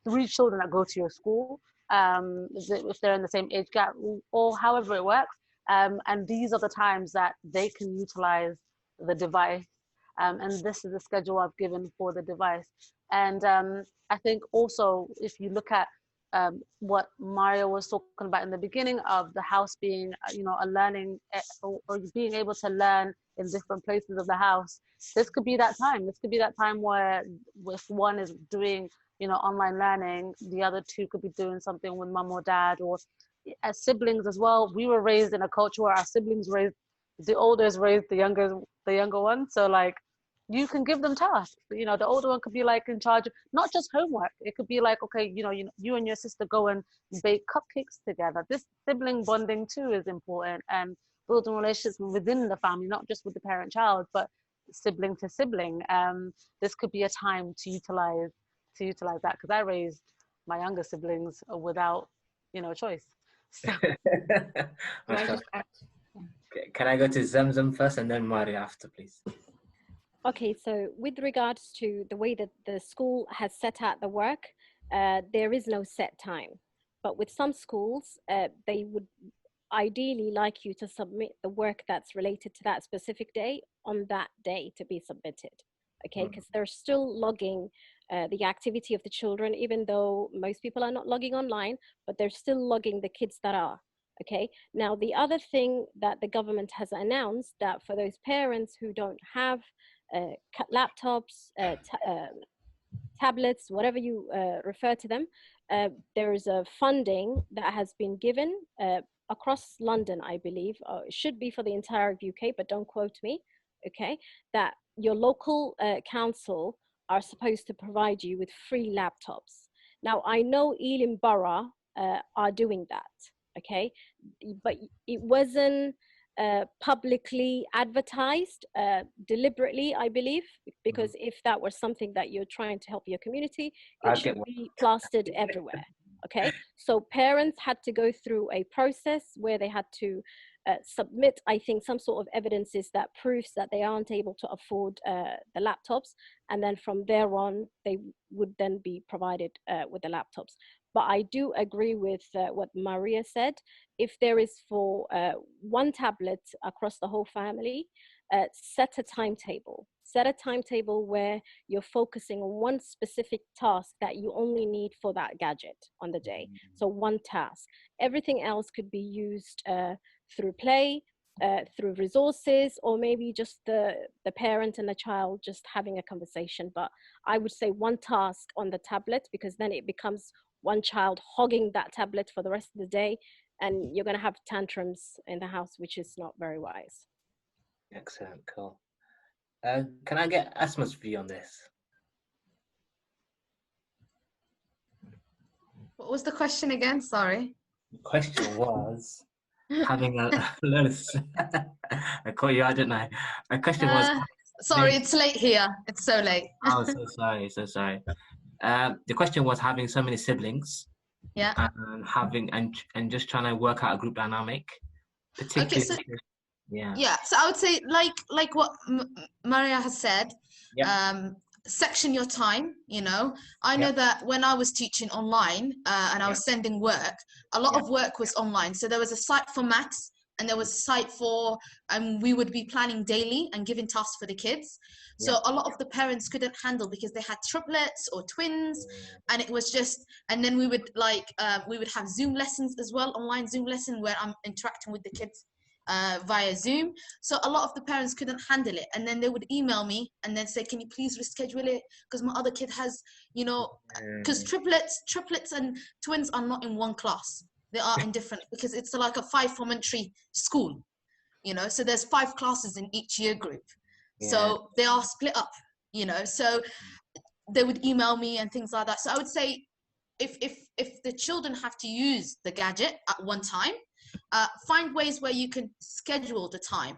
3 children that go to your school, if they're in the same age gap or however it works, and these are the times that they can utilize the device, and this is the schedule I've given for the device. And I think also if you look at what Mario was talking about in the beginning of the house being, you know, a learning or being able to learn in different places of the house, this could be that time. This could be that time where if one is doing, you know, online learning, the other 2 could be doing something with mum or dad, or as siblings as well. We were raised in a culture where our siblings raised, the oldest raised the younger one. So like, you can give them tasks. You know, the older one could be like in charge of not just homework. It could be like, okay, you know, you and your sister go and bake cupcakes together. This sibling bonding too is important, and building relationships within the family, not just with the parent child, but sibling to sibling. This could be a time to utilize that, because I raised my younger siblings without, you know, choice. So. Can I go to Zamzam first and then Marya after, please? Okay, so with regards to the way that the school has set out the work, there is no set time. But with some schools, they would ideally like you to submit the work that's related to that specific day on that day to be submitted. Okay, because they're still logging the activity of the children, even though most people are not logging online, but they're still logging the kids that are. Okay, now the other thing that the government has announced, that for those parents who don't have laptops, tablets, whatever you refer to them, there is a funding that has been given across London, I believe. It should be for the entire UK, but don't quote me. Okay, that your local council are supposed to provide you with free laptops. Now, I know Ealing Borough are doing that. Okay, but it wasn't publicly advertised deliberately, I believe, because if that was something that you're trying to help your community, it should be plastered everywhere. Okay, so parents had to go through a process where they had to submit, I think, some sort of evidences that proves that they aren't able to afford the laptops, and then from there on they would then be provided with the laptops. But I do agree with what Marya said. If there is for one tablet across the whole family, set a timetable. Set a timetable where you're focusing on one specific task that you only need for that gadget on the day. So one task. Everything else could be used through play, through resources, or maybe just the parent and the child just having a conversation. But I would say one task on the tablet, because then it becomes one child hogging that tablet for the rest of the day, and you're going to have tantrums in the house, which is not very wise. Excellent, cool. Can I get Asma's view on this? What was the question again? Sorry. The question was having a I caught you, I don't know. My question was sorry, it's late here. It's so late. Oh, so sorry. The question was having so many siblings, yeah, and having and just trying to work out a group dynamic, particularly. Okay, so yeah, so I would say like what Maryaa has said. Section your time. You know, I know that when I was teaching online and I was sending work, a lot of work was online. So there was a site for maths and there was a site for we would be planning daily and giving tasks for the kids. So a lot of the parents couldn't handle because they had triplets or twins, and it was just, and then we would we would have Zoom lessons as well, online Zoom lesson where I'm interacting with the kids via Zoom. So a lot of the parents couldn't handle it, and then they would email me and then say, can you please reschedule it because my other kid has, you know, because triplets and twins are not in one class. They are in different, because it's like a 5 formentary school, you know, so there's 5 classes in each year group. So they are split up, you know, so they would email me and things like that. So I would say if the children have to use the gadget at one time, find ways where you can schedule the time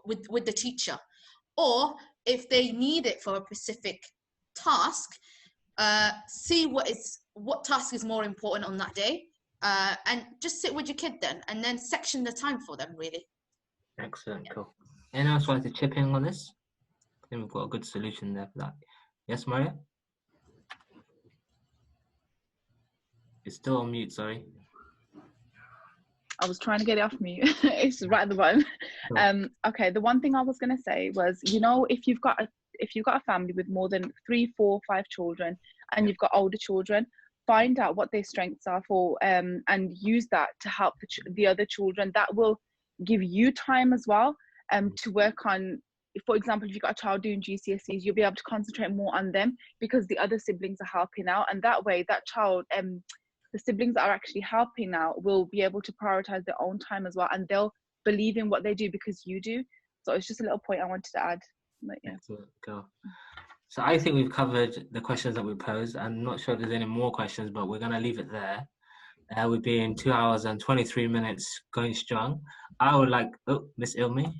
with the teacher, or if they need it for a specific task, see what task is more important on that day, and just sit with your kid then, and then section the time for them, really. Excellent, cool. Anyone else wanted to chip in on this? I think we've got a good solution there for that. Yes, Maryaa? It's still on mute, sorry. I was trying to get it off mute. It's right at the bottom. Cool. Okay, the one thing I was going to say was, you know, if you've got a family with more than 3, 4, 5 children, and you've got older children, find out what their strengths are for, and use that to help the other children. That will give you time as well, to work on. For example, if you've got a child doing GCSEs, you'll be able to concentrate more on them because the other siblings are helping out, and that way, that child, the siblings that are actually helping out will be able to prioritize their own time as well, and they'll believe in what they do because you do. So it's just a little point I wanted to add. But, yeah. Excellent, go. So I think we've covered the questions that we posed. I'm not sure if there's any more questions, but we're going to leave it there. We've been 2 hours and 23 minutes going strong. I would like, Miss Elmi.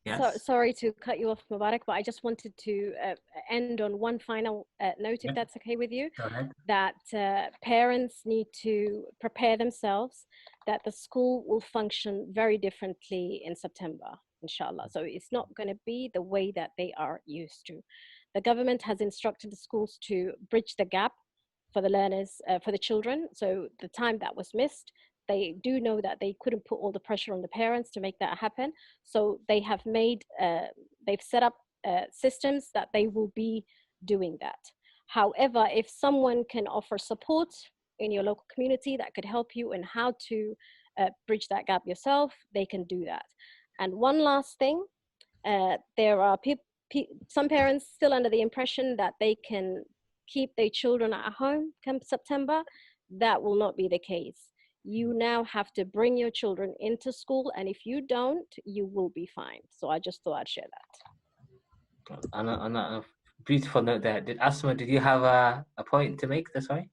Yes. So, sorry to cut you off, Mubarak, but I just wanted to end on one final note, if that's okay with you. Go ahead. That parents need to prepare themselves, that the school will function very differently in September, inshallah. So it's not going to be the way that they are used to. The government has instructed the schools to bridge the gap for the learners, for the children. So the time that was missed, they do know that they couldn't put all the pressure on the parents to make that happen. So they have made, they've set up systems that they will be doing that. However, if someone can offer support in your local community that could help you in how to bridge that gap yourself, they can do that. And one last thing, there are some parents still under the impression that they can keep their children at home come September. That will not be the case. You now have to bring your children into school, and if you don't, you will be fined. So I just thought I'd share that. On a beautiful note there, Asma, did you have a point to make? Sorry.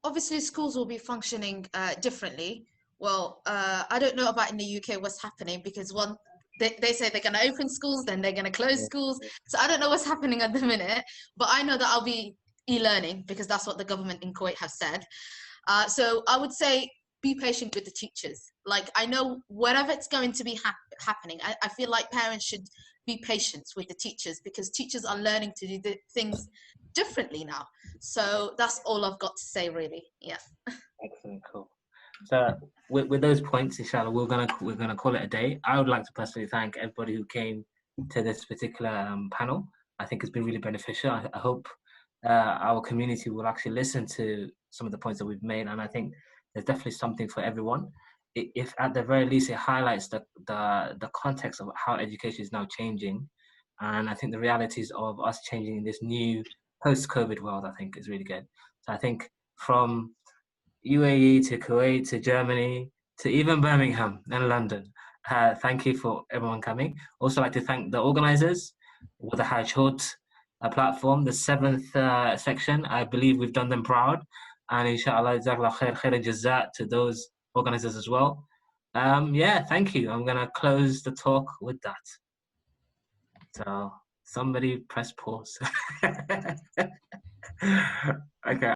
Obviously, schools will be functioning differently. Well, I don't know about in the UK what's happening, because they say they're going to open schools, then they're going to close schools. So I don't know what's happening at the minute, but I know that I'll be e-learning because that's what the government in Kuwait have said. So I would say be patient with the teachers. Like, I know whatever it's going to be happening, I feel like parents should be patient with the teachers because teachers are learning to do things differently now. So that's all I've got to say, really. Yeah. Excellent, cool. So with those points, inshallah, we're gonna call it a day. I would like to personally thank everybody who came to this particular panel. I think it's been really beneficial. I hope our community will actually listen to some of the points that we've made, and I think there's definitely something for everyone. If at the very least it highlights the context of how education is now changing, and I think the realities of us changing in this new post-COVID world, I think is really good. So I think from UAE to Kuwait to Germany to even Birmingham and London, thank you for everyone coming. Also like to thank the organizers, Wada Xaajood platform, the 7th section. I believe we've done them proud, and inshallah jazakallah khair and jazak to those organizers as well. Yeah, thank you. I'm gonna close the talk with that. So somebody press pause. Okay.